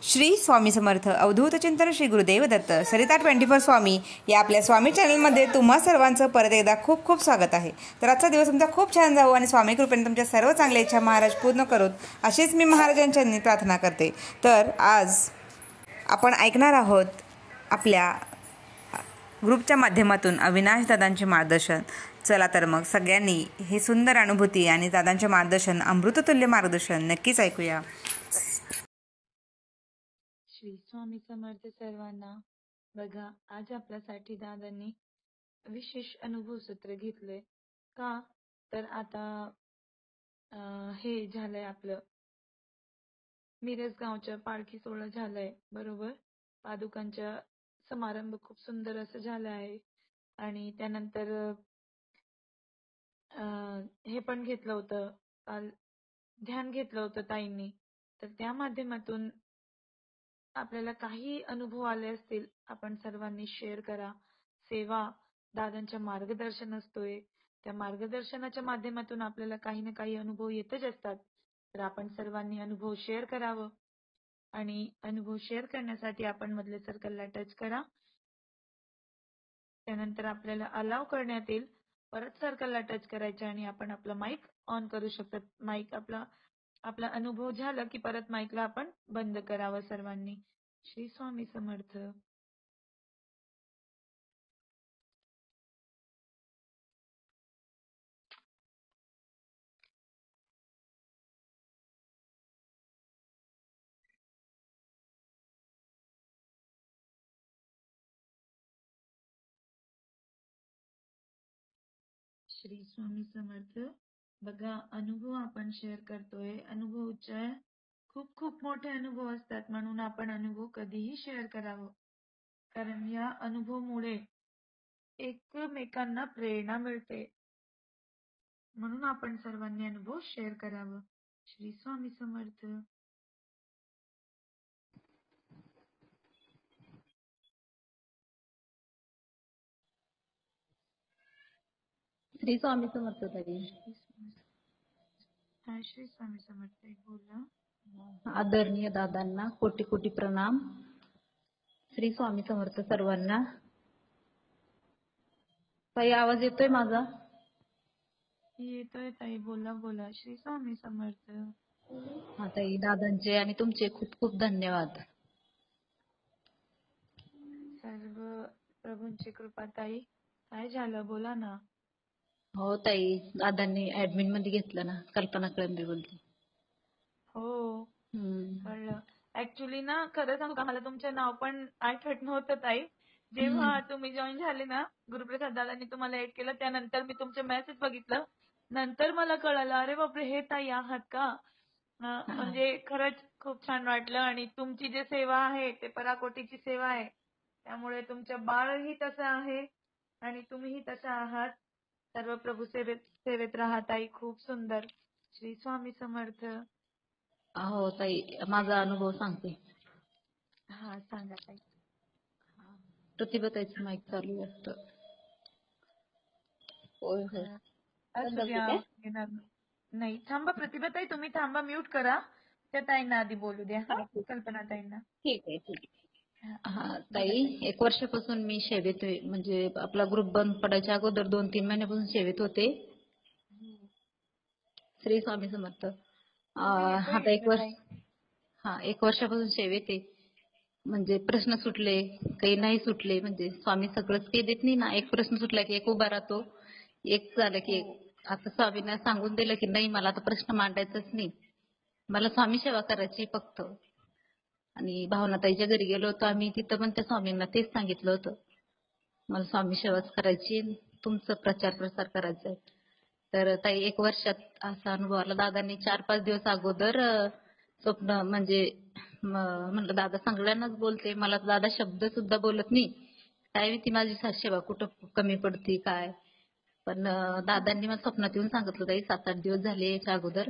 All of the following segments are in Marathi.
श्री स्वामी समर्थ अवधूत चिंतन श्री गुरुदेव दत्त सरिता 24 स्वामी या आपल्या स्वामी चॅनलमध्ये तुम्हा सर्वांचं परत एकदा खूप खूप स्वागत आहे. तर आजचा दिवस तुमचा खूप छान जावो आणि स्वामी कृपेने तुमच्या सर्व चांगल्या इच्छा महाराज पूर्ण करोत अशीच मी महाराजांच्या प्रार्थना करते. तर आज आपण ऐकणार आहोत आपल्या ग्रुपच्या माध्यमातून अविनाश दादांचे मार्गदर्शन. चला तर मग सगळ्यांनी हे सुंदर अनुभूती आणि दादांचे मार्गदर्शन, अमृततुल्य मार्गदर्शन नक्कीच ऐकूया. श्री स्वामी समर्थ सर्वांना. बघा, आज आपल्यासाठी दादांनी विशेष अनुभव सूत्र घेतलंय. का तर आता हे झालंय आपलं मिरज गावच्या पालखी सोहळा झालाय, बरोबर. पादुकांचा समारंभ खूप सुंदर असं झाला आहे आणि त्यानंतर हे पण घेतलं होतं, काल ध्यान घेतलं होतं ताईंनी. तर त्या माध्यमातून आपल्याला काही अनुभव आले असतील, आपण सर्वांनी शेअर करा. सेवा दादांच्या मार्गदर्शन असतोय, त्या मार्गदर्शनाच्या माध्यमातून आपल्याला काही ना काही अनुभव येतच असतात. तर आपण सर्वांनी अनुभव शेअर करावं आणि अनुभव शेअर करण्यासाठी आपण मधले सर्कलला टच करा. त्यानंतर आपल्याला अलाव करण्यात येईल, परत सर्कलला टच करायचं आणि आपण आपला माईक ऑन करू शकतात. माईक आपला अनुभव झाला की परत माईकला आपण बंद करावं सर्वांनी. श्री स्वामी समर्थ. श्री स्वामी समर्थ. बघा, अनुभव आपण शेअर करतोय. अनुभवच्या खूप खूप मोठे अनुभव असतात, म्हणून आपण अनुभव कधीही शेअर करावं, कारण या अनुभवामुळे एकमेकांना प्रेरणा मिळते. म्हणून आपण सर्वांनी अनुभव शेअर करावं. श्री स्वामी समर्थ. श्री स्वामी समर्थ ताई. श्री स्वामी समर्थ. बोला. आदरणीय दादांना कोटी कोटी प्रणाम. श्री स्वामी समर्थ सर्वांना. ताई, आवाज येतोय माझा? येतोय ताई, बोला बोला. श्री स्वामी समर्थ. हा ताई, दादांचे आणि तुमचे खूप खूप धन्यवाद. सर्व प्रभूंची कृपा. ताई, काय झालं, बोला ना. हो ताई, दादांनी ऍडमिट मध्ये घेतलं ना, कल्पना कळंबे बोलते. हो, कळलं. ऍक्च्युली ना, खरं सांगू का, मला तुमचं नाव पण आठवत नव्हतं ताई. जेव्हा तुम्ही जॉईन झाले ना, गुरुप्रसाद दादांनी तुम्हाला ऍड केलं, त्यानंतर मी तुमचे मेसेज बघितलं. नंतर मला कळालं, अरे बापरे, हे ताई आहात का. म्हणजे खरंच खूप छान वाटलं. आणि तुमची जी सेवा आहे ते पराकोटीची सेवा आहे, त्यामुळे तुमचं बाळही तसं आहे आणि तुम्हीही तसं आहात. सर्व प्रभू सेवेत राहा ताई. खूप सुंदर. श्री स्वामी समर्थ. हो ताई, माझा अनुभव सांगते. हा, सांगा ताई. प्रतिभाताईचं माईक चालू असतं. होय होय. असू द्या, नाही थांबा प्रतिभाताई, तुम्ही थांबा, म्यूट करा. त्या ताईंना आधी बोलू द्या. कल्पना ताईंना. ठीक आहे ठीक आहे. हा ताई, 1 वर्षापासून मी सेवेत, म्हणजे आपला ग्रुप बंद पडायच्या अगोदर 2-3 महिन्यापासून सेवेत होते. श्री स्वामी समर्थ. आता 1 वर्षापासून सेवेत आहे. म्हणजे प्रश्न सुटले, काही नाही सुटले, म्हणजे स्वामी सगळंच काही देत नाही ना. एक प्रश्न सुटला की एक उभा राहतो, एक झालं की एक. आता स्वामींना सांगून दिलं की नाही, मला आता प्रश्न मांडायचाच नाही, मला स्वामी सेवा करायची फक्त. आणि भावनाताईच्या घरी गेलो होतो आम्ही, तिथं पण त्या स्वामींना तेच सांगितलं होतं, मला स्वामी सेवाच करायची, तुमचं प्रचार प्रसार करायचा आहे. तर ताई, 1 वर्षात असा अनुभव आला. दादांनी 4-5 दिवस अगोदर स्वप्न, म्हणजे म्हणलं दादा सगळ्यांनाच बोलते, मला दादा शब्द सुद्धा बोलत नाही, काय माहिती माझी सेवा कुठं कमी पडते काय. पण दादांनी मला स्वप्नात येऊन सांगितलं, ताई 7-8 दिवस झाले याच्या अगोदर,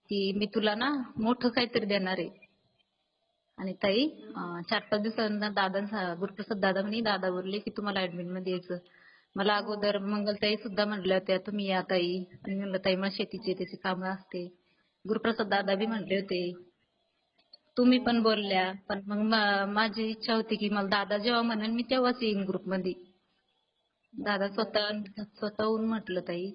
की मी तुला ना मोठं काहीतरी देणार आहे. आणि ताई, 4-5 दिवसांना दादा, गुरुप्रसाद दादा म्हणे, दादा बोलले की तुम्हाला ऍडमिट मध्ये यायचं. मला अगोदर मंगलताई सुद्धा म्हणल्या होत्या, तुम्ही या ताई. आणि म्हणलं ताई, मला शेतीचे त्याची कामं असते. गुरुप्रसाद दादा बी म्हटले होते. तुम्ही पण बोलल्या, पण मग माझी इच्छा होती की मला दादा जेव्हा म्हणेल मी तेव्हाच येईन ग्रुपमध्ये. दादा स्वतःहून म्हटलं ताई.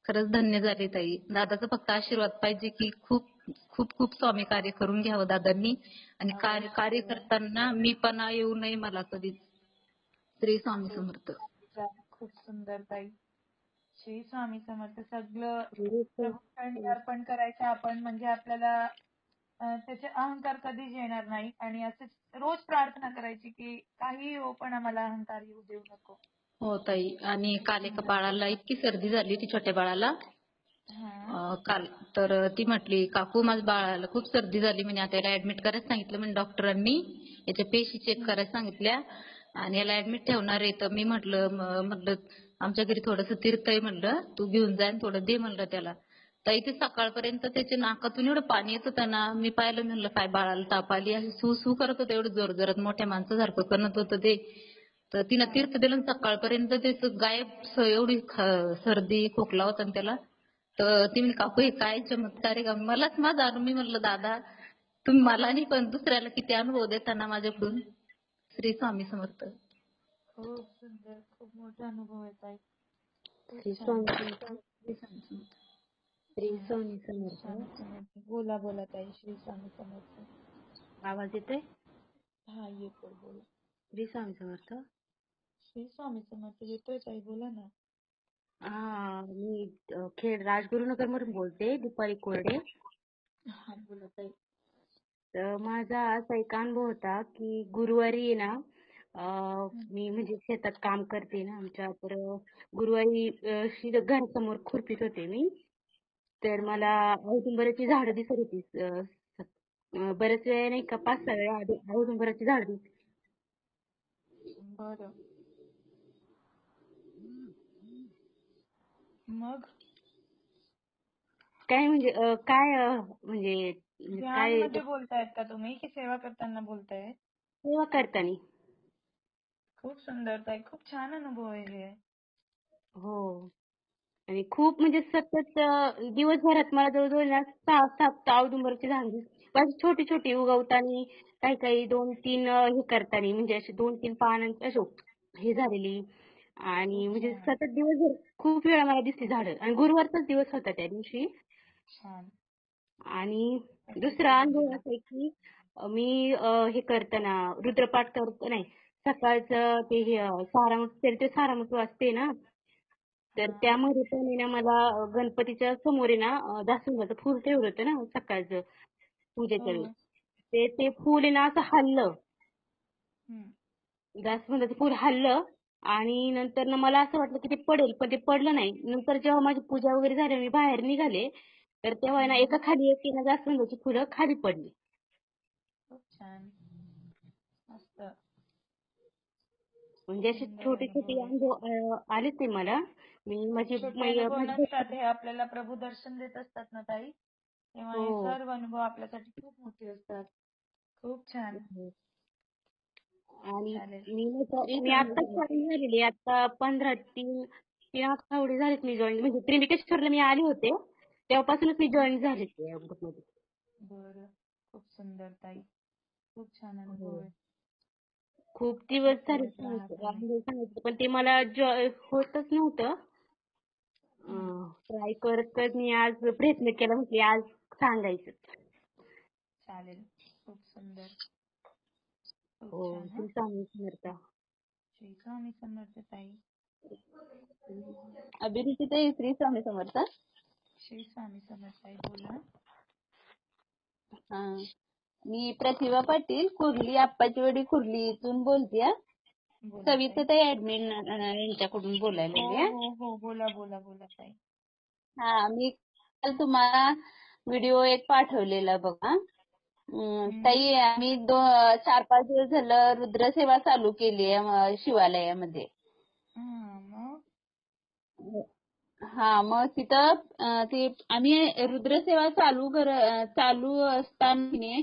खरंच धन्य झाले ताई. दादाचा फक्त आशीर्वाद पाहिजे की खूप खूप खूप स्वामी कार्य करून घ्यावं दादांनी, आणि कार्य करताना मी पण येऊ नये मला कधीच. श्री स्वामी समर्थ. खूप सुंदर ताई. श्री स्वामी समर्थ. सगळं प्रभूंसाठी अर्पण करायचं आपण, म्हणजे आपल्याला त्याचे अहंकार कधीच येणार नाही. आणि असंच रोज प्रार्थना करायची की काही हो पण आम्हाला अहंकार येऊ देऊ नको. हो ताई. आणि काल एका बाळाला इतकी सर्दी झाली होती, छोट्या बाळाला. काल तर ती म्हटली काकू माझ्या बाळाला खूप सर्दी झाली, म्हणजे आता याला ऍडमिट करायला सांगितलं म्हणजे डॉक्टरांनी. याच्या पेशी चेक करायला सांगितल्या आणि याला ऍडमिट ठेवणार आहे. तर मी म्हटलं आमच्या घरी थोडंसं तीर्थ आहे म्हणलं, तू घेऊन जा थोडं दे म्हणलं त्याला. तर इथे सकाळपर्यंत त्याच्या नाकातून एवढं पाणी येत होतं ना, मी पाहिलं म्हणलं काय बाळाला ताप आली, अशी सू सू करत होतं, एवढं जोर जोरात मोठ्या माणसासारखं करत होतं ते. तर तिनं तीर्थ दिलं सकाळपर्यंत त्याचं गायब, एवढी सर्दी खोकला होता त्याला. तर ती म्हणे काकू हे काय चमत्कार आहे का. मलाच माझा मी म्हणलं दादा तुम्ही मला नाही पण दुसऱ्याला किती अनुभव देताना माझ्याकडून. श्री स्वामी समर्थ. खूप सुंदर, खूप मोठा अनुभव येत आहे. श्री स्वामी समर्थ. श्री स्वामी समर्थ. बोला बोला ताई. श्री स्वामी समर्थ. आवाज येतोय? हा येतोय, बोला. श्री स्वामी समर्थ. श्री स्वामी समर्थ येतोय ताई, बोला ना. हा, मी खेड राजगुरुनगर मधून बोलते, दीपाली कोरडे. हा बोला ताई. तर माझा असा एक अनुभव होता की गुरुवारी ना, मी म्हणजे शेतात काम करते ना आमच्या, तर गुरुवारी घरासमोर खुरपीत होते मी. तर मला औदुंबराची झाडं दिसत होती. बरेच वेळ नाही का, 5-6 वेळा औदुंबराची झाड दिसली. बरं. मग काय म्हणजे म्हणजे काय ध्यानमध्ये बोलतायत का तुम्ही की सेवा करताना बोलताय? सेवा करताना. खूप सुंदर ताई, खूप छान अनुभव आहे हे. हो. आणि खूप म्हणजे सतत दिवसभरात मला जवळजवळ ना 6-7 औदुंबराची झाडं दिसली. अशी छोटी छोटी उगवतानी, काही काही 2-3 हे करतानी, म्हणजे अशी 2-3 पानांची अशी हे झालेली. आणि म्हणजे सतत दिवसभर खूप वेळा मला दिसली झाडं. आणि गुरुवारचाच दिवस होता त्या दिवशी. छान. आणि दुसरा अनुभव असा आहे की मी हे करताना रुद्रपाठ करतो नाही, सकाळचं ते सारामृत वाचते ना, तर त्यामध्ये पण आहे ना मला गणपतीच्या समोर आहे ना जास्वंदाचं फुल ठेवलं होतं ना सकाळचं पूजेच्या वेळी. ते फुल आहे ना असं हललं, जास्वंदाचं फुल हललं. आणि नंतर ना मला असं वाटलं की ते पडेल, पण ते पडलं नाही. नंतर जेव्हा माझी पूजा वगैरे झाली मी बाहेर निघाले, तर तेव्हा ना एका खाली एक ना जास्वंदाची फुलं खाली पडली. खूप छान, मस्त. म्हणजे असे छोटे छोटे अनुभव आलेच आहे मला. मी माझी हे आपल्याला प्रभू दर्शन देत असतात ना ताई, तेव्हा हे सर्व अनुभव आपल्यासाठी खूप मोठे असतात. खूप छान. आणि मी आता जॉईन झालेली, आता 3 आठवडे झालेत मी जॉईन. म्हणजे त्र्यंबकेश्वरला मी आले होते तेव्हापासूनच मी जॉईन झाले त्या ग्रुपमध्ये. बरं, खूप सुंदर ताई, खूप छान अनुभव आहे. खूप दिवस झाले सांगितलं, पण ते मला होतच नव्हतं. ट्राय करत मी आज प्रयत्न केला, म्हटले आज सांगायचं. चालेल, खूप सुंदर. हो, श्री स्वामी समर्थ. श्री स्वामी समर्थ ताई. अभिरुची ताई, श्री स्वामी समर्थ. श्री स्वामी समर्थ ताई, बोला. मी प्रतिभा पाटील, कुर्ली आप्पाची वाडी कुर्ली इथून बोलते. सविता ताई ऍडमिन यांच्याकडून बोलायला. हो, बोला बोला बोला ताई. हा, मी काल तुम्हाला व्हिडिओ एक पाठवलेला बघा ताई. आम्ही 4-5 दिवस झालं रुद्रसेवा चालू केली आहे शिवालयामध्ये. हा, मग तिथं आम्ही रुद्रसेवा चालू असताना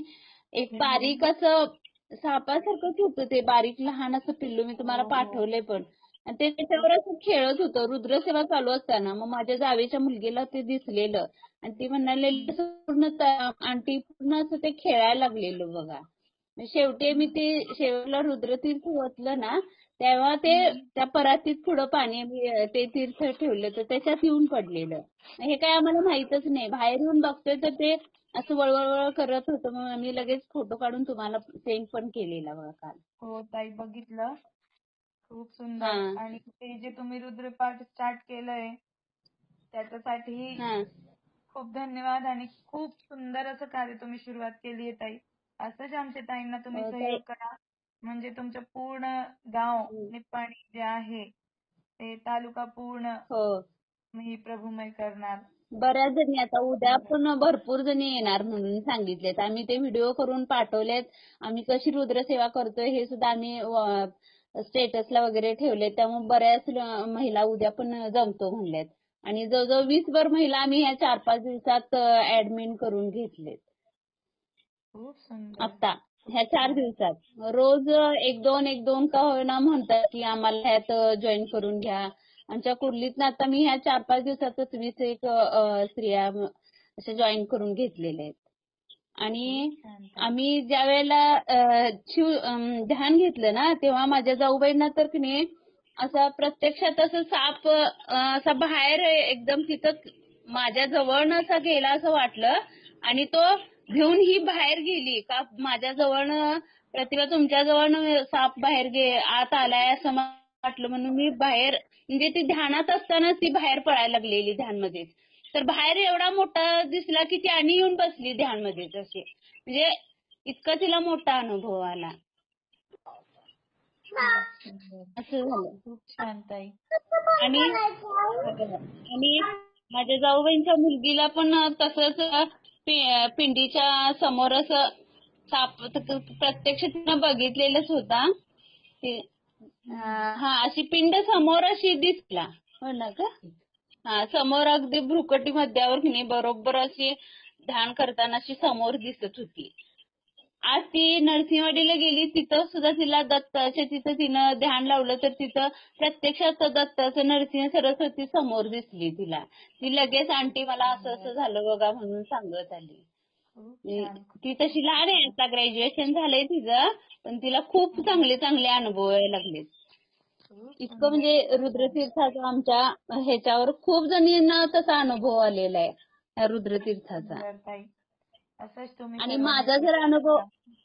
एक बारीक असं सापासारखंच होतं ते, बारीक लहान असं पिल्लू. मी तुम्हाला पाठवलंय पण. आणि ते त्याच्यावर असं खेळत होतं. रुद्रसेवा चालू असताना मग माझ्या जावेच्या मुलगीला ते दिसलेलं आणि ती म्हणालेली असं पूर्ण आंटी पूर्ण असं ते खेळायला लागलेलं बघा. शेवटी मी ते शेवटला रुद्रतीर्थ ओतलं ना तेव्हा ते त्या परातीत पुढं पाणी ते तीर्थ ठेवलं तर त्याच्यात येऊन पडलेलं. हे काय आम्हाला माहीतच नाही. बाहेर येऊन बघतोय तर ते असं वळवळ करत होतं. मग मी लगेच फोटो काढून तुम्हाला सेंड पण केलेला बघा काल. हो ताई, बघितलं. खूप सुंदर. हा आणि ते जे तुम्ही रुद्रपाठ स्टार्ट केलंय त्याच्यासाठी हा खूप धन्यवाद. आणि खूप सुंदर असं कार्य तुम्ही सुरुवात केली आहे ताई. असंच आमच्या ताईंना तुम्ही ताई. सहयोग करा. म्हणजे तुमचं पूर्ण गाव निप्पाणी जे आहे ते तालुका पूर्ण हो. मी प्रभूमय करणार. बऱ्याच जणी आता उद्या पण भरपूर जणी येणार म्हणून सांगितलेत. आम्ही ते व्हिडिओ करून पाठवलेत. आम्ही कशी रुद्रसेवा करतोय हे सुद्धा आम्ही स्टेटसला वगैरे ठेवले. त्यामुळे बऱ्याच महिला उद्या पण जमतो म्हणल्यात. आणि जवळजवळ 20 महिला आम्ही ह्या 4-5 दिवसात ऍडमिन करून घेतलेत. खूप सुंदर. आता ह्या 4 दिवसात रोज 1-2 का होईना म्हणतात की आम्हाला ह्यात जॉईन करून घ्या. आमच्या कुर्लीतनं आता मी ह्या 4-5 दिवसातच 21 स्त्रिया अशा जॉईन करून घेतलेल्या आहेत. आणि आम्ही ज्या वेळेला ध्यान घेतलं ना तेव्हा माझ्या जाऊबाईंना तर की नाही असं प्रत्यक्षात असं साप असा बाहेर एकदम तिथं माझ्या जवळनं असा गेला असं वाटलं. आणि तो घेऊन ही बाहेर गेली का माझ्या जवळनं प्रतिभा तुमच्या जवळनं साप बाहेर आत आलाय असं वाटलं म्हणून मी बाहेर म्हणजे ती ध्यानात असतानाच ती बाहेर पळायला लागलेली ध्यानमध्ये. तर बाहेर एवढा मोठा दिसला की ती आणि येऊन बसली ध्यानमध्येच अशी. म्हणजे इतका तिला मोठा अनुभव आला. असं झालं. खूप छान ताई. आणि माझ्या जाऊबाईंच्या मुलगीला पण तसंच पिंडीच्या समोर असं साप प्रत्यक्ष तिनं बघितलेलंच होता. हा अशी पिंड समोर अशी दिसला हो ना का. हा समोर अगदी भ्रुकटी मध्यावर की नाही बरोबर अशी ध्यान करताना अशी समोर दिसत होती. आज ती नरसिंहवाडीला गेली तिथं सुद्धा तिला दत्ताच्या तिथं तिनं ध्यान लावलं तर तिथं प्रत्यक्षात दत्ताचं नरसिंह सरस्वती समोर दिसली तिला. ती लगेच आंटी मला असं असं झालं बघा म्हणून सांगत आली. ती तशी लहान आहे आता ग्रॅज्युएशन झालंय तिचं पण तिला खूप चांगले अनुभव यायला लागलेत. इतकं म्हणजे रुद्रतीर्थाचा आमच्या ह्याच्यावर खूप जणींना तसा अनुभव आलेला आहे रुद्रतीर्थाचा. आणि माझा जर अनुभव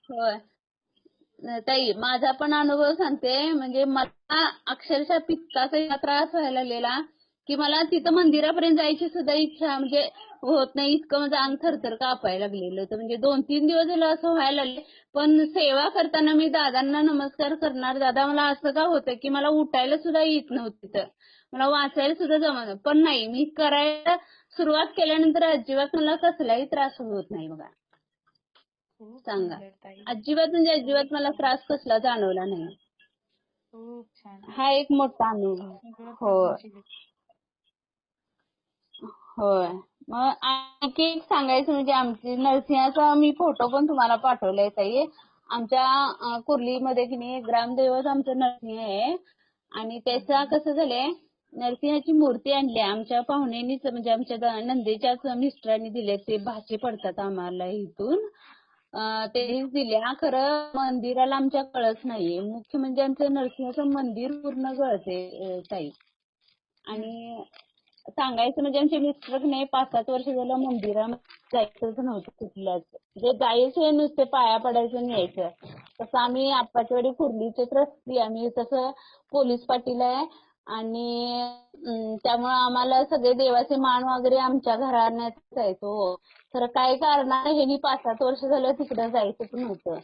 होय ताई माझा पण अनुभव सांगते. म्हणजे मला अक्षरशः पित्ताचा त्रास व्हायला लागलेला की मला तिथं मंदिरापर्यंत जायची सुद्धा इच्छा म्हणजे होत नाही. इतकं म्हणजे अंग थरथर कापायला लागलेलं होतं. म्हणजे 2-3 दिवस झालं असं व्हायला लागले. पण सेवा करताना मी दादांना नमस्कार करणार. दादा मला असं का होतं की मला उठायला सुद्धा येत नव्हतं तिथं. मला वाचायला सुद्धा जमत पण नाही. मी करायला सुरुवात केल्यानंतर अजिबात मला कसलाही त्रास होत नाही बघा. सांगा अजिबात म्हणजे अजिबात मला त्रास कसला जाणवला नाही. खूप छान. हा एक मोठा अनुभव. होय. मग आणखी एक सांगायचं म्हणजे आमची नरसिंहाचा मी फोटो पण तुम्हाला पाठवलाय ताई. आमच्या कुर्लीमध्ये की नाही ग्रामदैवत आमचं नरसिंह आहे. आणि त्याचा कसं झालंय नरसिंहाची मूर्ती आणली आमच्या पाहुण्यांनीच म्हणजे आमच्या नंदेच्याच मिस्टरांनी दिले. ते भाचे पडतात आम्हाला इथून तेच दिल्या. खरं मंदिराला आमच्या कळत नाहीये. मुख्य म्हणजे आमचं नरसिंहाचं मंदिर पूर्ण गळते ताई. आणि सांगायचं म्हणजे आमचे मिस्टर नाही 5-7 वर्ष झालं मंदिरामध्ये जायचंच नव्हतं कुठल्याच. म्हणजे जायचं नुसते पाया पडायचं आणि यायचं. तसं आम्ही आप्पाच्या वेळी कुर्लीचे ट्रस्टी आम्ही तसं पोलीस पाटील आहे. आणि त्यामुळे आम्हाला सगळे देवाचे मान वगैरे आमच्या घराण्यात जायचो. खरं काय कारणाने हे 5-7 वर्ष झालं तिकडे जायचंच नव्हतं.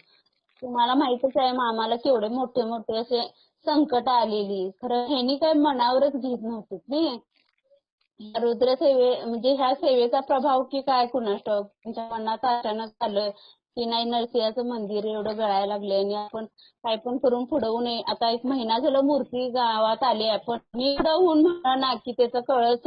तुम्हाला माहितच आहे आम्हाला केवढे मोठे मोठे असे संकट आलेली. खरं ह्यांनी काय मनावरच घेत नव्हते नाही. रुद्रसेवे म्हणजे ह्या सेवेचा प्रभाव की काय कुणास ठाऊक त्यांच्या मनात अचानक आलं की नाही नरसिंहाचं मंदिर एवढं गळायला लागले आणि आपण काय पण करून पुढवू नये. आता 1 महिना झालं मूर्ती गावात आली आहे पण मी इकडं होऊन म्हणा ना की त्याचं कळस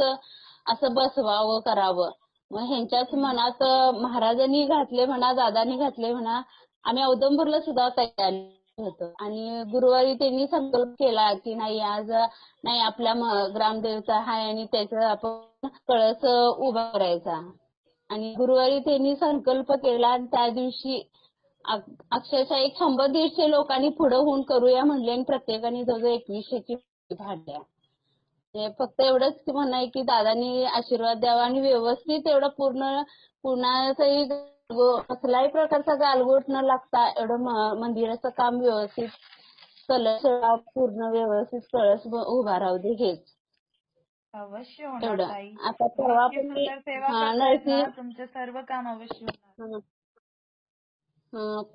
असं बसवावं करावं. मग ह्यांच्याच मनात महाराजांनी घातले म्हणा दादांनी घातले म्हणा. आम्ही औदुंबरला सुद्धा तयार होतं. आणि गुरुवारी त्यांनी संकल्प केला की नाही आज नाही आपला ग्रामदेवता आहे आणि त्याचा आपण कळस उभा करायचा. आणि गुरुवारी त्यांनी संकल्प केला आणि त्या दिवशी अक्षरशः 100-150 लोकांनी पुढे होऊन करूया म्हणले आणि प्रत्येकाने जवळजवळ 2100ची फाडल्या. ते फक्त एवढंच म्हणणं आहे की दादांनी आशीर्वाद द्यावा आणि व्यवस्थित एवढं पूर्णाचाही कसलाही प्रकारचा गालबोट न लागता एवढं मंदिराचं काम व्यवस्थित कलश पूर्ण व्यवस्थित कळस उभा राहू दे हेच अवश्य होणार एवढं. ताई. आता तुम्ही परवा इतकी पण मी सुंदर सेवा हा करतायत ना, तुमचं सर्व काम अवश्य होणार.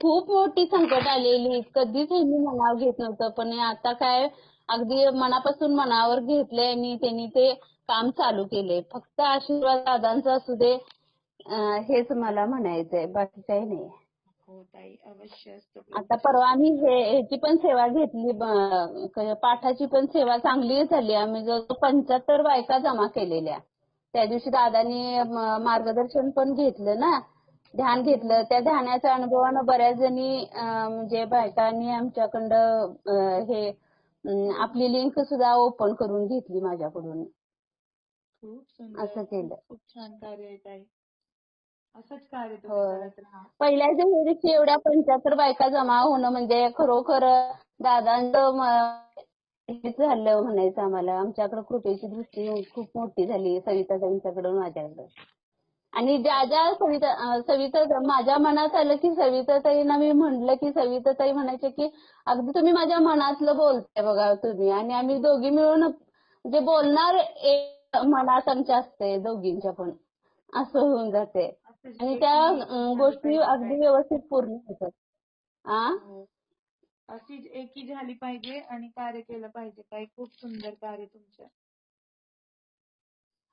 खूप मोठी संकट आलेली कधीच ह्यांनी मनावर घेत नव्हतं पण आता काय अगदी मनापासून मनावर घेतले आणि त्यांनी ते काम चालू केले. फक्त आशीर्वाद दादांचा असू दे हेच मला म्हणायचंय बाकी काही नाही. हो ताई, अवश्य असतो. आता परवा आम्ही ह्याची पण सेवा घेतली पाठाची पण सेवा चांगली झाली. आम्ही जवळ 75 बायका जमा केलेल्या. त्या दिवशी दादांनी मार्गदर्शन पण घेतलं ना, ध्यान घेतलं. त्या ध्यानाच्या अनुभवानं बऱ्याच जणी म्हणजे बायकांनी आमच्याकडं आपली लिंक सुद्धा ओपन करून घेतली माझ्याकडून. खूप सुंदर, असं केलं. खूप छान कार्य आहे ताई. असंच कार्य तुम्ही करत राहा. पहिल्याच दिवशी एवढ्या 75 बायका जमा होणं म्हणजे खरोखर दादांचं हेच झालं म्हणायचं आम्हाला. आमच्याकडे कृपेची दृष्टी खूप मोठी झाली सविताताईंच्याकडून माझ्याकडे. आणि ज्या सविता माझ्या मनात आलं की सविताताईंना मी म्हटलं की सविताताई म्हणायचे की अगदी तुम्ही माझ्या मनातलं बोलताय बघा तुम्ही. आणि आम्ही दोघी मिळून म्हणजे बोलणार एक मनात आमच्या असते दोघींच्या पण असं होऊन जाते. आणि त्या गोष्टी अगदी व्यवस्थित पूर्ण होतात. हो. अशीच एकी झाली पाहिजे आणि कार्य केलं पाहिजे ताई. खूप सुंदर कार्य तुमचं.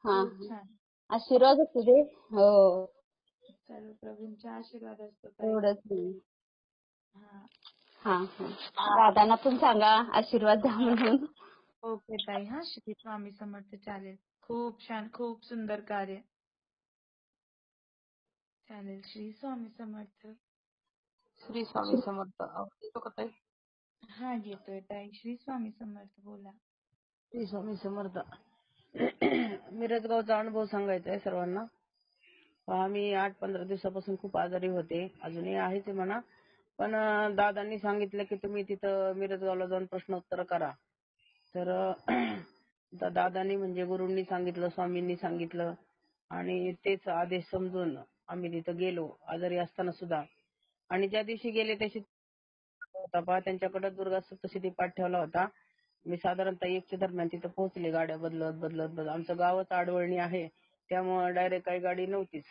खूप छान. आशीर्वाद असू दे. हो सर्व प्रभूंचा आशीर्वाद असतो ताई. एवढंच. हा. दादांना पण सांगा आशीर्वाद द्या म्हणून. ओके ताई. हा, श्री स्वामी समर्थ. चालेल. खूप छान, खूप सुंदर कार्य. चालेल. श्री स्वामी समर्थ. श्री स्वामी समर्थ. आवाज येतो का ताई? हा, येतोय ताई. श्री स्वामी समर्थ बोला. श्री स्वामी समर्थ. मिरजगावचा अनुभव सांगायचा आहे सर्वांना. आम्ही 8-15 दिवसापासून खूप आजारी होते, अजूनही आहेच म्हणा. पण दादांनी सांगितलं की तुम्ही तिथं मिरजगावला जाऊन प्रश्नोत्तर करा. तर दादांनी म्हणजे गुरूंनी सांगितलं, स्वामींनी सांगितलं आणि तेच आदेश समजून आम्ही तिथं गेलो आजारी असताना सुद्धा. आणि ज्या दिवशी गेले त्याशी होता पहा, त्यांच्याकडे दुर्गा सप्तशती पाठ ठेवला होता. मी साधारणतः 1च्या दरम्यान तिथं पोहोचले. गाड्या बदलत आमचं गावच आडवळणी आहे त्यामुळे डायरेक्ट काही गाडी नव्हतीच.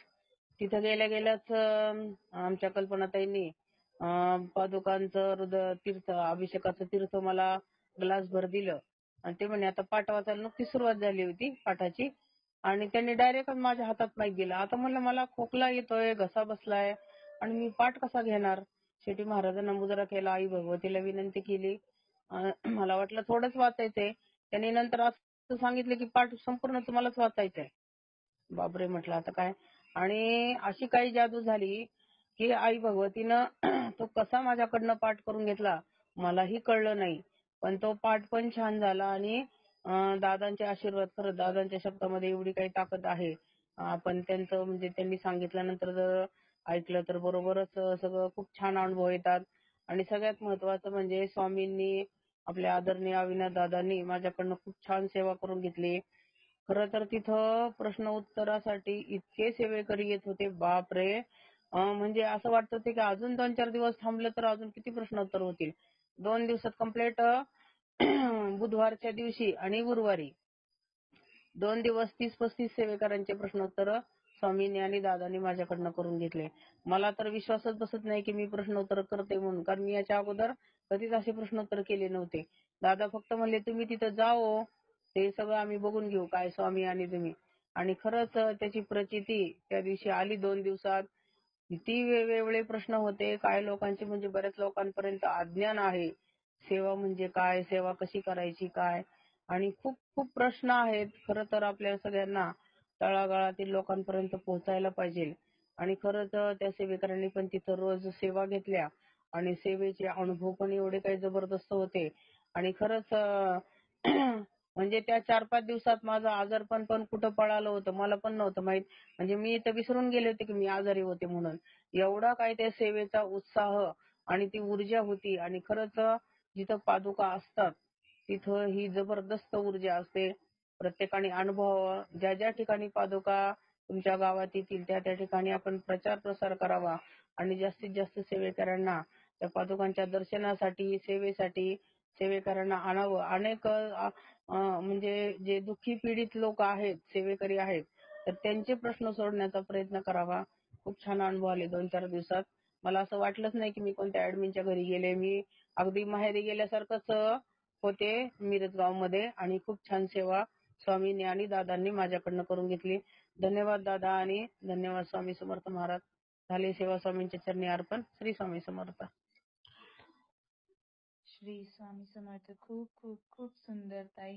तिथं गेल्याच आमच्या कल्पनाताईंनी पादुकांचं तीर्थ, अभिषेकाचं तीर्थ मला ग्लासभर दिलं आणि ते म्हणे आता पाठ वाचायला नुकतीच सुरुवात झाली होती पाठाची आणि त्यांनी डायरेक्ट माझ्या हातात माईक दिला. आता म्हणलं मला खोकला येतोय, घसा बसलाय आणि मी पाठ कसा घेणार. शेवटी महाराजांना मुजरा केला, आई भगवतीला विनंती केली. मला वाटलं थोडंच वाचायचंय. त्यांनी नंतर असं सांगितलं की पाठ संपूर्ण तुम्हालाच वाचायचंय. बापरे म्हटलं आता काय. आणि अशी काही जादू झाली की आई भगवतीनं तो कसा माझ्याकडनं पाठ करून घेतला मलाही कळलं नाही. पण तो पाठ पण छान झाला आणि दादांचे आशीर्वाद, खरं दादांच्या शब्दामध्ये एवढी काही ताकद आहे. आपण त्यांचं म्हणजे त्यांनी सांगितल्यानंतर जर ऐकलं तर बरोबरच सगळं खूप छान अनुभव येतात. आणि सगळ्यात महत्वाचं म्हणजे स्वामींनी, आपल्या आदरणीय अविनाश दादांनी माझ्याकडनं खूप छान सेवा करून घेतली. खरं तर तिथं प्रश्न उत्तरासाठी इतके सेवेकरी येत होते, बापरे. म्हणजे असं वाटत होते की अजून 2-4 दिवस थांबलं तर अजून किती प्रश्नोत्तर होतील. 2 दिवसात कम्प्लीट बुधवारच्या दिवशी आणि गुरुवारी 2 दिवस 30-35 सेवेकरांचे प्रश्नोत्तर स्वामींनी आणि दादांनी माझ्याकडनं करून घेतले. मला तर विश्वासच बसत नाही की मी प्रश्नोत्तर करते म्हणून, कारण मी याच्या अगोदर कधीच असे प्रश्नोत्तर केले नव्हते. दादा फक्त म्हणले तुम्ही तिथं जाओ, ते सगळं आम्ही बघून घेऊ काय स्वामी आणि तुम्ही. आणि खरंच त्याची प्रचिती त्या दिवशी आली. 2 दिवसात किती वेगवेगळे प्रश्न होते. काय लोकांचे म्हणजे बऱ्याच लोकांपर्यंत अज्ञान आहे सेवा म्हणजे काय, सेवा कशी करायची काय, आणि खूप खूप प्रश्न आहेत. खरं तर आपल्या सगळ्यांना तळागाळातील लोकांपर्यंत पोहोचायला पाहिजे. आणि खरंच त्या सेवेकरांनी पण तिथं रोज सेवा घेतल्या आणि सेवेचे अनुभव पण एवढे काही जबरदस्त होते. आणि खरंच म्हणजे त्या 4-5 दिवसात माझं आजारपण पण कुठं पळालं होतं मला पण नव्हतं माहित. म्हणजे मी तर विसरून गेले होते की मी आजारी होते म्हणून. एवढा काय त्या सेवेचा उत्साह आणि ती ऊर्जा होती. आणि खरंच जिथं पादुका असतात तिथं ही जबरदस्त ऊर्जा असते. प्रत्येकाने अनुभवावा. ज्या ज्या ठिकाणी पादुका तुमच्या गावात येतील त्या त्या ठिकाणी आपण प्रचार प्रसार करावा आणि जास्तीत जास्त सेवेकरांना त्या पादुकांच्या दर्शनासाठी, सेवेसाठी सेवेकरांना आणावं. अनेक म्हणजे जे दुःखी पीडित लोक आहेत, सेवेकरी आहेत, तर त्यांचे प्रश्न सोडवण्याचा प्रयत्न करावा. खूप छान अनुभव आले 2-4 दिवसात. मला असं वाटलंच नाही की मी कोणत्या ऍडमिनच्या घरी गेले. मी अगदी माहेरी गेल्यासारखंच होते मिरजगावमध्ये. आणि खूप छान सेवा स्वामींनी आणि दादांनी माझ्याकडनं करून घेतली. धन्यवाद दादा आणि धन्यवाद स्वामी समर्थ महाराज. झाली सेवा स्वामींच्या चरणी अर्पण. श्री स्वामी समर्थ. श्री स्वामी समर्थ. खूप खूप खूप सुंदर ताई.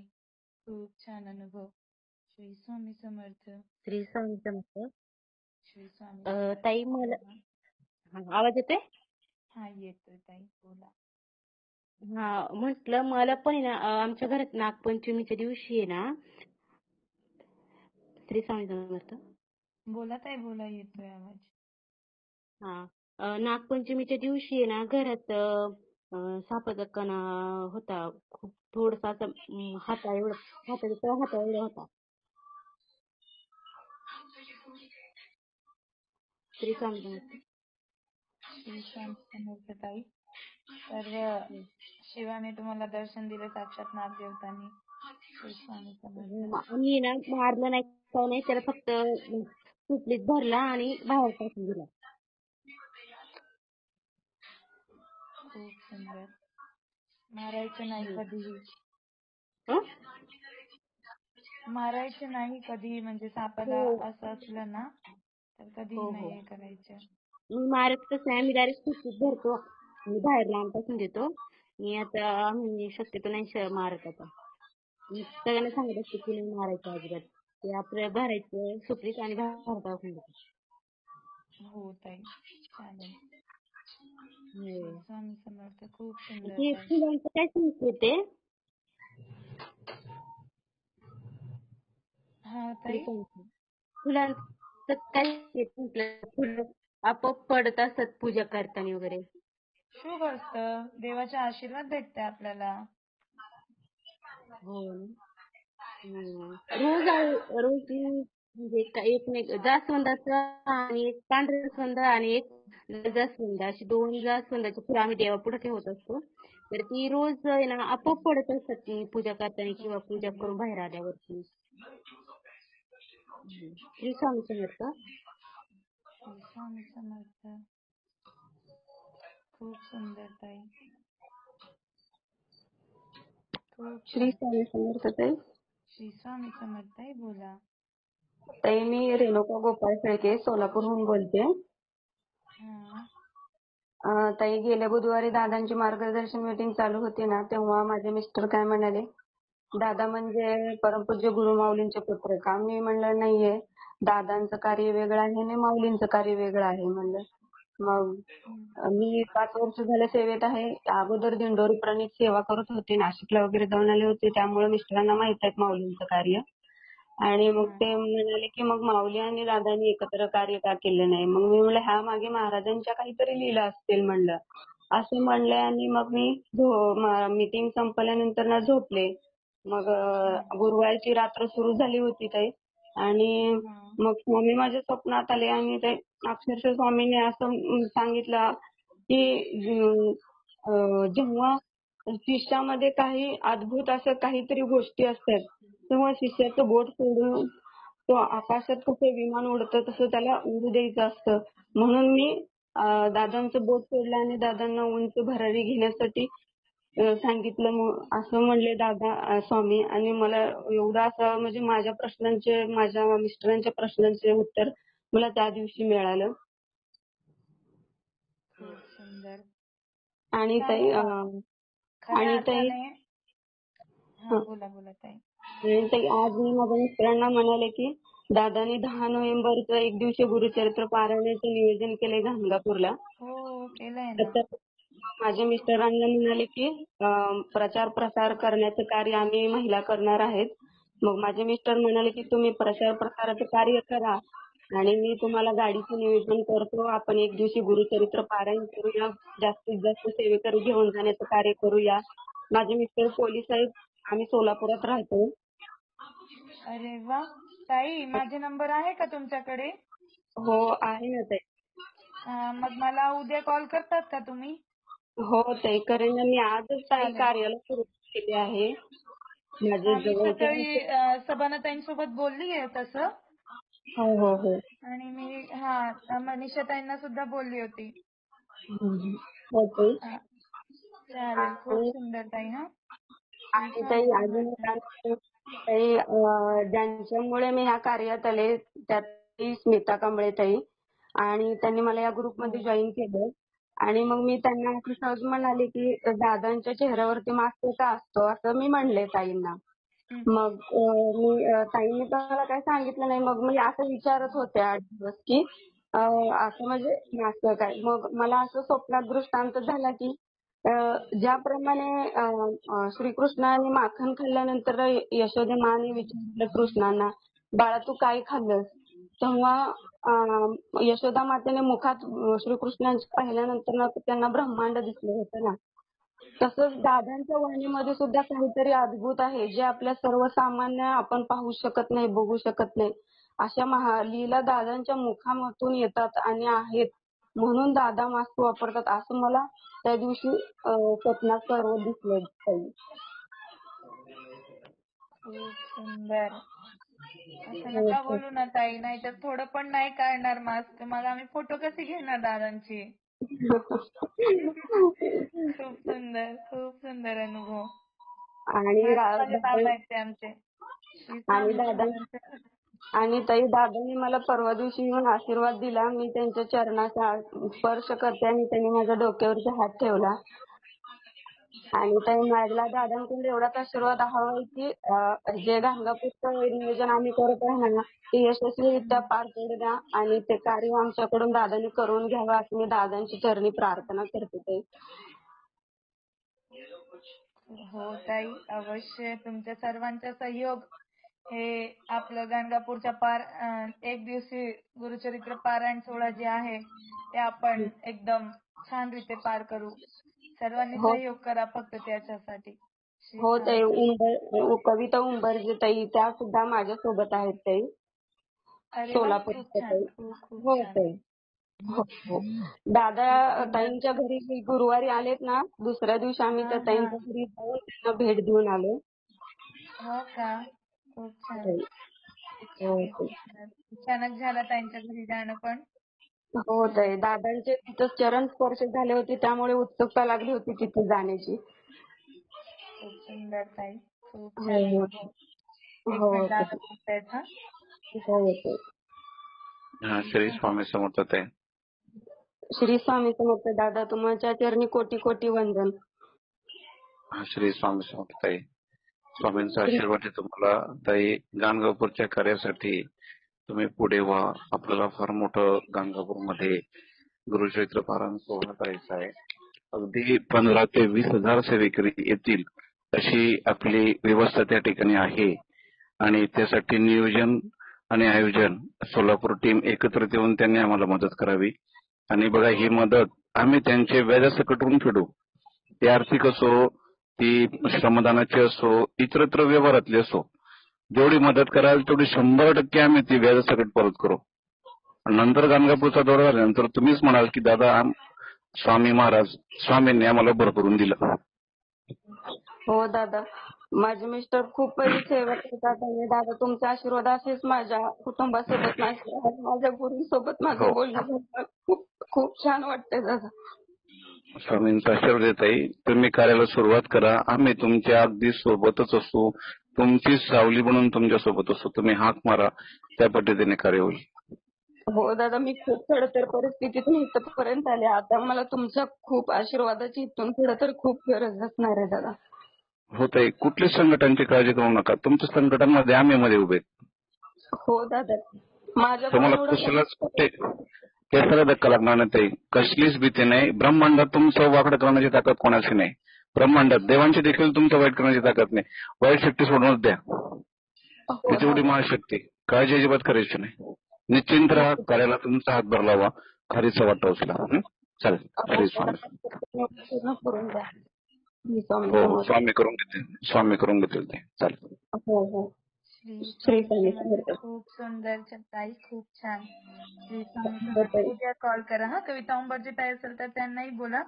खूप छान अनुभव. श्री स्वामी समर्थ. श्री स्वामी समर्थ. श्री स्वामी ताई मला समर्थ. आवाज येतोय? हा येतोय ताई, बोला. हा म्हटलं मला पण आहे ना आमच्या घरात नागपंचमीच्या दिवशी आहे ना. श्री स्वामी समर्थ. बोला ताई, बोला, येतोय आवाज. हा नागपंचमीच्या दिवशी आहे ना घरात सापाचा कणा होता. खूप थोडासा असं हाता एवढा होता. श्री स्वामी समर्थ. श्री स्वामी समर्थ ताई. सर्व शिवाने तुम्हाला दर्शन दिलं साक्षात नागदेवतांनी. श्री स्वामी समर्थ. मी ना मारलं नाही काय नाही, त्याला फक्त सुपलीत भरला आणि बाहेर टाकून दिला. खूप सुंदर. मारायचं नाही कधीही. हं? मारायचं नाही कधीही, म्हणजे सापाला हो असं असलं ना तर कधीही हो नाही हो. हे करायचं. मी मारतच नाही, मी डायरेक्ट सुपलीत भरतो आणि बाहेर लांब टाकून देतो. मी आता आम्ही शक्यतो नाही मारत आता. मी सगळ्यांना सांगत असते की नाही मारायचं अजिबात. ते आपलं भरायचं सुपलीत आणि बाहेर टाकून देतो. हो ताई, चालेल. हो. श्री स्वामी समर्थ. खूप सुंदर ते ताई. फुलांचं काय सांगते ते? हा ताई. फुलांचं काय म्हटलं, फुलं आपोआप पडत असतात पूजा करताना वगैरे. शुभ असतं, देवाचे आशीर्वाद भेटते आपल्याला. हो ना. रोज मी म्हणजे एक जास्वंदाचं आणि एक पांढरं जास्वंद आणि एक लाल जास्वंद अशी 2 जास्वंदाची फुलं आम्ही देवापुढे ठेवत असतो. तर ती रोज आहे ना आपोआप पडत असतात ती पूजा करताना किंवा खूप पूजा सुंदर. करून बाहेर आल्यावरती. श्री स्वामी समर्थ. श्री स्वामी समर्थ. खूप सुंदर ताई. खूप श्री छान. स्वामी समर्थ ताई. श्री स्वामी समर्थ ताई, बोला. ताई मी रेणुका गोपाळ शेळके सोलापूरहून बोलते. हा. ताई गेल्या बुधवारी दादांची मार्गदर्शन मीटिंग चालू होती ना, तेव्हा माझे मिस्टर काय म्हणाले, दादा म्हणजे परमपूज्य गुरुमाऊलींचे पुत्र का? मी म्हणलं नाहीये, दादांचं कार्य वेगळं आहे आणि माऊलींचं कार्य वेगळं आहे म्हणलं. मग मी 5 वर्ष झालं सेवेत आहे. अगोदर दिंडोरी प्रणीत सेवा करत होते, नाशिकला वगैरे जाऊन आले होते, त्यामुळे मिस्टरांना माहित आहे माऊलींचं कार्य. आणि मग ते म्हणाले की मग माऊली आणि दादांनी एकत्र कार्य का केलं नाही? मग मी म्हणलं ह्या मागे महाराजांच्या काहीतरी लीला असतील म्हणलं. असं म्हणले आणि मग मी मीटिंग संपल्यानंतर ना झोपले. मग गुरुवारची रात्र सुरू झाली होती ताई आणि मग स्वामी माझ्या स्वप्नात आले आणि ते अक्षरशः स्वामींनी असं सांगितलं की जेव्हा शिष्यामध्ये काही अद्भुत असं काहीतरी गोष्टी असतात तेव्हा शिष्याचं बोट सोडून तो आकाशात कसं विमान उडतं तसं त्याला उडू द्यायचं असतं. म्हणून मी दादांचं बोट सोडलं आणि दादांना उंच भरारी घेण्यासाठी सांगितलं असं म्हणले दादा स्वामी. आणि मला एवढं असं म्हणजे माझ्या मिस्टरांच्या प्रश्नांचे उत्तर मला त्या दिवशी मिळालं. खूप सुंदर. आणि ताई खऱ्या अर्थाने. हा, बोला बोला ताई. आज मी माझ्या मिस्टरांना म्हणाले की दादानी 10 नोव्हेंबरचं एक दिवशी गुरुचरित्र पारायणाचं नियोजन केलंय गाणगापूरला. हो, केलंय ना. माझ्या मिस्टरांना म्हणाले की प्रचार प्रसार करण्याचं कार्य आम्ही महिला करणार आहेत. मग माझे मिस्टर म्हणाले की तुम्ही प्रचार प्रसाराचं कार्य करा आणि मी तुम्हाला गाडीचं नियोजन करतो. आपण एक दिवशी गुरुचरित्र पारायण करूया, जास्तीत जास्त सेवेकरी घेऊन जाण्याचं कार्य करूया. माझे मिस्टर पोलीस आहेत, आम्ही सोलापुरात राहतो. अरे वा. ताई, माझे नंबर आहे का तुमच्याकडे? हो आहे ना ताई. मग मला उद्या कॉल करतात का तुम्ही? हो ताई करेन ना. मी आजच ताई चालेल. कार्याला सुरू केले आहे. माझे मी जवळचे सकाळी सभानाताईंसोबत बोलली आहे तसं. हो हो हो. आणि मी मनीषाताईंना सुद्धा बोलली होती. हो ताई. चालेल. खूप सुंदर ताई. आणि ताई अजून ताई ज्यांच्यामुळे मी ह्या कार्यात आले त्यात ती स्मिता कांबळे ताई आणि त्यांनी मला या ग्रुपमध्ये जॉईन केलं. आणि मग मी त्यांना असं सहज म्हणाले की दादांच्या चेहऱ्यावरती मास्क का असतो असं मी म्हणले ताईंना. मग ताईंनी तर मला काही सांगितलं नाही. मग मी असं विचारत होते 8 दिवस की असं म्हणजे मास्क काय. मग मला असं स्वप्नात दृष्टांत झाला की ज्याप्रमाणे श्रीकृष्णाने माखन खाल्ल्यानंतर यशोदे माने विचारलं कृष्णांना, बाळा तू काय खाल्लंस? तेव्हा यशोदा मातेने मुखात श्रीकृष्णांच्या पाहिल्यानंतर त्यांना ब्रह्मांड दिसलं होतं ना. तसंच दादांच्या वाणीमध्ये सुद्धा काहीतरी अद्भुत आहे जे आपल्या सर्वसामान्य आपण पाहू शकत नाही, बघू शकत नाही. अशा लीला दादांच्या मुखामधून येतात आणि आहेत म्हणून दादा मास्क वापरतात असं मला त्या दिवशी स्वप्नात सर्व दिसलं ताई. खूप सुंदर. असं नका बोलू ना ताई, नाहीतर थोडं पण नाही काढणार मास्क. मग आम्ही फोटो कसे घेणार दादांची? खूप सुंदर, खूप सुंदर अनुभव. आणि आमचे आणि ताई दादांनी मला परवा दिवशी येऊन आशीर्वाद दिला. मी त्यांच्या चरणाचा स्पर्श करते आणि त्यांनी माझ्या डोक्यावरती हात ठेवला. आणि ताई मला दादांकडून एवढाच आशीर्वाद हवा आहे की जे गाणगापूरचं नियोजन आम्ही करत आहे ना ते यशस्वीरित्या पार पडू द्या आणि ते कार्य आमच्याकडून दादांनी करून घ्यावं असं मी दादांची चरणी प्रार्थना करते ताई. हो ताई, अवश्य. तुमच्या सर्वांचा सहयोग हे आपलं गाणगापूरच्या एक दिवशी गुरुचरित्र पारायण सोहळा जे आहे ते आपण एकदम छान रीते पार करू. सर्वांनी सहयोग करा फक्त त्याच्यासाठी. हो ताई. कविता उंबरजे ताई त्या सुद्धा माझ्या सोबत आहेत ताई. सोलापूरच्या ताई. हो ताई. हो. दादा ताईंच्या घरी गुरुवारी आलेत ना, दुसऱ्या दिवशी आम्ही त्या ताईंच्या घरी जाऊन त्यांना भेट देऊन आलो. हो का? खूप छान. अचानक झाला ताईंच्या घरी जाणं पण. हो ताई. दादांचे तिथं चरण स्पर्श झाले होते त्यामुळे उत्सुकता लागली होती तिथे जाण्याची. खूप सुंदर ताई. खूप छान. एक मिनिट दादा बोलतायत. श्री स्वामी समर्थ ताई. श्री स्वामी समर्थ दादा. तुमच्या चरणी कोटी कोटी वंदन. श्री स्वामी समर्थ ताई. स्वामींचा आशीर्वाद आहे तुम्हाला ताई. गाणगापूरच्या कार्यासाठी तुम्ही पुढे व्हा. आपल्याला फार मोठं गाणगापूरमध्ये गुरुचरित्र पारायण सोहळा करायचा आहे. अगदी 15,000 ते 20,000 सेवेकरी येतील अशी आपली व्यवस्था त्या ठिकाणी आहे. आणि त्यासाठी नियोजन आणि आयोजन सोलापूर टीम एकत्रित येऊन त्यांनी आम्हाला मदत करावी. आणि बघा ही मदत आम्ही त्यांचे व्याजासकटून फेडू. ती आर्थिक असो, ती श्रमदानाची असो, इतरत्र व्यवहारातली असो, जेवढी मदत कराल तेवढी 100% आम्ही ती व्याजासकट परत करू. नंतर गाणगापूरचा दौरा झाल्यानंतर तुम्हीच म्हणाल की दादा स्वामी महाराज स्वामींनी आम्हाला भरभरून दिलं. हो दादा. माझे मिस्टर खूप पहिली सेवा करतात आणि दादा तुमचा आशीर्वाद असेच माझ्या कुटुंबासोबत माझ्या गुरूंसोबत माझं बोलणं झालं. खूप खूप छान वाटतंय दादा. स्वामींचा आशीर्वाद देत आहे. तुम्ही कार्याला सुरुवात करा. आम्ही तुमच्या अगदी सोबतच असू. तुमची सावली म्हणून तुमच्या सोबत असू. तुम्ही हाक मारा, त्या पद्धतीने कार्य होईल. हो दादा. मी खूप खडतर परिस्थितीतून इथपर्यंत आले. आता मला तुमच्या खूप आशीर्वादाची इथून पुढे तर खूप गरज असणार आहे दादा. होत आहे. कुठल्याच संकटांची काळजी करू नका. तुमच्या संकटांमध्ये आम्ही मध्ये उभे. हो दादा. तुम्हाला कशालाच केसाला धक्का लागणार नाही ताई, कसलीच भीती नाही. ब्रह्मांडात तुमचं वाकडं करण्याची ताकद कोणाची नाही. ब्रह्मांडात देवांची देखील तुमचं वाईट करण्याची ताकद नाही. वाईट शक्ती सोडूनच द्या. हो ती तेवढी महाशक्ती, काळजी अजिबात करायची नाही. निश्चिंत राहा, कार्याला तुमचा हातभार लावा, खारीचा वाटा उचला. चालेल. हरी स्वामी. पूर्ण करून द्या. श्री स्वामी हो समर्थ. स्वामी करून घेतील, स्वामी करून घेतील ते. चालेल. हो हो. श्री श्री स्वामी स्वामी समर्थ. समर्थ. खूप सुंदर ताई, खूप छान. श्री स्वामी हो समर्थ. ताई. उद्या कॉल करा हा. कविता उंबरची ताई असेल तर त्यांनाही बोला.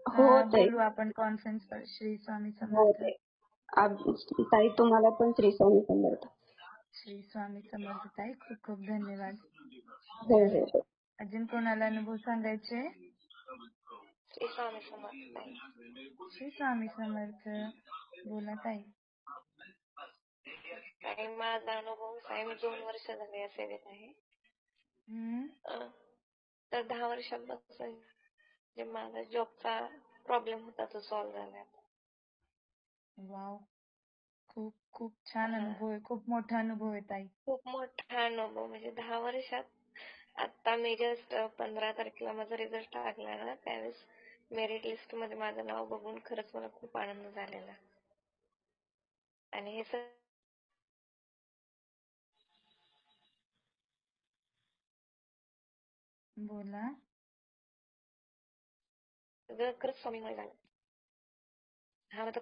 हो ताई. बोलू आपण कॉन्फरन्सवर. श्री स्वामी हो समर्थ. ताई. ताई तुम्हाला पण श्री स्वामी समर्थ. श्री स्वामी समर्थ ताई, खूप खूप धन्यवाद. हो हो हो. अजून कोणाला अनुभव सांगायचे? श्री स्वामी समर्थ ताई. श्री स्वामी समर्थ. बोला ताई. ताई माझा अनुभव आहे, मी 2 वर्ष झाले या सेवेत आहे. तर 10 वर्षांपासून जे माझा जॉबचा प्रॉब्लेम होता तो सॉल्व्ह झाला. वाव, खूप खूप छान अनुभव आहे. खूप मोठा अनुभव आहे ताई. खूप मोठा अनुभव म्हणजे 10 वर्षात. आता मी जस्ट 15 तारखेला माझा रिझल्ट लागला ना, त्यावेळेस मेरिट लिस्ट मध्ये माझं नाव बघून खरंच मला खूप आनंद झालेला. आणि हे बोला. सगळं खरंच स्वामीमुळे झालं. हा माझा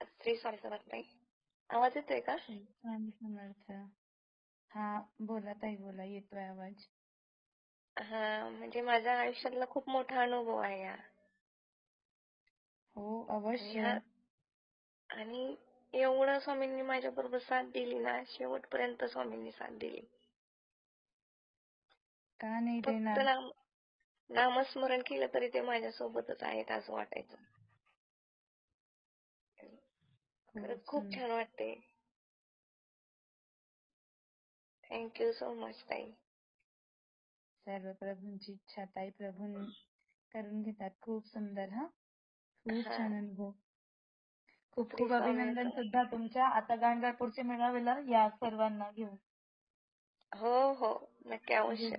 श्री स्वामी समर्थ ताई. आवाज येतोय का? श्री स्वामी समर्थ. हा बोला ताई, बोला. येतोय आवाज. हा म्हणजे माझ्या आयुष्यातला खूप मोठा अनुभव आहे हा. हो अवश्य. आणि एवढं स्वामींनी माझ्या बरोबर साथ दिली ना, शेवटपर्यंत स्वामींनी साथ दिली. का नाही फक्त देणार. नामस्मरण केलं तरी ते माझ्या सोबतच आहेत असं वाटायचं. खरंच खूप छान वाटते. थँक्यू सो मच ताई. सर्व प्रभूंची इच्छा ताई, प्रभू करून घेतात. खूप सुंदर. हा खूप छान अनुभव. खूप खूप अभिनंदन सुद्धा तुमच्या. आता गाणगापूरच्या मेळाव्याला या सर्वांना घेऊन. हो हो नक्की अवश्य.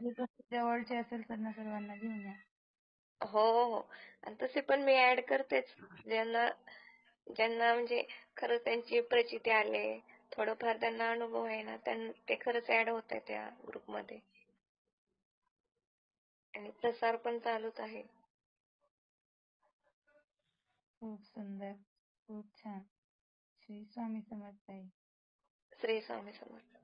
जवळचे असेल त्यांना सर्वांना घेऊन या. हो हो. आणि तसे पण मी ऍड करतेच. ज्यांना म्हणजे खरंच त्यांची प्रचिती आले, थोडंफार त्यांना अनुभव आहे ना, ते खरंच ऍड होत आहेत त्या ग्रुपमध्ये. आणि प्रसार पण चालूच आहे. खूप सुंदर, खूप छान. श्री स्वामी समर्थ ताई. श्री स्वामी समर्थ.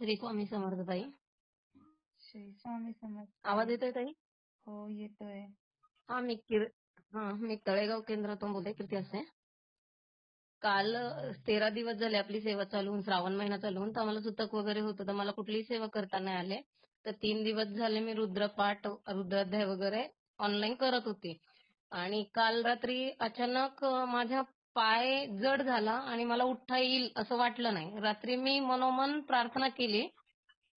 श्री स्वामी समर्थ ताई. श्री स्वामी समर्थ. आवाज येतोय ताई? हो येतोय. मी तळेगाव केंद्रातून बोलते, कीर्ती असे. काल 13 दिवस झाले आपली सेवा चालू होऊन, श्रावण महिना चालू होऊन. तर आम्हाला सुतक वगैरे होतं, तर मला कुठलीही सेवा करता नाही आले. तर 3 दिवस झाले मी रुद्रपाठ, रुद्राध्याय वगैरे ऑनलाईन करत होते. आणि काल रात्री अचानक माझा पाय जड झाला आणि मला उठता येईल असं वाटलं नाही. रात्री मी मनोमन प्रार्थना केली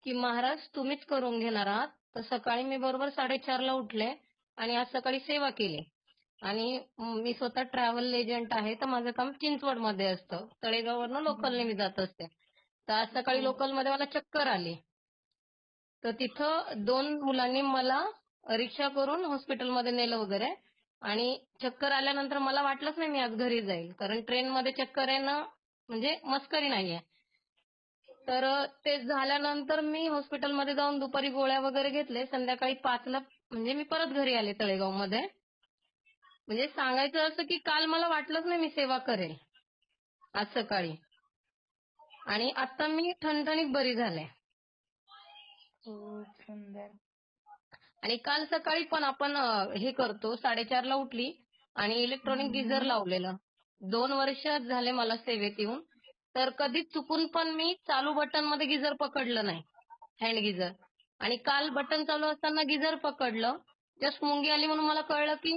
की महाराज तुम्हीच करून घेणार आहात. तर सकाळी मी बरोबर 4:30ला उठले आणि आज सकाळी सेवा केली. आणि मी स्वतः ट्रॅव्हल एजंट आहे, तर माझं काम चिंचवडमध्ये असतं. तळेगाववरनं लोकलने मी जात असते. तर आज सकाळी लोकलमध्ये मला चक्कर आली. तर तिथं 2 मुलांनी मला रिक्षा करून हॉस्पिटलमध्ये नेलं वगैरे. आणि चक्कर आल्यानंतर मला वाटलंच नाही मी आज घरी जाईल, कारण ट्रेनमध्ये चक्कर येणं म्हणजे मस्करी नाहीये. तर ते झाल्यानंतर मी हॉस्पिटलमध्ये जाऊन दुपारी गोळ्या वगैरे घेतले. संध्याकाळी 5ला म्हणजे मी परत घरी आले तळेगावमध्ये. म्हणजे सांगायचं असं की काल मला वाटलंच नाही मी सेवा करेल आज सकाळी. आणि आता मी ठणठणीत बरी झाले. खूप सुंदर. आणि काल सकाळी पण आपण हे करतो, 4:30ला उठली आणि इलेक्ट्रॉनिक गिझर लावलेलं. 2 वर्ष झाले मला सेवेत येऊन. तर कधीच चुकून पण मी चालू बटन मध्ये गिझर पकडलं नाही, हँड गिझर. आणि काल बटन चालू असताना गिझर पकडलं. जस्ट मुंगी आली म्हणून मला कळलं की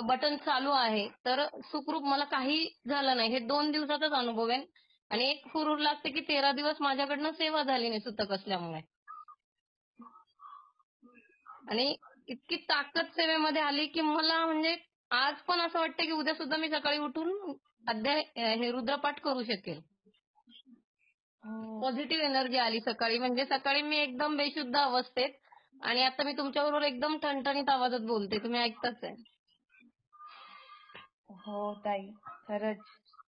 बटन चालू आहे. तर सुखरूप मला काही झालं नाही. हे 2 दिवसाचाच अनुभव आहे. आणि एक हुरूर लागते की 13 दिवस माझ्याकडनं सेवा झाली नाही सुतक असल्यामुळे. आणि इतकी ताकद सेवेमध्ये आली की मला म्हणजे आज पण असं वाटतं की उद्या सुद्धा मी सकाळी उठून अध्याय हे रुद्रपाठ करू शकेल. हो. पॉझिटिव्ह एनर्जी आली सकाळी. म्हणजे सकाळी मी एकदम बेशुद्ध अवस्थेत आणि आता मी तुमच्याबरोबर एकदम ठणठणीत आवाजात बोलते. तुम्ही ऐकताच आहे. हो ताई, खरंच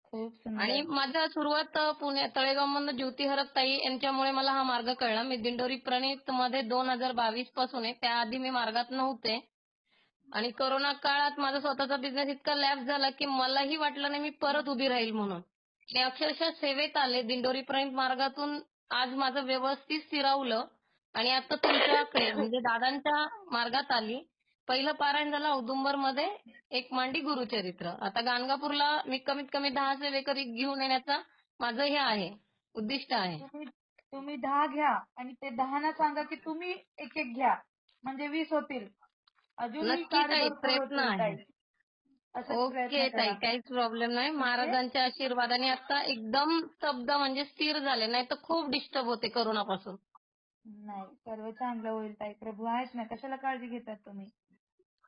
खूप आणि सुंदर. माझा सुरुवात पुणे तळेगावमधनं ज्योती हरप ताई यांच्यामुळे मला हा मार्ग कळला. मी दिंडोरी प्रणित मध्ये 2022 पासून आहे. त्याआधी मी मार्गात नव्हते. आणि कोरोना काळात माझा स्वतःचा बिझनेस इतका लॅप्स झाला की मलाही वाटलं नाही मी परत उभी राहील म्हणून. मी अक्षरशः सेवेत आले. दिंडोरी प्रणित मार्गातून आज माझं व्यवस्थित स्थिरावलं आणि आता तुमच्याकडे म्हणजे दादांच्या मार्गात आली. पहिलं पारायण झालं औदुंबरमध्ये, एक मांडी गुरुचरित्र. आता गाणगापूरला मी कमीत कमी 10 सेवेकरी घेऊन येण्याचा माझं हे आहे, उद्दिष्ट आहे. तुम्ही 10 घ्या आणि ते 10 ना सांगा की तुम्ही एक एक घ्या, म्हणजे 20 होतील. अजूनही नक्की कार्य ताई, भरपूर प्रयत्न होतील आहे. ताई. असेच ओके प्रयत्न ताई, करा. काहीच प्रॉब्लेम नाही. म्हणजे महाराजांच्या आशीर्वादाने आता एकदम स्तब्ध म्हणजे स्थिर झाले. नाही तर खूप डिस्टर्ब होते करोनापासून. नाही, सर्व चांगलं होईल ताई. प्रभू आहेच ना, कशाला काळजी घेतात तुम्ही?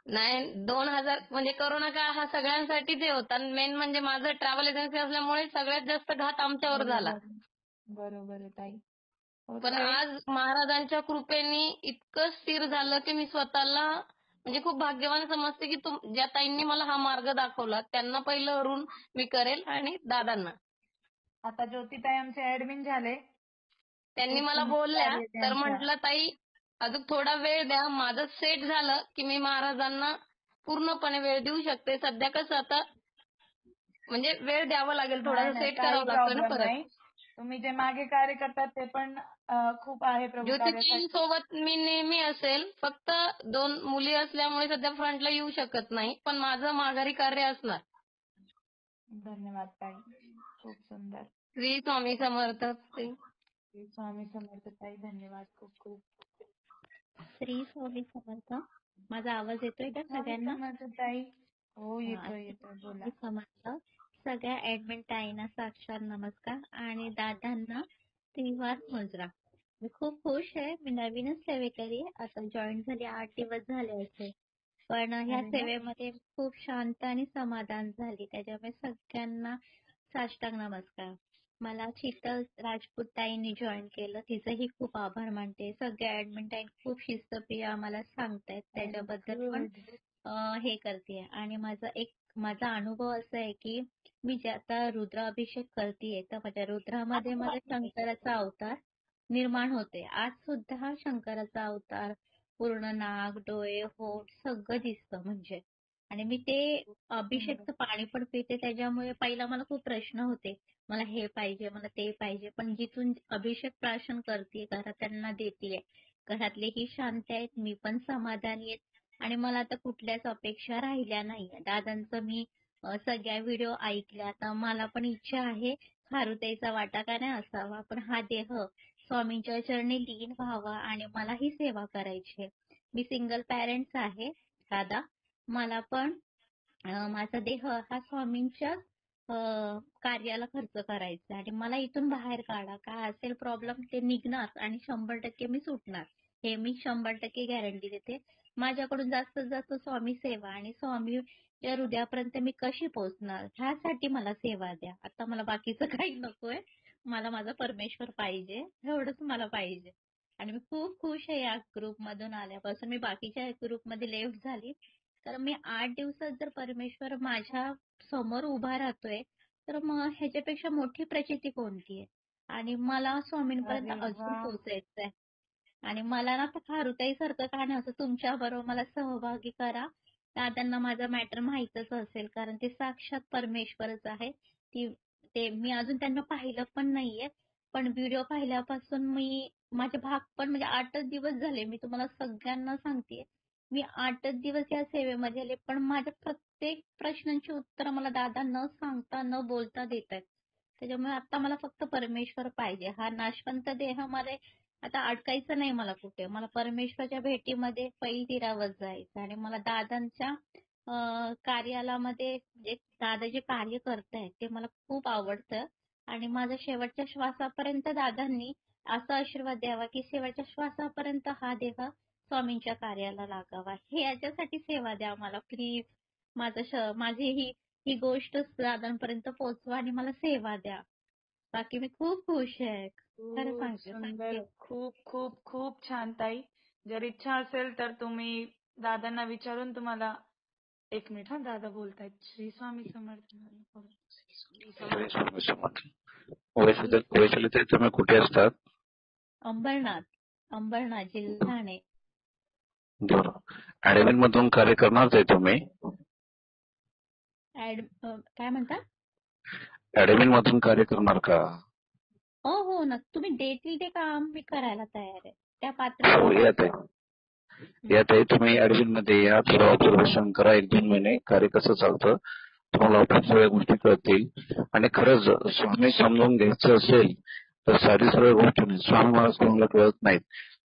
नाही 2000 म्हणजे करोना काळ हा सगळ्यांसाठीच हे होता. मेन म्हणजे माझं ट्रॅव्हल एजन्सी असल्यामुळे सगळ्यात जास्त घात आमच्यावर झाला. बरोबर आहे ताई. हो पण ताई. आज महाराजांच्या कृपेने इतकं स्थिर झालं की मी स्वतःला म्हणजे खूप भाग्यवान समजते की ज्या ताईंनी मला हा मार्ग दाखवला त्यांना पहिलं ऋण मी करेल आणि दादांना. आता ज्योतिताई आमचे ऍडमिन झाले. त्यांनी खूप मला सुंदर बोलल्या कार्य आहे तर त्यांचं. म्हटलं ताई अजून थोडा वेळ द्या. माझं सेट झालं की मी महाराजांना पूर्णपणे वेळ देऊ शकते. सध्या कसं आता म्हणजे वेळ द्यावा लागेल, थोडासा नाही, सेट काही करावं लागतं ना प्रॉब्लेम परत. नाही. तुम्ही जे मागे कार्य करतात ते पण खूप आहे प्रभू ज्योतिताईं कार्यासाठी. सोबत मी नेहमी असेल. फक्त 2 मुली असल्यामुळे सध्या फ्रंटला येऊ शकत नाही. पण माझं माघारी कार्य असणार. धन्यवाद ताई, खूप सुंदर. श्री स्वामी समर्थ. श्री स्वामी समर्थ ताई, धन्यवाद खूप खूप. श्री स्वामी समर्थ. माझा आवाज येतोय का स्वामी सगळ्यांना? समर्थ ताई. हो, हा, येतोय बोला. स्वामी समर्थ. सगळ्या ऍडमिन ताईंना साक्षात नमस्कार आणि दादांना त्रिवार मुजरा. मी खूप खुश आहे. मी नवीनच सेवेकरी आहे. आता जॉईन झाली 8 दिवस झाले असेल. पण ह्या अरे वा. सेवेमध्ये खूप शांत आणि समाधान झाली. त्याच्यामुळे सगळ्यांना साष्टांग नमस्कार. मला शीतल राजपूत ताईंनी जॉईन केलं, तिचेही खूप आभार मानते. सगळ्या ऍडमिन ताई खूप शिस्तप्रिय आम्हाला सांगतायत, त्याच्याबद्दल पण हे करते. आणि माझा अनुभव असा आहे की मी जे आता रुद्राभिषेक करतेय तर माझ्या रुद्रामध्ये मला शंकराचा अवतार निर्माण होते. आज सुद्धा शंकराचा अवतार, पूर्ण नाक, डोळे, होठ सगळं दिसतं म्हणजे. आणि मी ते अभिषेकचं पाणी पण पिते. त्याच्यामुळे पहिला मला खूप प्रश्न होते, मला हे पाहिजे, मला ते पाहिजे. पण जिथून अभिषेक प्राशन करते, घरातल्यांना देतेय, घरातलेही शांत आहेत, मी पण समाधानी आहेत. आणि मला आता कुठल्याच अपेक्षा राहिल्या नाहीये. दादांचं मी सगळ्या व्हिडिओ ऐकल्या. तर मला पण इच्छा आहे खारुताईचा वाटा का नाही असावा, पण हा देह स्वामींच्या चरणी लीन व्हावा आणि मलाही सेवा करायची आहे. मी सिंगल पॅरेंट्स आहे दादा. मला पण माझा देह हा स्वामींच्या कार्याला खर्च करायचा आणि मला इथून बाहेर काढा. काय असेल प्रॉब्लेम ते निघणार आणि 100% मी सुटणार. हे मी 100% गॅरंटी देते. माझ्याकडून जास्तीत जास्त स्वामी सेवा आणि स्वामीच्या हृदयापर्यंत मी कशी पोहोचणार ह्यासाठी मला सेवा द्या. आता मला बाकीचं काही नकोय. मला माझा परमेश्वर पाहिजे, एवढंच मला पाहिजे. आणि मी खूप खुश आहे या ग्रुपमधून आल्यापासून. मी बाकीच्या ग्रुपमध्ये लेफ्ट झाली. तर मी 8 दिवसात जर परमेश्वर माझ्या समोर उभा राहतोय तर मग ह्याच्यापेक्षा मोठी प्रचिती कोणती आहे. आणि मला स्वामींपर्यंत अरे अजून वा. पोहोचायचं आहे. आणि मला ना खारुताई सारखं का नाही असं तुमच्या बरोबर मला सहभागी करा. दादांना माझा मॅटर माहीतच असेल, कारण ते साक्षात परमेश्वरच आहे. ते मी अजून त्यांना पाहिलं पण नाहीये, पण व्हिडिओ पाहिल्यापासून माझे भाग पण म्हणजे 8च दिवस झाले. मी तुम्हाला सगळ्यांना सांगतेय, मी 8च दिवस या सेवेमध्ये आले, पण माझ्या प्रत्येक प्रश्नांची उत्तरं मला दादा न सांगता न बोलता देत आहेत. त्याच्यामुळे आता मला फक्त परमेश्वर पाहिजे. हा नाशवंत देहामध्ये आता अडकायचं नाही मला कुठे. मला परमेश्वराच्या भेटीमध्ये पैतीरावत जायचं आणि मला दादांच्या कार्याला मध्ये जे दादा जे कार्य करतायत ते मला खूप आवडतं. आणि माझ्या शेवटच्या श्वासापर्यंत दादांनी असा आशीर्वाद द्यावा की शेवटच्या श्वासापर्यंत हा देह स्वामींच्या कार्याला लागावा. हे याच्यासाठी सेवा द्या मला प्लीज. माझी ही गोष्ट दादांपर्यंत पोहोचवा आणि मला सेवा द्या. बाकी मी खूप खुश आहे. खरं खूप सांगते. सुंदर, थँक्यू. खूप खूप खूप छान ताई. जर इच्छा असेल तर तुम्ही दादांना विचारून तुम्हाला 1 मिनिट हा, दादा बोलतायत. श्री स्वामी समर्थ. श्री स्वामी समर्थ. वैशाली तुम्ही कुठे असतात? अंबरनाथ जिल्हा ठाणे. बरं. ऍडमिन मधून कार्य करणार आहे तुम्ही? काय म्हणता? ऍडमिन मधून कार्य करणार का? हो तुम्ही देतील ते काम मी करायला तयार आहे. त्या हो, पात्र यात आहे. तुम्ही ऍडमिन मध्ये या, थोडं ऑब्झर्वेशन करा. 1-2 महिने कार्य कसं चालतं तुम्हाला ऑफिस सगळ्या गोष्टी कळतील. आणि खरंच स्वामी समजून घ्यायचं असेल तर साधी सरळ गोष्ट नाही. स्वामी महाराज कोणाला कळत नाहीत.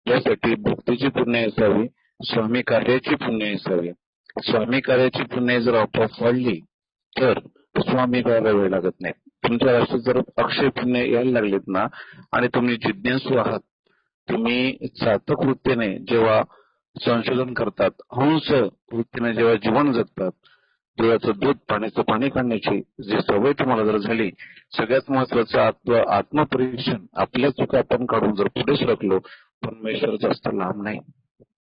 त्यासाठी भक्तीची पुण्य असावी, स्वामी कार्याची पुण्य असावी. स्वामी कार्याची पुण्य जर आपोआप वाढली तर स्वामी करायला वेळ लागत नाही. तुमच्या राष्ट्रात जर अक्षय पुण्य यायला लागलेत ना आणि तुम्ही जिज्ञासू आहात, तुम्ही सातक वृत्तीने जेव्हा संशोधन करतात, हंस वृत्तीने जेव्हा जीवन जगतात, डोळ्याचं दूध पाण्याचं पाणी काढण्याची जी सवय तुम्हाला जर झाली, सगळ्यात महत्वाचं आत्मपरीक्षण, आपल्या चुका आपण काढून जर पुढे सरकलो, परमेश्वर जास्त लांब नाही.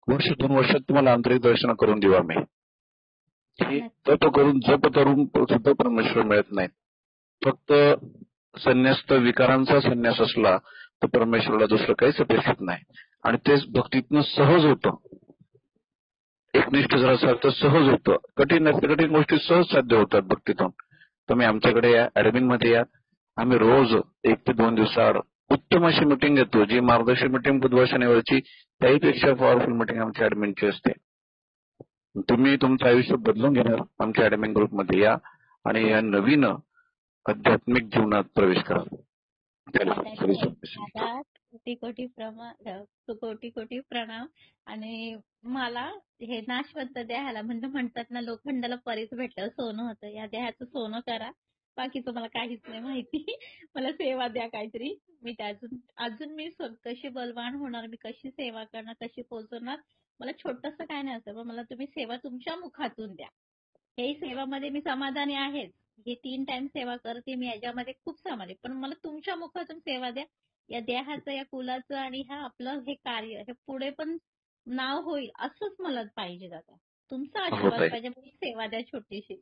1-2 वर्षात तुम्हाला आंतरिक दर्शन करून देऊ आम्ही. तप करून जप करून सुद्धा परमेश्वर मिळत नाही. फक्त संन्यास्त विकारांचा संन्यास असला तर परमेश्वराला दुसरं काहीच अपेक्षित नाही. आणि तेच भक्तीतनं सहज होतं. एकनिष्ठ जर असाल तर सहज होतं. कठीण गोष्टी सहज साध्य होतात भक्तीतून. तुम्ही आमच्याकडे या, ऍडमिन मध्ये या. आम्ही रोज 1 ते 2 दिवसाआड उत्तम अशी मिटिंग घेतो. जी मार्गदर्शक मिटिंग बुधवार शनिवारची त्याहीपेक्षा पॉवरफुल मिटिंग आमच्या ऍडमिनची असते. तुम्ही तुमचं आयुष्य बदलून घेणार. आमच्या ऍडमिन ग्रुपमध्ये या आणि या नवीन आध्यात्मिक जीवनात प्रवेश करा. दादा कोटी कोटी प्रणाम. आणि मला हे नाशवंत देहाला म्हणजे म्हणतात ना, लोखंडाला परीच भेटलं सोनं होतं. या देहाचं सोनं करा. बाकीचं मला काहीच नाही माहिती. मला सेवा द्या काहीतरी. मी अजून मी कशी बलवान होणार, मी कशी सेवा करणार, कशी पोहोचवणार, मला छोटंसं काय नाही असं, पण मला तुम्ही सेवा तुमच्या मुखातून द्या. हे सेवामध्ये मी समाधानी आहेच. हे 3 टाइम सेवा करते मी, याच्यामध्ये खूप समाधानी, पण मला तुमच्या मुखातून सेवा द्या. या देहाचं, या कुलाचं आणि ह्या आपलं हे कार्य हे पुढे पण नाव होईल असंच मला पाहिजे. दादा तुमचा आशीर्वाद पाहिजे. मला सेवा द्या छोटीशी.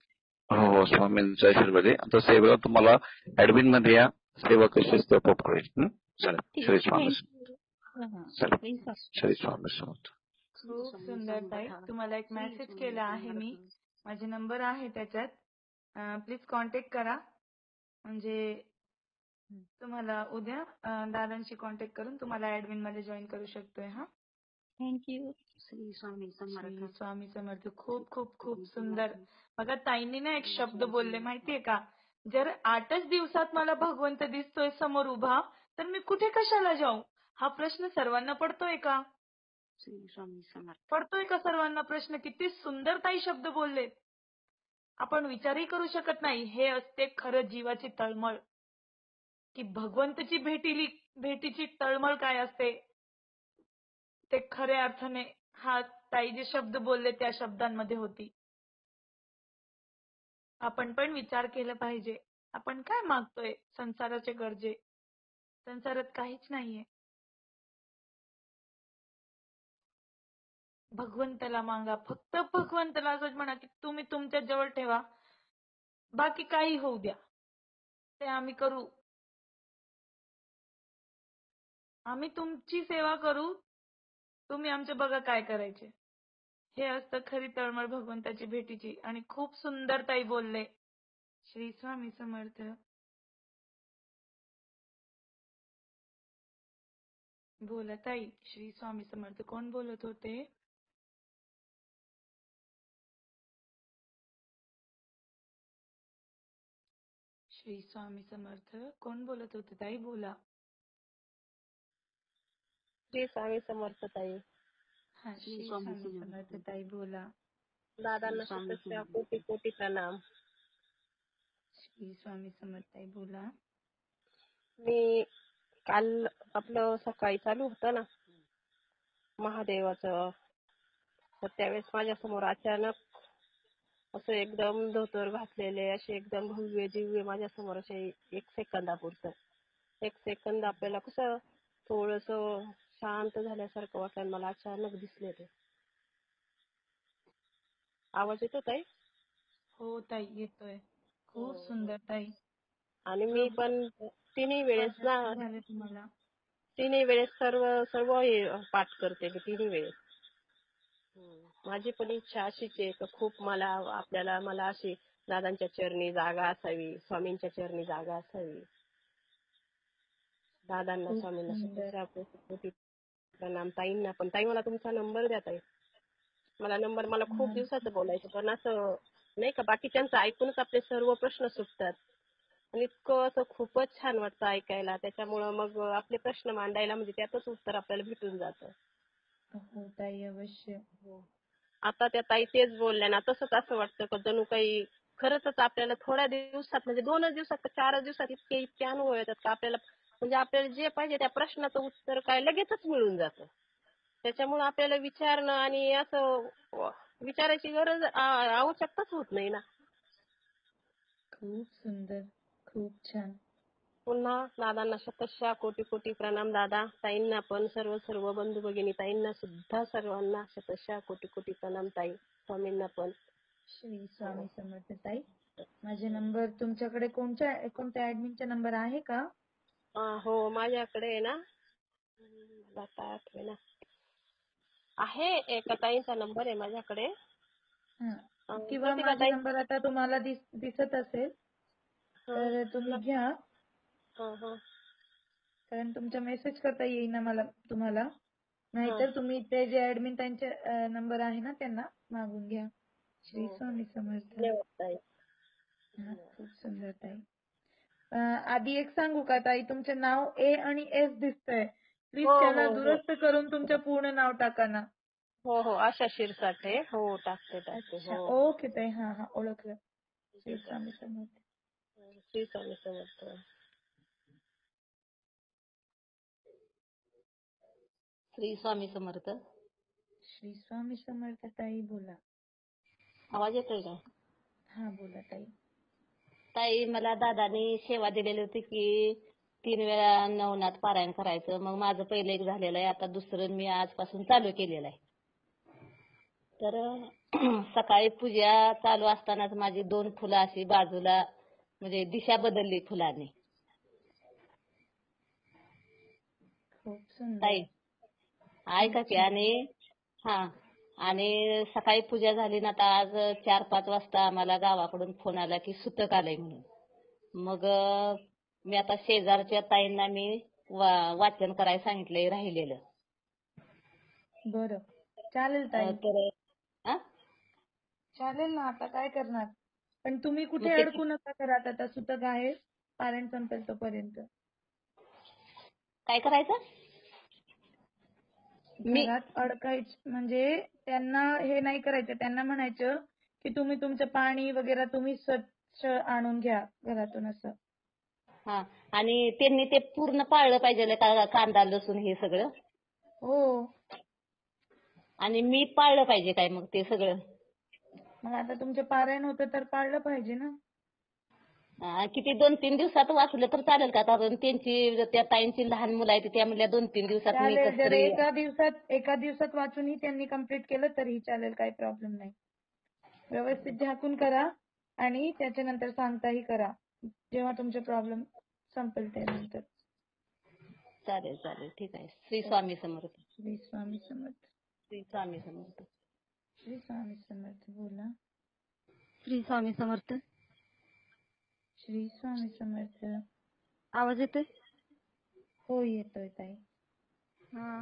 हो, स्वामींचा आशीर्वाद आहे. आता सेवेला तुम्हाला ऍडमिन मध्ये या, सेवा कशी असते कळेल. चला, श्री स्वामी. श्री स्वामी समर्थ. खूप सुंदर ताई. तुम्हाला एक मेसेज केला आहे मी, माझे नंबर आहे त्याच्यात. प्लीज कॉन्टॅक्ट करा. म्हणजे तुम्हाला उद्या दादांशी कॉन्टॅक्ट करून तुम्हाला ऍडमिन मध्ये जॉईन करू शकतोय. हा, थँक्यू. श्री स्वामी समर्थ. खूप खूप खूप सुंदर. बघा ताईंनी ना एक शब्द बोलले माहितीये का, जर 8च दिवसात मला भगवंत दिसतोय समोर उभा, तर मी कुठे कशाला जाऊ. हा प्रश्न सर्वांना पडतोय का? पडतोय का सर्वांना प्रश्न? किती सुंदर ताई शब्द बोलले. आपण विचारही करू शकत नाही. हे असते खरं जीवाची तळमळ, की भगवंताची भेटीची तळमळ काय असते ते खऱ्या अर्थाने हा ताई जे शब्द बोलले त्या शब्दांमध्ये होती. आपण पण विचार केला पाहिजे. आपण काय मागतोय? संसाराचे गरजे. संसारात काहीच नाहीये. भगवंताला मागा. फक्त भगवंताला असंच म्हणा की तुम्ही तुमच्या जवळ ठेवा, बाकी काही होऊ द्या, ते आम्ही करू. आम्ही तुमची सेवा करू, तुम्ही आमचं बघा काय करायचे. हे असतं खरी तळमळ भगवंताची भेटीची. आणि खूप सुंदर ताई बोलले. श्री स्वामी समर्थ. बोला ताई. श्री स्वामी समर्थ. कोण बोलत होते? श्री स्वामी समर्थ. कोण बोलत होते ताई? बोला. श्री स्वामी समर्थ ताई. हा, श्री स्वामी समर्थ ताई बोला. दादांना शुभेच्छा, कोटी कोटी प्रणाम. श्री स्वामी समर्थ ताई बोला. मी काल आपलं सकाळी चालू होतं ना महादेवाचं, तर त्यावेळेस माझ्यासमोर अचानक असं एकदम धोतर घातलेले असे एकदम भव्य दिव्य माझ्या समोर असे एक सेकंदापुरतं. एक सेकंद आपल्याला कसं थोडस शांत झाल्यासारखं वाटलं आणि मला अचानक दिसले ते. आवाज येतो ताई? हो ताई येतोय. खूप हो, सुंदर ताई. आणि मी प्रभू पण तिन्ही वेळेस ना दर्शन झाले तुम्हाला. तिन्ही वेळेस सर्व सर्व हे पाठ करते मी तिन्ही वेळेस. माझी पण इच्छा अशीच आहे की खूप मला अशी दादांच्या चरणी जागा असावी, स्वामींच्या चरणी जागा असावी. दादांना खूप स्वामींना सुंदर. कोटी प्रणाम. ताईंना पण. ताई मला तुमचा नंबर द्या ताई. मला खूप दिवसाचं बोलायचं पण असं नाही का बाकीच्यांचं ऐकूनच आपले सर्व प्रश्न सुटतात. आणि इतकं असं खूपच छान वाटतं ऐकायला. त्याच्यामुळं मग आपले प्रश्न मांडायला म्हणजे त्यातच उत्तर आपल्याला भेटून जातं. हो ताई अवश्य. आता त्या ताई तेच बोलल्या ना, तसंच असं वाटतं का जणू काही खरंच आपल्याला थोड्या दिवसात म्हणजे 2च दिवसात का 4च दिवसात इतके अनुभव येतात का आपल्याला जे पाहिजे त्या प्रश्नाचं उत्तर काय लगेचच मिळून जातं. त्याच्यामुळे आपल्याला विचारणं आणि असं विचारायची गरज आवश्यकताच होत नाही ना. खूप सुंदर. खूप छान. पुन्हा दादांना शतशः कोटी कोटी प्रणाम दादा. ताईंना पण सर्व बंधू भगिनी ताईंना सुद्धा सर्वांना शतशः कोटी कोटी प्रणाम ताई. स्वामींना पण. श्री स्वामी समर्थ ताई. माझे नंबर तुमच्याकडे कोणत्या ऍडमिनचा नंबर आहे का? हो माझ्याकडे आहे ना. मला आता आठवेना. आहे एका ताईंचा नंबर आहे माझ्याकडे. किंवा प्रतिभा माझा ताई. नंबर आता तुम्हाला दिसत असेल तर तुम्ही घ्या. कारण तुमचा मेसेज करता येईना मला तुम्हाला. नाहीतर तुम्ही ते जे ऍडमिन त्यांचे नंबर आहे ना त्यांना मागून घ्या. श्री स्वामी समर्थ. खूप सुंदर ताई. आधी एक सांगू का ताई, तुमचं नाव ए आणि एस दिसतंय. प्लीज त्याला दुरुस्त करून तुमचं पूर्ण नाव टाका ना. हो आशा शिरसाटे. हो टाकते. अच्छा हो ओके ताई. हा ओळखलं. श्री स्वामी समर्थ. श्री स्वामी समर्थ. श्री स्वामी समर्थ. श्री स्वामी समर्थ ताई बोला. आवाज येतोय का? हा बोला ताई. ताई मला दादानी सेवा दिलेली होती की 3 वेळा नवनाथ पारायण करायचं. मग माझं पहिलं एक झालेलं आहे, आता दुसरं मी आजपासून चालू केलेलं आहे. तर सकाळी पूजा चालू असतानाच माझी 2 फुलं अशी बाजूला म्हणजे दिशा बदलली फुलांनी. खूप सुंदर. ताई ऐका की. आणि सकाळी पूजा झाली ना, आता आज 4-5 वाजता आम्हाला गावाकडून फोन आला की सुतक आलंय म्हणून. मग मी आता शेजारच्या ताईंना मी वाचन करायला सांगितलंय राहिलेलं. बरं चालेल ताई. तर चालेल ना, आता काय करणार. पण तुम्ही कुठे मग अडकू नका घरात. आता सुतक आहे, पारायण संपेल तोपर्यंत. काय करायचं? घरात अडकायचं म्हणजे त्यांना हे नाही करायचं. त्यांना म्हणायचं की तुम्ही तुमचं पाणी वगैरे तुम्ही स्वच्छ आणून घ्या घरातून असं. आणि त्यांनी ते पूर्ण पाळलं पाहिजे कांदा लसूण हे सगळं. हो. आणि मी पाळलं पाहिजे काय मग ते सगळं? मग आता तुमचे पारायण होतं तर पाळलं पाहिजे ना. किती 2-3 दिवसात वाचलं तर चालेल का? कारण त्या ताईंची लहान मुलं आहेत, त्या म्हणल्या 2-3 दिवसात मी चालेल. जर कसं एका दिवसात वाचूनही त्यांनी कम्प्लीट केलं तरीही चालेल, काही प्रॉब्लेम नाही. व्यवस्थित झाकून करा आणि त्याच्यानंतर सांगताही करा जेव्हा तुमचे प्रॉब्लेम संपेल त्यानंतर. चालेल ठीक आहे. श्री स्वामी समर्थ. श्री स्वामी समर्थ. श्री स्वामी समर्थ. श्री स्वामी समर्थ बोला. श्री स्वामी समर्थ. श्री स्वामी समर्थ. आवाज येतोय? हो येतोय ताई.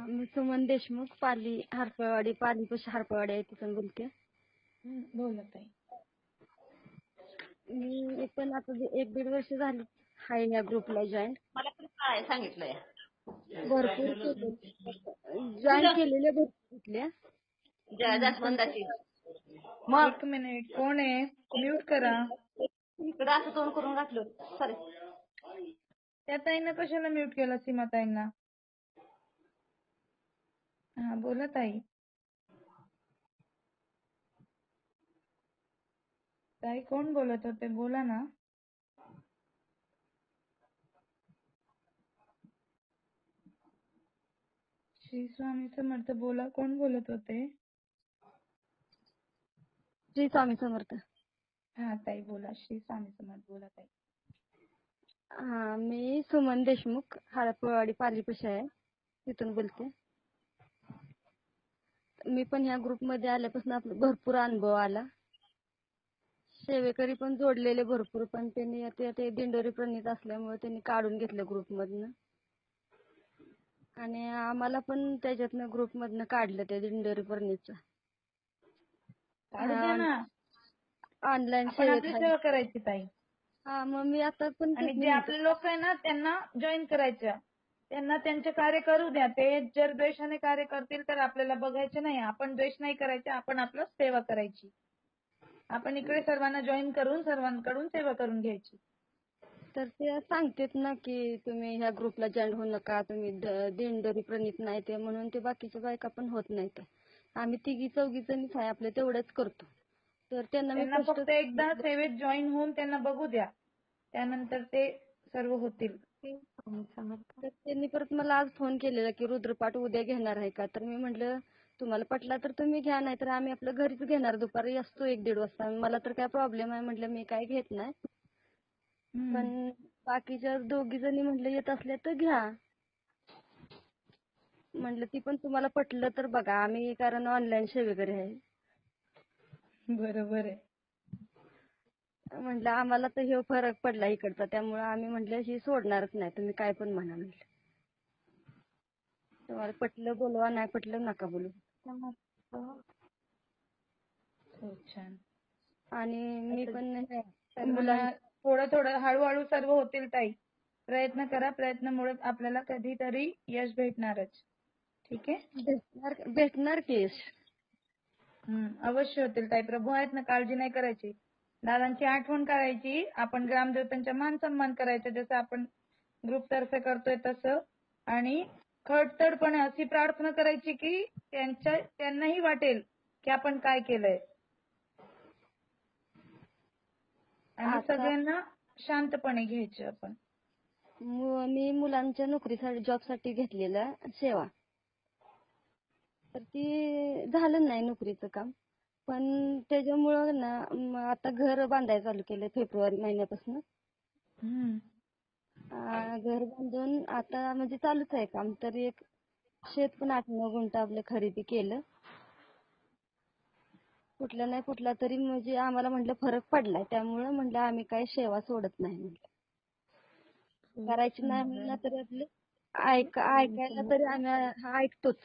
मी सुमन देशमुख, पाली पाशी हरपळवाडी आहे तिथून बोलते. बोला ताई. मी पण आता 1-1.5 वर्ष झाली हाय या ग्रुपला जॉईन. मला पण काय सांगितलंय भरपूर जॉईन केलेले भरपूर. जास्वंदाची. एक मिनिट. कोण आहे? म्यूट करा. इकडे असं तोंड करून घातलं. सॉरी. त्या ताईंना कशाला म्यूट केलं? सीमा ताईंना. हा बोला ताई. ताई कोण बोलत होते? बोला ना. श्री स्वामी समर्थ बोला. कोण बोलत होते? श्री स्वामी समर्थ. हा ताई बोला. श्री स्वामी समर्थ बोला ताई. हा, मी सुमन देशमुख, हरपळवाडी पालीपाशी आहे, तिथून बोलते. मी पण या ग्रुपमध्ये आल्यापासून आपला भरपूर अनुभव आला. सेवेकरी पण जोडलेले भरपूर, पण त्यांनी ते दिंडोरी प्रणित असल्यामुळे त्यांनी काढून घेतलं ग्रुपमधनं. आणि आम्हाला पण त्याच्यातनं ग्रुपमधनं काढलं त्या दिंडोरी प्रणितचं. काढू द्या ना. ऑनलाईन आपण आपली सेवा करायची ताई. हा, मग मी आता पण आणि जे आपले लोक आहे ना त्यांना जॉईन करायचं. त्यांना त्यांचे कार्य करू द्या. ते जर द्वेषाने कार्य करतील तर आपल्याला बघायचे नाही. आपण द्वेष नाही करायचे. आपण आपलं सेवा करायची. आपण इकडे सर्वांना जॉईन करून सर्वांकडून सेवा करून घ्यायची. तर ते सांगतेत ना की तुम्ही ह्या ग्रुपला जॉईन होऊ नका, तुम्ही दिंडोरी प्रणित नाही ते, म्हणून ते बाकीच्या बायका पण होत नाहीत. आम्ही 3-4 जणीच आहे, आपले तेवढंच करतो. तर त्यांना फक्त एकदा सेवेत जॉईन होऊन त्यांना बघू द्या. त्यानंतर ते सर्व होतील. तर त्यांनी परत मला आज फोन केलेला की रुद्रपाठ उद्या घेणार आहे का? तर मी म्हटलं तुम्हाला पटला तर तुम्ही घ्या, नाही तर आम्ही आपलं घरीच घेणार. दुपारी असतो 1-1:30 वाजता. मला तर काय प्रॉब्लेम आहे म्हटलं, मी काय घेत नाही. पण बाकीच्या 2 जणी म्हटलं येत असल्या तर घ्या. म्हटलं ती पण तुम्हाला पटलं तर बघा. आम्ही कारण ऑनलाईन सेवेकरी आहे. बरोबर आहे. म्हटलं आम्हाला तर हे फरक पडला इकडचा, त्यामुळे आम्ही म्हटलं ही सोडणारच नाही. तुम्ही काय पण म्हणा. म्हटलं तुम्हाला पटलं बोलवा, नाही पटलं नका बोलू. खूप छान. आणि मी पण थोडं थोडं हळूहळू सर्व होतील ताई. प्रयत्न करा. प्रयत्नामुळे आपल्याला कधीतरी यश भेटणारच. ठीक आहे. भेटणार की यश. अवश्य होतील ताई. प्रभू आहेत ना, काळजी नाही करायची. दादांची आठवण करायची. आपण ग्रामदेवतांचा मान सन्मान करायचा जसं आपण ग्रुप तर्फे करतोय तसं. आणि खडतडपणे अशी प्रार्थना करायची की त्यांनाही वाटेल की आपण काय केलंय. आणि सगळ्यांना शांतपणे घ्यायचं आपण. मी मुलांच्या नोकरीसाठी जॉबसाठी घेतलेलं सेवा, तर ती झालं नाही नोकरीचं काम. पण त्याच्यामुळं ना आता घर बांधायला चालू केलं फेब्रुवारी महिन्यापासून. घर बांधून आता म्हणजे चालूच आहे काम. तर एक शेत पण 8-9 गुंठ आपलं खरेदी केलं. कुठला नाही कुठला तरी म्हणजे आम्हाला म्हटलं फरक पडलाय, त्यामुळं म्हटलं आम्ही काही सेवा सोडत नाही. म्हटलं करायची नाही म्हणलं तरी आपले ऐकायला तरी आम्ही ऐकतोच.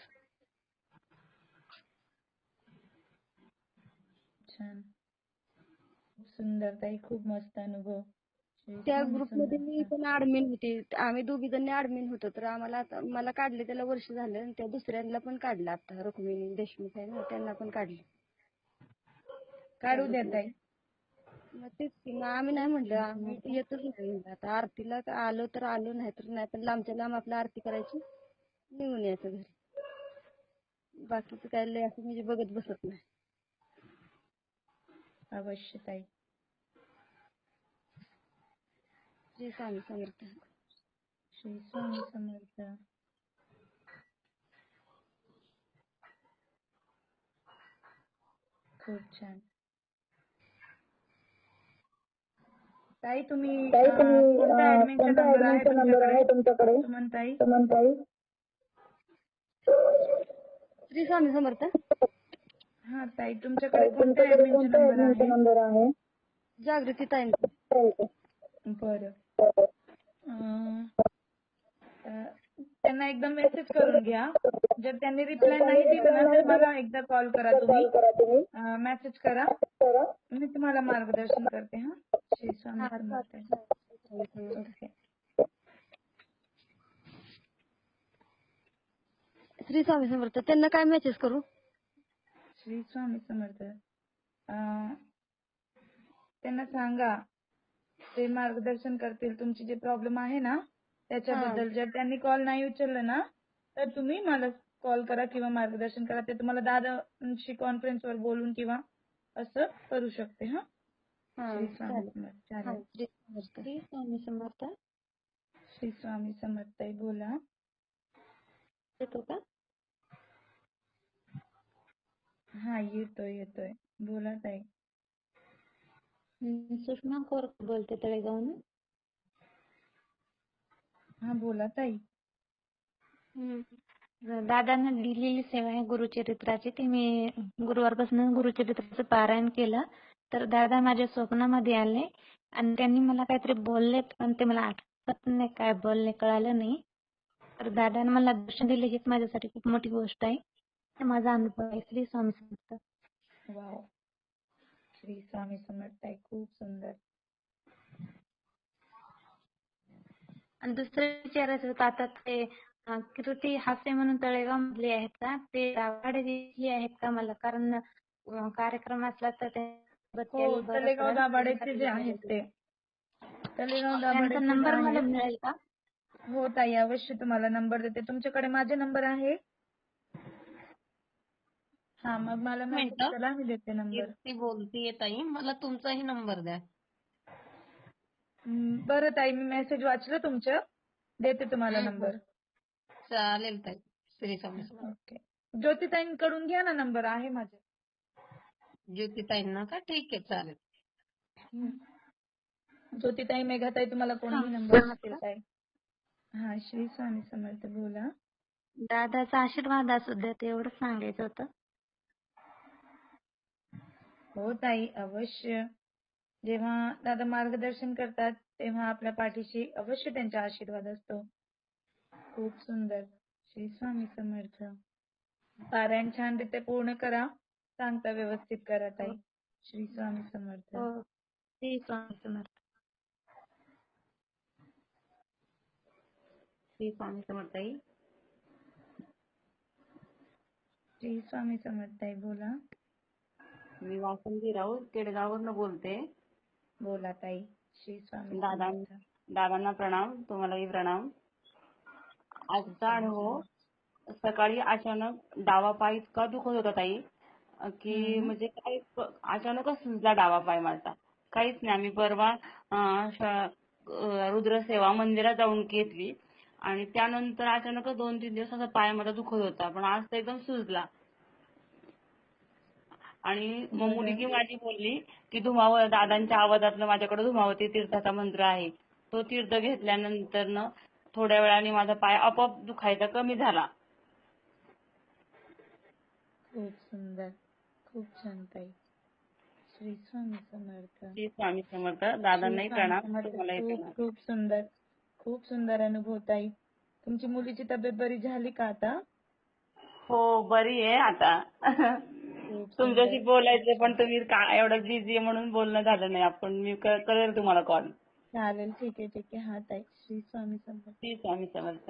छान. सुंदर ताई. खूप मस्त अनुभव. त्या ग्रुपमध्ये मी पण ऍडमिन होते. आम्ही 2 जणी ऍडमिन होतो. तर मला काढले त्याला वर्ष झालं. आणि त्या दुसऱ्यांना पण काढलं आता, रुक्मिणी देशमुख आहे ना, त्यांना पण काढले. काढू द्या ताई. मग तेच की, मग आम्ही नाही म्हटलं, आम्ही येतच नाही म्हटलं. आता आरतीला आलो तर आलो, नाही तर नाही. पण लांबच्या लांब आपलं आरती करायची, निघून यायचं घरी. बाकीचं काय लय असं म्हणजे बघत बसत नाही. अवश्य ताई. श्री स्वामी समर्थ. श्री स्वामी समर्थ. खूप छान ताई. तुम्ही कोणत्या ऍडमिनचा नंबर आहे तुमच्याकडे? सुमन ताई. श्री स्वामी समर्थ. हा ताई, तुमच्याकडे कोणत्या ऍडमिनचा नंबर आहे? जागृती ताईंचा. बरं. त्यांना एकदा मेसेज करून घ्या. जर त्यांनी रिप्लाय नाही दिला ना तर मला एकदा कॉल करा तुम्ही. मेसेज करा, मी तुम्हाला मार्गदर्शन करते. हा. श्री स्वामी समर्थ. ओके. श्री स्वामी समर्थ. त्यांना काय मेसेज करू? श्री स्वामी समर्थ. त्यांना सांगा, ते मार्गदर्शन करतील. तुमची जे प्रॉब्लेम आहे ना त्याच्याबद्दल. जर त्यांनी कॉल नाही उचलला ना तर तुम्ही मला कॉल करा किंवा मार्गदर्शन करा. ते तुम्हाला दादांशी कॉन्फरन्सवर बोलून किंवा असं करू शकते. श्री स्वामी समर्थ. चालेल. श्री स्वामी समर्थ. श्री स्वामी समर्थ ताई बोला. येतो का? हा येतोय. बोला ताई. सुषमा कोरक बोलते तळेगावहून. हा बोला ताई. दादांना दिलेली सेवा आहे गुरुचरित्राची, ती मी गुरुवारपासून गुरुचरित्राचं पारायण केलं. तर दादा माझ्या स्वप्नामध्ये आले आणि त्यांनी मला काहीतरी बोलले, पण ते मला आठवत नाही काय बोलले, कळालं नाही. तर दादाने मला दर्शन दिले, हीच माझ्यासाठी खूप मोठी गोष्ट आहे. हा माझा अनुभव आहे. श्री स्वामी समर्थ. वाव. श्री स्वामी समर्थ ताई खूप सुंदर. आणि दुसरं विचारायचं होतं, आता ते कृती हास्य म्हणून तळेगाव मधले आहेत का, ते आघाडीची आहेत का मला, कारण कार्यक्रम असला तर हो तळेगाव दाभाडेचे जे आहेत ते. तळेगाव त्यांचा दाभाडेचे नंबर जे मला आहेत. मिळेल का? हो ताई अवश्य तुम्हाला नंबर देते. तुमच्याकडे माझे नंबर आहे? हा मग मला मेसेज करा, मी देते नंबर. ती बोलतीये ताई, मला तुमचाही नंबर द्या. बरं ताई, मी मेसेज वाचलं तुमचं, देते तुम्हाला नंबर. चालेल ताई. श्री स्वामी समर्थ. ओके. ज्योतिताईंकडून घ्या ना नंबर, आहे माझे. ज्योतिताईंना का? ठीक आहे चालेल. ज्योतिताई, मेघाताई, तुम्हाला कोणीही नंबर नसेल काय? हा श्री स्वामी समर्थ बोला. दादाचा आशीर्वाद असू द्या, ते एवढं सांगायचं होतं. हो ताई अवश्य. जेव्हा दादा मार्गदर्शन करतात तेव्हा आपल्या पाठीशी अवश्य त्यांचा आशीर्वाद असतो. खूप सुंदर. श्री स्वामी समर्थ. पारायण छान रीते पूर्ण करा, सांगता व्यवस्थित करा ताई. श्री स्वामी समर्थ. श्री स्वामी समर्थ. श्री स्वामी समर्थ ताई. श्री स्वामी समर्थ ताई बोला. मी वासंती राऊत केडगाववरून बोलते. बोला ताई. श्री स्वामी समर्थ. दादांना प्रणाम, तुम्हालाही प्रणाम. आजचा अनुभव, सकाळी अचानक डावा पाय इतका दुखत होता ताई की म्हणजे काय अचानकच सुजला डावा पाय माझा. काहीच नाही. आम्ही परवा रुद्रसेवा मंदिरात जाऊन घेतली आणि त्यानंतर अचानकच 2-3 दिवस असा पाय माझा दुखत होता, पण आज तर एकदम सुजला. आणि मग मुलगी माझी बोलली की दादांच्या आवाजातलं माझ्याकडे धुमावती तीर्थाचा मंत्र आहे, तो तीर्थ घेतल्यानंतर न थोड्या वेळाने माझा पाय आपोआप दुखायचा कमी झाला. खूप सुंदर. खूप छान ताई. श्री स्वामी समर्थ. श्री स्वामी समर्थ. दादांनाही प्रणाम, तुम्हालाही प्रणाम. खूप खूप सुंदर. खूप सुंदर अनुभव ताई. तुमची मुलीची तब्येत बरी झाली का आता? हो बरी आहे आता. तुमच्याशी बोलायचं पण तुम्ही एवढं बिझी आहे म्हणून बोलणं झालं नाही. मी करेल तुम्हाला कॉल. चालेल. ठीक आहे. हा ताई. श्री स्वामी समर्थ. श्री स्वामी समर्थ.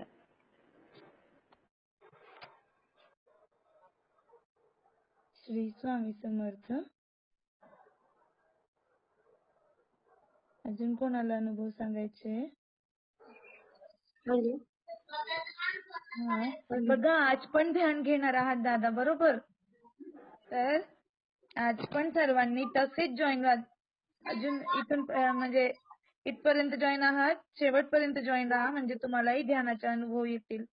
श्री स्वामी समर्थ. अजून कोणाला अनुभव सांगायचे? बघा आज पण ध्यान घेणार आहात दादा, बरोबर? तर आज पण सर्वांनी तसेच जॉईन व्हा. अजून इथून म्हणजे इथपर्यंत जॉईन आहात, शेवटपर्यंत जॉईन राहा, म्हणजे तुम्हालाही ध्यानाचे अनुभव येतील.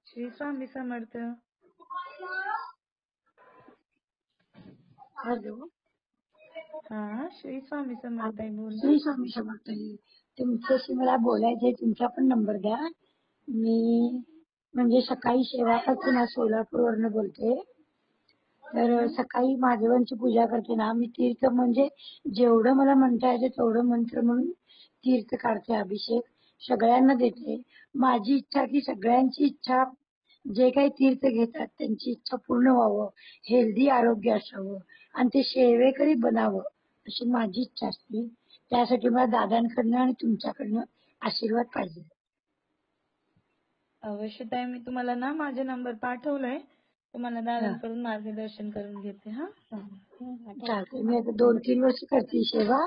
श्री स्वामी समर्थ. हॅलो. हा श्री स्वामी समर्थ आहे. बोल. श्री स्वामी समर्थ. तुमच्याशी मला बोलायचंय, तुमचा पण नंबर द्या. मी म्हणजे सकाळी सेवा करते ना, सोलापूरवरनं बोलते. तर सकाळी महादेवांची पूजा करते ना मी, तीर्थ म्हणजे जेवढं मला म्हणता येते तेवढं मंत्र म्हणून तीर्थ काढते, अभिषेक सगळ्यांना देते. माझी इच्छा की सगळ्यांची इच्छा, जे काही तीर्थ घेतात त्यांची इच्छा पूर्ण व्हावं, हेल्दी आरोग्य असावं आणि ते सेवेकरी बनावं अशी माझी इच्छा असते. त्यासाठी मला दादांकडनं आणि तुमच्याकडनं आशीर्वाद पाहिजे. अवश्य ताई, मी तुम्हाला ना माझा नंबर पाठवलाय, तुम्हाला दादांकडून मार्गदर्शन करून घेते. हा चालतंय. मी आता 2-3 वर्ष करते सेवा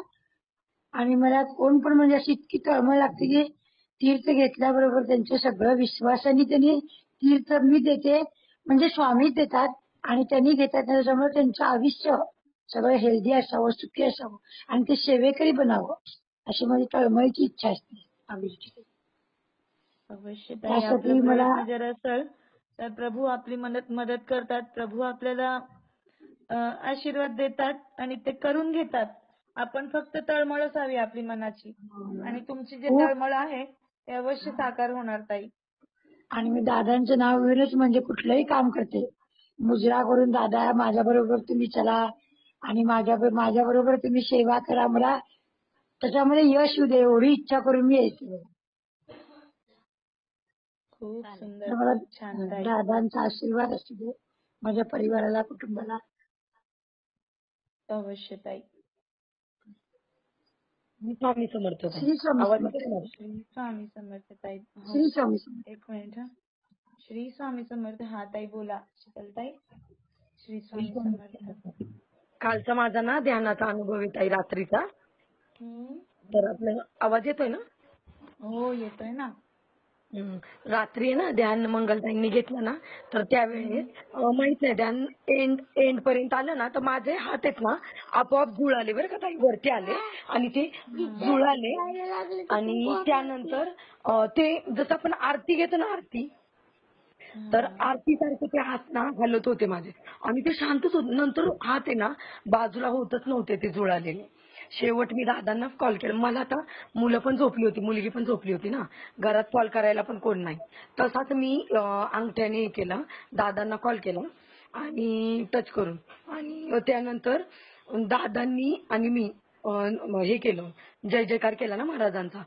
आणि मला कोण पण म्हणजे अशी इतकी तळमळ लागते की तीर्थ घेतल्याबरोबर त्यांचं सगळं विश्वासाने त्यांनी तीर्थ मी देते म्हणजे स्वामी देतात आणि त्यांनी घेतात, त्याच्यामुळे त्यांचं आयुष्य सगळं हेल्दी असावं, सुखी असावं आणि ते सेवेकरी बनावं अशी माझी तळमळीची इच्छा असते अभिरुची. अवश्य ताई, आपला त्यासाठी मला प्रयत्न जर असेल तर प्रभू आपली मदत करतात. प्रभू आपल्याला आशीर्वाद देतात आणि ते करून घेतात. आपण फक्त तळमळ असावी आपली मनाची, आणि तुमची जी खूप तळमळ आहे ते अवश्य साकार होणार ताई. आणि मी दादांचं नाव घेऊनच म्हणजे कुठलंही काम करते. मुजरा करून दादा माझ्या बरोबर तुम्ही चला आणि माझ्या बरोबर तुम्ही सेवा करा, मला त्याच्यामध्ये यश येऊ दे एवढी इच्छा करून मी येते. खूप तर सुंदर, मला खूप छान ताई. दादांचा आशीर्वाद असू दे माझ्या परिवाराला, कुटुंबाला. अवश्य ताई. स्वामी समर्थ ताई. श्री स्वामी आवाज समर्थ. येतोय ना? श्री स्वामी समर्थ ताई. हो, श्री स्वामी समर्थ. एक मिनिट हा. श्री स्वामी समर्थ. हा ताई बोला, शीतल ताई. श्री स्वामी समर्थ. कालचा माझा ना ध्यानाचा अनुभव आहे ताई, रात्रीचा. हम्म. तर आपल्याला आवाज येतोय ना? हो, येतोय ना. रात्री आहे ना ध्यान मंगलताईंनी घेतलं ना, तर त्यावेळेस माहित नाही ध्यान एंड पर्यंत आलं ना, तर माझे हात आहेत ना आपोआप जुळाले बरं का ताई, वरती आले आणि ते जुळाले. आणि त्यानंतर ते जसं आपण आरती घेतो ना, आरती, तर आरती सारखे ते हात ना हलत होते माझे आणि ते शांतच होते. नंतर हात आहे ना बाजूला होतच नव्हते ते जुळालेले. शेवट मी दादांना कॉल केला. मला आता मुलं पण झोपली होती, मुलगी पण झोपली होती ना, घरात कॉल करायला पण कोण नाही. तसाच मी अंगठ्याने हे केलं, दादांना कॉल केला आणि टच करून, आणि त्यानंतर दादांनी आणि मी हे केलं, जय जयकार केला ना महाराजांचा.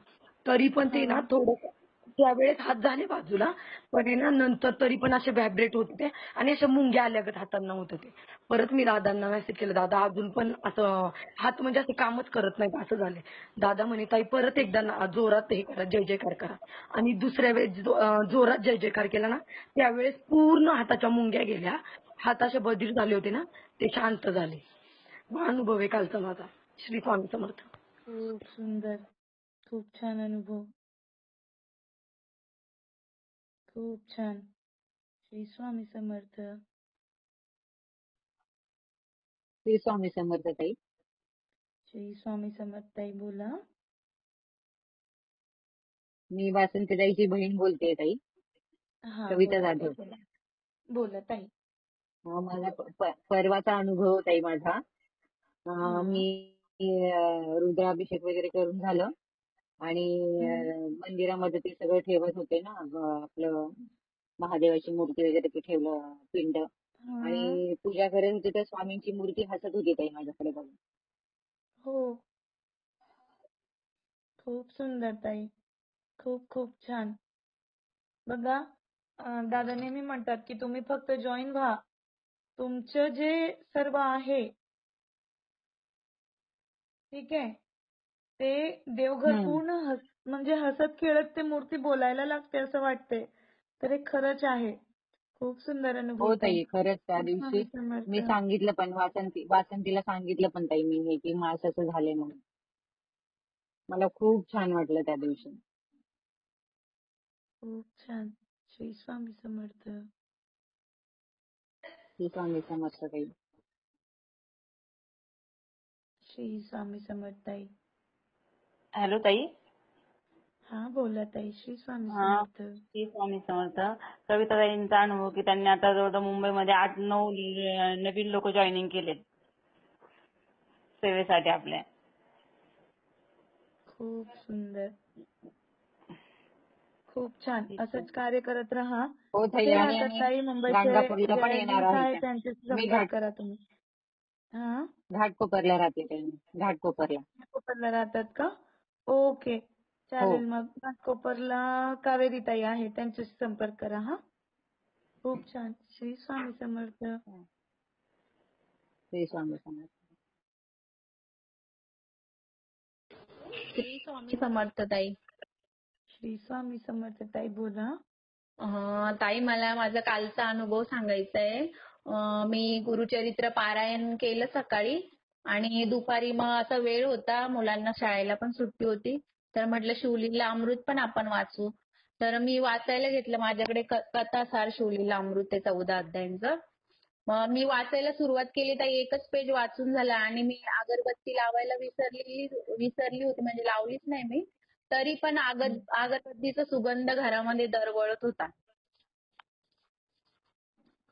तरी पण ते ना थोडं त्यावेळेस हात झाले बाजूला, पण आहे ना नंतर तरी पण असे व्हायब्रेट होत होते आणि अशा मुंग्या आल्यागत हातांना होत होते. परत मी दादांना मेसेज केला, दादा अजून पण असं हात म्हणजे असे कामच करत नाहीत असं झाले. दादा म्हणे ताई परत एकदा जोरात हे करा, जय जयकार करा. आणि दुसऱ्या वेळेस जोरात जय जयकार केला ना, त्यावेळेस पूर्ण हाताच्या मुंग्या गेल्या, हात असे बधीर झाले होते ना, ते शांत झाले. हा अनुभव आहे कालचा माझा. श्री स्वामी समर्थ. खूप सुंदर, खूप छान अनुभव, खूप छान. श्री स्वामी समर्थ. श्री स्वामी समर्थ ताई. श्री स्वामी समर्थ ताई बोला. मी वासंतीताईची बहीण बोलते ताई, हा कविता बोला ताई, जाधव. बोला. बोला ताई. मला परवाचा अनुभव ताई माझा. मी रुद्राभिषेक वगैरे करून झालं आणि मंदिरामध्ये ते सगळं ठेवत होते ना, आपलं महादेवाची मूर्ती वगैरे ते ठेवलं, पिंड, आणि पूजा करत होते तर स्वामींची मूर्ती हसत होती ताई माझ्याकडे बघून. हो, खूप सुंदर ताई, खूप खूप छान. बघा, दादा नेहमी म्हणतात की तुम्ही फक्त जॉईन व्हा, तुमचं जे सर्व आहे ठीक आहे, ते देवघर पूर्ण म्हणजे हसत खेळत ते मूर्ती बोलायला लागते असं वाटते. तर हे खरंच आहे. खूप सुंदर अनुभव हो ताई. ताई, खरंच त्या खूप दिवशी स्वामी समर्थ. मी सांगितलं पण, वासंतीला सांगितलं पण ताई मी हे की माझं असं झालंय म्हणून. मला खूप छान वाटलं त्या दिवशी. खूप छान. श्री स्वामी समर्थ. श्री स्वामी समर्थ ताई. श्री स्वामी समर्थ ताई. हॅलो ताई. हा बोला ताई. श्री स्वामी हा, समर्थ. श्री स्वामी समर्थ. कविताताईंचा अनुभव की त्यांनी आता जवळजवळ मुंबईमध्ये 8-9 नवीन लोक जॉईनिंग केलेत सेवेसाठी आपल्या. खूप सुंदर, खूप छान. असंच कार्य करत राहा. हो ताई, कुठे आणि राहतात ताई? मुंबईचे गाणगापूरला जे पण येणार ऍडमिन्स आहे आहेत ताई. त्यांच्याशी मी संपर्क करा तुम्ही. हा, घाटकोपरला राहते ताई मी. घाटकोपरला. घाटकोपरला राहतात का? ओके, हो. चालेल. मग घाटकोपरला कावेरी ताई आहे, त्यांच्याशी संपर्क करा. हा, खूप छान. श्री स्वामी समर्थ. श्री स्वामी समर्थ. श्री स्वामी समर्थ ताई. श्री स्वामी समर्थ ताई बोला. ताई, मला माझा कालचा अनुभव सांगायचा आहे. मी गुरुचरित्र पारायण केलं सकाळी आणि दुपारी मग असा वेळ होता, मुलांना शाळेला पण सुट्टी होती, तर म्हटलं शिवलीला अमृत पण आपण वाचू. तर मी वाचायला घेतलं. माझ्याकडे कथासार शिवलीला अमृत आहे 14 अध्यायांचं. मग मी वाचायला सुरुवात केली तर एकच पेज वाचून झाला आणि मी अगरबत्ती लावायला विसरली होती, म्हणजे लावलीच नाही मी. तरी पण अगरबत्तीचा सुगंध घरामध्ये दरवळत होता.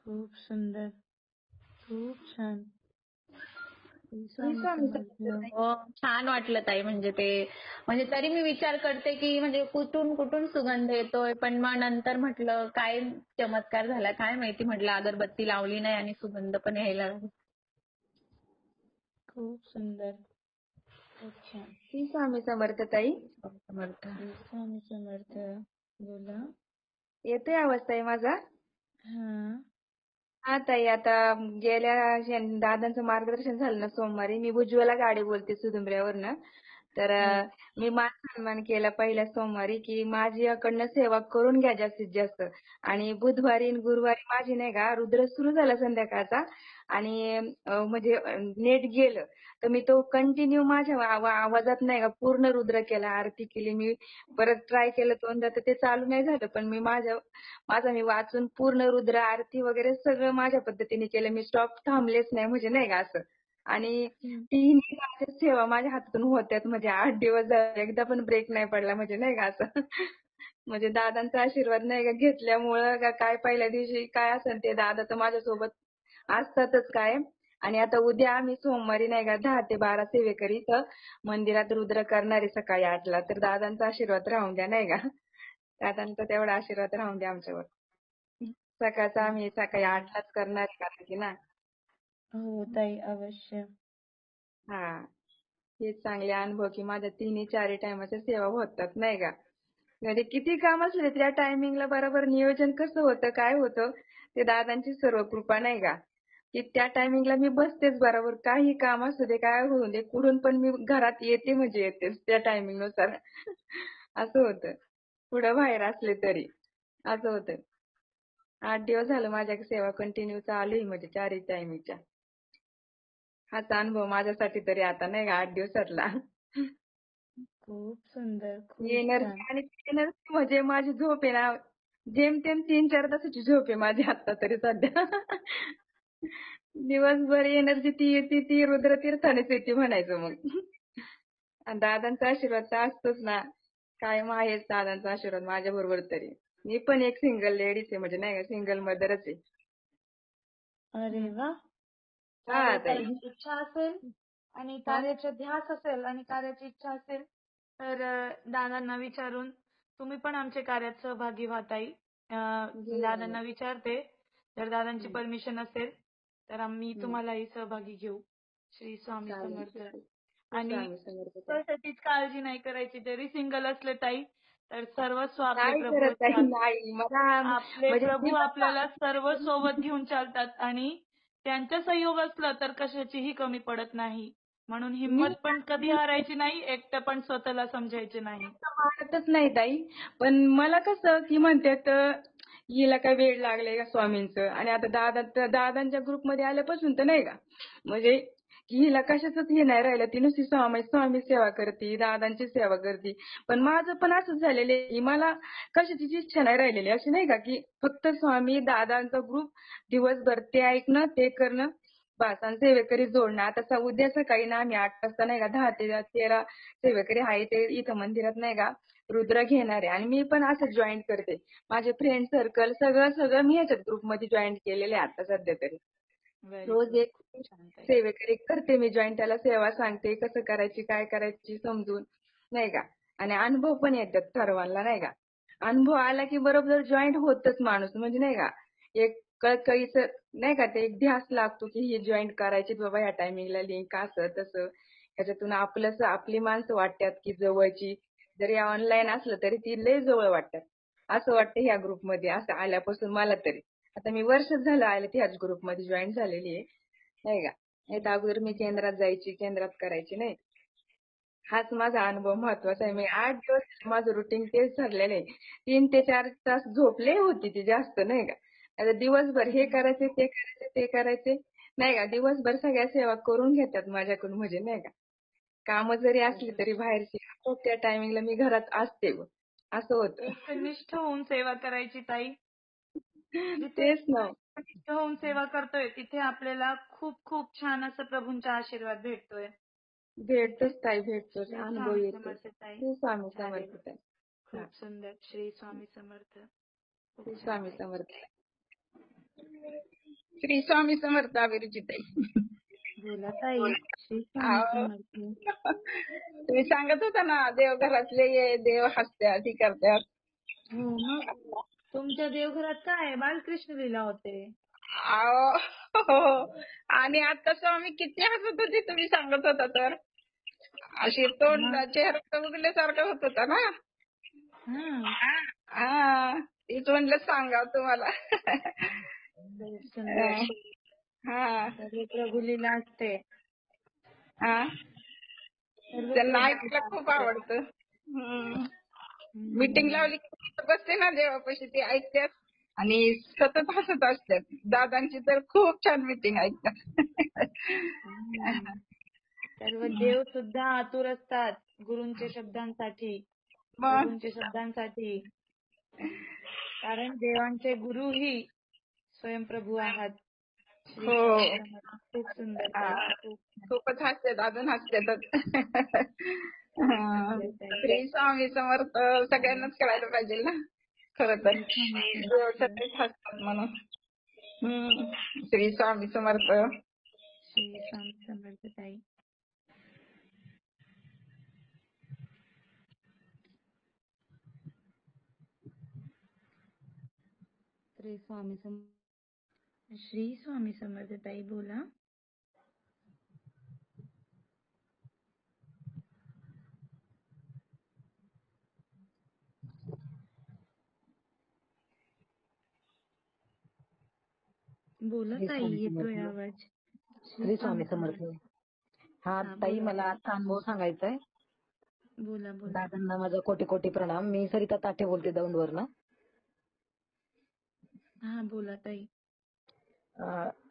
खूप सुंदर, खूप छान. हो, छान वाटलं ताई. म्हणजे तरी मी विचार करते की म्हणजे कुठून कुठून सुगंध येतोय, पण मग नंतर म्हटलं काय चमत्कार झाला काय माहिती, म्हटलं अगरबत्ती लावली नाही आणि सुगंध पण यायला लागला. खूप सुंदर, खूप छान. श्री स्वामी समर्थ ताई. समर्थ. स्वामी समर्थ. बोला. येतोय आवाज ताई माझा? हा ताई, आता गेल्या दादांचं मार्गदर्शन झालं ना सोमवारी. मी उज्ज्वला गाडे बोलते सुदुंबऱ्यावरनं. तर मी मान सन्मान केला पहिल्या सोमवारी की माझ्याकडनं सेवा करून घ्या जास्तीत जास्त. आणि बुधवारी आणि गुरुवारी माझी नाही का रुद्र सुरू झाला संध्याकाळचा आणि म्हणजे नेट गेलं तर मी तो कंटिन्यू माझ्या आवाजात नाही का पूर्ण रुद्र केला, आरती केली. मी परत ट्राय केलं दोनदा तर ते चालू नाही झालं, पण मी माझा मी वाचून पूर्ण रुद्र आरती वगैरे सगळं माझ्या पद्धतीने केलं. मी स्टॉप थांबलेच नाही, म्हणजे नाही का असं. आणि तिन्ही माझ्या सेवा माझ्या हातातून होत्यात, म्हणजे 8 दिवस झाले एकदा पण ब्रेक नाही पडला, म्हणजे नाही का असं. म्हणजे दादांचा आशीर्वाद नाही का घेतल्यामुळं का काय पहिल्या दिवशी काय असेल ते दादा तर माझ्यासोबत असतातच कायम. आणि आता उद्या आम्ही सोमवारी नाही का 10 ते 12 सेवेकरी इथं मंदिरात रुद्र करणारे सकाळी 8ला. तर दादांचा आशीर्वाद राहून द्या नाही का, दादांचा तेवढा आशीर्वाद राहून द्या आमच्यावर. सकाळचा आम्ही सकाळी 8लाच करणार आहे कारण की ना. हो ताई, अवश्य. हा, हेच चांगले अनुभव की माझ्या 3-4 टायमाच्या सेवा होतात नाही का. म्हणजे किती काम असले त्या टायमिंगला बरोबर नियोजन कसं होतं काय होतं ते दादांची सर्व कृपा नाही का. की त्या टायमिंगला मी बसतेच बरोबर, काही काम असू दे काय होऊ दे कुठून पण मी घरात येते म्हणजे येतेच त्या टायमिंग नुसार. असं होतं, पुढं बाहेर असले तरी असं होतं. 8 दिवस झालं माझ्या सेवा कंटिन्यू चालू आहे, म्हणजे 4 टायमिंगच्या. हाचा अनुभव माझ्यासाठी तरी आता नाही का 8 दिवसातला. खूप सुंदर, खूप एनर्जी छान. आणि एनर्जी म्हणजे माझी झोप आहे ना जेमतेम 3-4 तासाची झोप आहे माझी आता तरी सध्या. दिवसभर एनर्जी ती येते ती रुद्रतीर्थानेच येते म्हणायचं मग. आणि दादांचा आशीर्वाद तर असतोच ना, कायम आहेच दादांचा आशीर्वाद माझ्या बरोबर तरी. मी पण एक सिंगल लेडीज आहे, म्हणजे नाही का सिंगल मदरच आहे. अरे वा. हा कार्य ताई. करायची इच्छा असेल आणि कार्याचा ध्यास असेल आणि कार्याची इच्छा असेल तर दादांना विचारून तुम्ही पण आमच्या कार्यात सहभागी व्हा ताई. दादांना विचारते, जर दादांची परमिशन असेल तर आम्ही तुम्हालाही सहभागी घेऊ. श्री स्वामी समर्थ. आणि स्वतःचीच काळजी नाही करायची, जरी सिंगल असले ताई तर सर्वस्व आपले नाही प्रभू करत ताई, असतात. नाही मला आपले म्हणजे प्रभू आपल्याला सर्व सोबत घेऊन चालतात आणि त्यांचा सहयोग असला तर कशाचीही कमी पडत नाही. म्हणून हिंमत पण कधी हारायची नाही, एकटं पण स्वतःला समजायचे नाही. मानतच नाही ताई, पण मला कसं की म्हणतात हिला काय वेळ लागलाय का स्वामींचं. आणि आता दादांच्या ग्रुपमध्ये आल्यापासून तर नाही का म्हणजे हिला कशाचंच हे नाही राहिलं, ती नुसती स्वामी सेवा करते, दादांची सेवा करते. पण माझं पण असंच झालेलं आहे की मला कशाचीच इच्छा नाही राहिलेली अशी नाही का की फक्त स्वामी दादांचा ग्रुप दिवसभर ते ऐकणं ते करणं बस, आणि सेवेकरी जोडणं. आता उद्या सकाळी ना आम्ही 8 वाजता नाही का 10 ते 13 सेवेकरी आहे ते इथं मंदिरात नाही का रुद्र घेणार आहे. आणि मी पण असं जॉईन करते, माझे फ्रेंड सर्कल सगळं मी ह्याच्यात ग्रुपमध्ये जॉईन केलेले आहे आता सध्या तरी. रोज एक सेवेकरी करते मी जॉईन, त्याला सेवा सांगते कसं करायची काय करायची समजून नाही का. आणि अनुभव पण येतात सर्वांना नाही का. अनुभव आला की बरोबर जॉईन होतच माणूस, म्हणजे नाही का एक कळकळीचं नाही का ते एक ध्यास लागतो की हे जॉईन करायचे बाबा ह्या टायमिंगला लिंक असं तसं. ह्याच्यातून आपली माणसं वाटतात की जवळची, जरी ऑनलाईन असलं तरी ती लय जवळ वाटतात. असं वाटतं ह्या ग्रुपमध्ये असं आल्यापासून मला तरी. आता मी वर्षच झालं आले ह्याच ग्रुपमध्ये जॉईन झालेली आहे नाही का. नाही तर अगोदर मी केंद्रात जायची, केंद्रात करायची नाही. हाच माझा अनुभव महत्वाचा आहे. मी 8 दिवस माझं रुटीन तेच ठरलेलं आहे. 3 ते 4 तास झोपले होती ती जास्त नाही का. आता दिवसभर हे करायचे ते करायचे ते करायचे नाही का. दिवसभर सगळ्या सेवा करून घेतात माझ्याकडून, म्हणजे नाही का. कामं जरी असली तरी बाहेरची त्या टायमिंगला मी घरात असते असं होतं. एकनिष्ठ होऊन सेवा करायची ताई. तेच ना. इथं होऊन सेवा करतोय तिथे आपल्याला खूप खूप छान असं प्रभूंचा आशीर्वाद भेटतोय. भेटतोच ताई, भेटतोच. श्री अनुभव स्वामी येतो. समर्थ ताई. श्री स्वामी चालेल. समर्थ ताई. हा. खूप सुंदर. श्री स्वामी समर्थ. खूप श्री छान स्वामी ताई. समर्थ. श्री स्वामी समर्थ अभिरुची ताई. बोला ताई. श्री स्वामी अहो, समर्थ. तुम्ही सांगत होता ना देवघरातले देव हसत्यात ही करत्यात. हो मग तुमच्या देवघरात काय बालकृष्ण लीला होते. अहो, हो. आणि आता स्वामी किती हसत होती तुम्ही सांगत होता तर. अशी तोंड चेहरा उगल्यासारखं होत होता ना. हा, तीच म्हणलं सांगाव तुम्हाला. खूप सुंदर. हा. सर्व प्रभू लीला असते. हा. सर्व त्यांना प्रभू ऐकायला लीला खूप असते. आवडतं. मीटिंग लावली की बसते ना देवापाशी ती ऐकतात आणि सतत हसत असतात. दादांची तर खूप छान मीटिंग ऐकतात. सर्व देव सुद्धा आतुर असतात गुरूंच्या शब्दांसाठी, प्रभूंच्या शब्दांसाठी. कारण देवांचे गुरुही स्वयंप्रभू आहात. श्री स्वामी समर्थ. खूप सुंदर ताई. खूपच हसतात, अजून हसतातच. श्री स्वामी समर्थ सगळ्यांनाच कळायला पाहिजे ना खरं तर. देव सगळेच हसतात म्हणून. श्री स्वामी समर्थ. श्री स्वामी समर्थ ताई. श्री स्वामी समर्थ. श्री स्वामी समर्थ ताई बोला. बोला ताई, येतोय आवाज. श्री स्वामी समर्थ. हा ताई, मला आजचा अनुभव सांगायचा आहे. बोला बोला. दादांना माझा कोटी कोटी प्रणाम. मी सरिता ताठे बोलते दौंडवरनं. हा बोला ताई.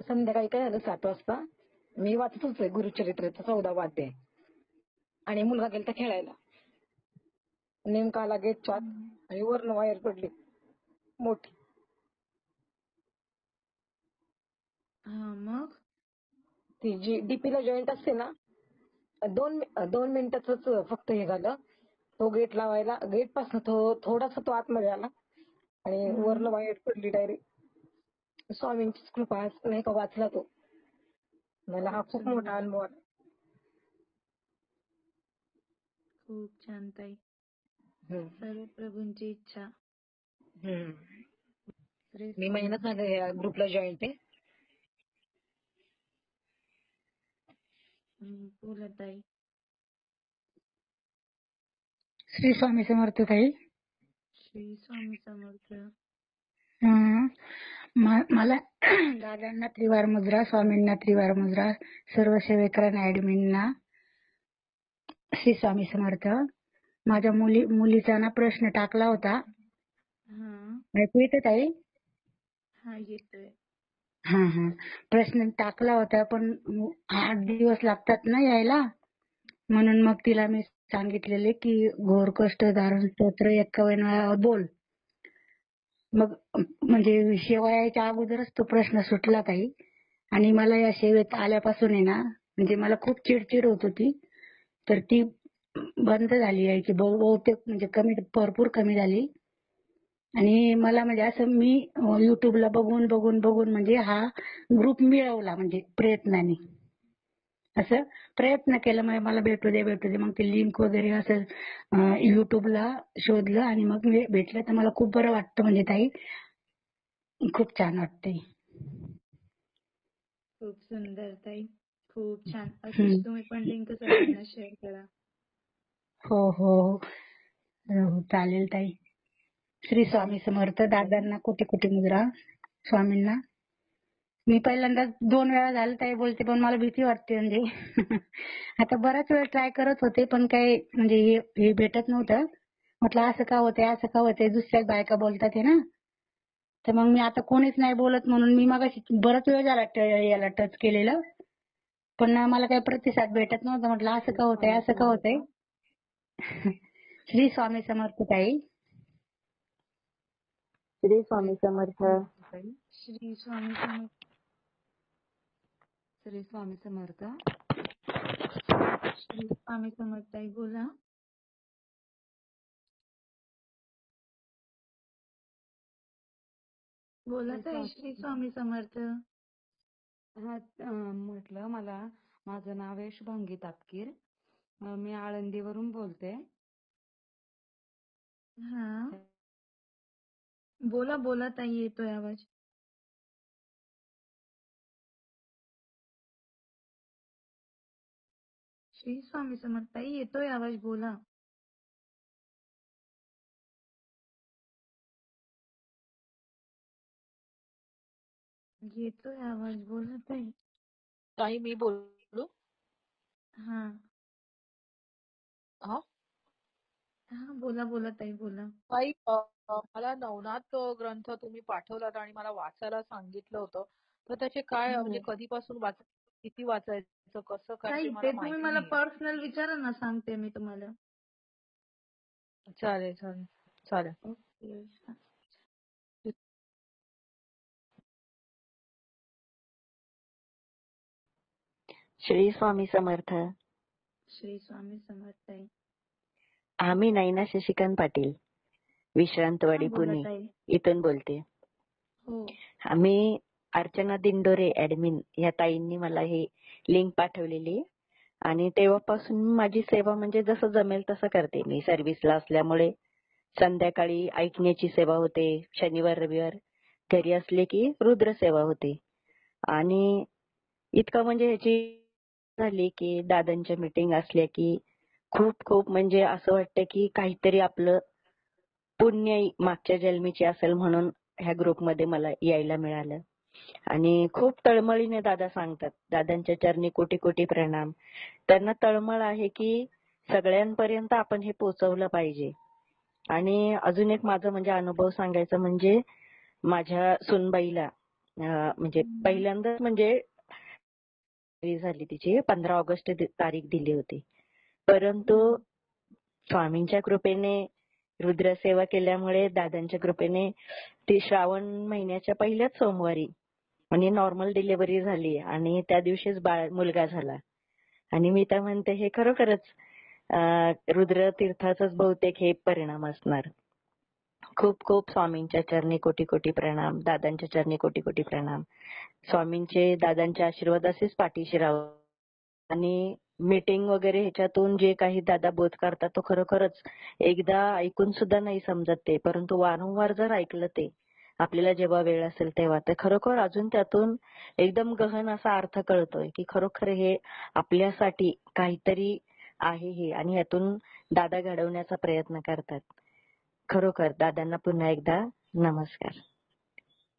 संध्याकाळी काय झालं 7 वाजता मी वाचत होते गुरुचरित्राचा 14वा अध्याय आणि मुलगा गेलता खेळायला. नेमका आला गेटच्या आत आणि वरनं वायर पडली मोठी. मग ती जी डीपीला जॉईंट असते ना, 2 मिनिटाच फक्त हे झालं. तो गेट लावायला गेट पासून थोडासा तो आतमध्ये आला आणि वरनं वायर पडली डायरेक्ट. स्वामींची कृपा नाही का वाचला तो. मला हा खूप मोठा अनुभव आला. खूप छान ताई. सर्व प्रभूंची इच्छा. मी महिना झाला या ग्रुपला जॉईंट आहे. बोला ताई. श्री स्वामी समर्थ ताई. श्री स्वामी समर्थ. मला दादांना त्रिवार मुद्रा, स्वामींना त्रिवार मुद्रा, सर्व सेवेकरांना ऍडमिनना श्री स्वामी समर्थ. माझ्या मुलीचा ना प्रश्न टाकला होता. ऐकू येतं ताई? हा येतोय. हा. प्रश्न टाकला होता पण 8 दिवस लागतात ना यायला, म्हणून मग तिला मी सांगितलेले की घोर कष्ट धारण स्तोत्र 51 वेळा बोल. मग म्हणजे सेवा यायच्या अगोदरच तो प्रश्न सुटला ताई. आणि मला या सेवेत आल्यापासून आहे ना, म्हणजे मला खूप चिडचिड होत होती, तर ती बंद झाली यायची बहुतेक, म्हणजे भरपूर कमी झाली. आणि मला म्हणजे असं मी युट्यूबला बघून म्हणजे हा ग्रुप मिळवला, म्हणजे प्रयत्नाने असं प्रयत्न केला. मला भेटू दे मग ते लिंक वगैरे असं युट्यूबला शोधलं आणि मग मी भेटलं, तर मला खूप बरं वाटतं. म्हणजे ताई खूप छान वाटतंय. खूप सुंदर ताई. खूप छान. असंच तुम्ही पण लिंक सगळ्यांना शेअर करा. हो चालेल ताई. श्री स्वामी समर्थ. दादांना कोटी कोटी मुद्रा, स्वामींना. मी पहिल्यांदा 2 वेळा झालं ताई बोलते, पण मला भीती वाटते. म्हणजे आता बराच वेळ ट्राय करत होते पण काही म्हणजे हे भेटत नव्हतं. म्हटलं असं का होतंय दुसऱ्याच बायका बोलतात ना, तर मग मी आता कोणीच नाही बोलत म्हणून मी मगाशी बराच वेळ झाला याला टच केलेलं, पण मला काही प्रतिसाद भेटत नव्हता. म्हटलं असं का होतंय. श्री स्वामी समर्थ ताई. श्री स्वामी समर्थ. ताई. श्री स्वामी समर्थ. श्री स्वामी समर्थ. श्री स्वामी समर्थ ताई बोला. बोला ताई. श्री स्वामी समर्थ. हा म्हटलं मला माझं नाव आहे शुभांगी तापकीर. मी आळंदीवरून बोलते. हा बोला बोला ताई, येतोय आवाज. श्री स्वामी समर्थ ताई, येतोय आवाज, बोला. येतोय आवाज, बोला ताई. ताई मी बोलू? हा हा हा बोला बोला ताई बोला. ताई, मला नवनाथ ग्रंथ तुम्ही पाठवलात आणि मला वाचायला सांगितलं होतं, तर त्याचे काय म्हणजे हो कधीपासून किती वाचायचं, कसं काय ताई, ते ते मला तुम्ही माहिती मला नाहीये. पर्सनल विचारा ना, सांगते मी तुम्हाला. चालेल चालेल चालेल. ओके. श्री स्वामी समर्थ. श्री स्वामी समर्थ ताई. आम्ही नैना शशिकांत पाटील, विश्रांतवाडी बोला पुणे ताई. इथून बोलते. हो आम्ही अर्चना दिंडोरे ऍडमिन या ताईंनी मला हे लिंक पाठवलेली आणि तेव्हापासून माझी सेवा म्हणजे जसं जमेल तसं करते. मी सर्व्हिसला असल्यामुळे संध्याकाळी ऐकण्याची सेवा होते, शनिवार रविवार घरी असले की रुद्र सेवा होते. आणि इतकं म्हणजे ह्याची झाली की दादांच्या मीटिंग असल्या की खूप खूप म्हणजे असं वाटतं की काहीतरी आपलं पुण्य मागच्या जन्मीची असेल म्हणून ह्या ग्रुपमध्ये मला यायला मिळालं. आणि खूप तळमळीने दादा सांगतात. दादांच्या चरणी कोटी कोटी प्रणाम. त्यांना तळमळ आहे की सगळ्यांपर्यंत आपण हे पोहोचवलं पाहिजे. आणि अजून एक माझं म्हणजे अनुभव सांगायचा म्हणजे माझ्या सुनबाईला म्हणजे पहिल्यांदाच म्हणजे झाली तिची 15 ऑगस्ट तारीख दिली होती. परंतु स्वामींच्या कृपेने रुद्रसेवा केल्यामुळे दादांच्या कृपेने ती श्रावण महिन्याच्या पहिल्याच सोमवारी आणि नॉर्मल डिलिव्हरी झाली आणि त्या दिवशीच मुलगा झाला. आणि मी तर म्हणते हे खरोखरच रुद्र तीर्थाचाच बहुतेक हे परिणाम असणार. खूप खूप स्वामींच्या चरणी कोटी कोटी प्रणाम, दादांच्या चरणी कोटी कोटी प्रणाम. स्वामींचे दादांचे आशीर्वाद असेच पाठीशी राहावं. आणि मीटिंग वगैरे ह्याच्यातून जे काही दादा बोध करतात तो खरोखरच एकदा ऐकून सुद्धा नाही समजत ते, परंतु वारंवार जर ऐकलं ते आपल्याला जेव्हा वेळ असेल तेव्हा, तर खरोखर अजून त्यातून एकदम गहन असा अर्थ कळतोय की खरोखर हे आपल्यासाठी काहीतरी आहे हे, आणि यातून दादा घडवण्याचा प्रयत्न करतात. खरोखर दादांना पुन्हा एकदा नमस्कार.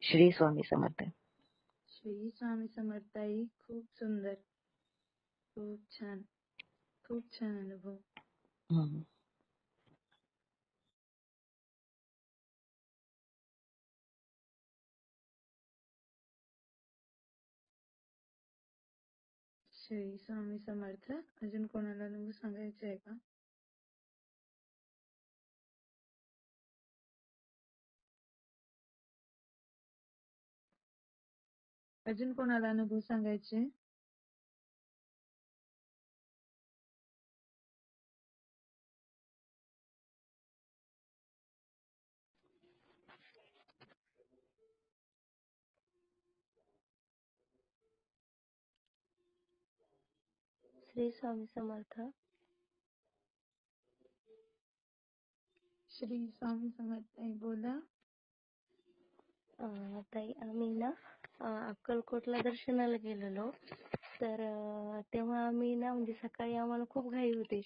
श्री स्वामी समर्थ. श्री स्वामी समर्थ ताई. खूप सुंदर, खूप छान, खूप छान अनुभव. श्री स्वामी समर्थ. अजून कोणाला अनुभव सांगायचे आहे का? अजून कोणाला अनुभव सांगायचे? श्री स्वामी समर्थ. श्री स्वामी समर्थ ताई बोला. ताई आम्ही ना अक्कलकोटला दर्शनाला गेलेलो, तर तेव्हा आम्ही ना म्हणजे सकाळी आम्हाला खूप घाई होती.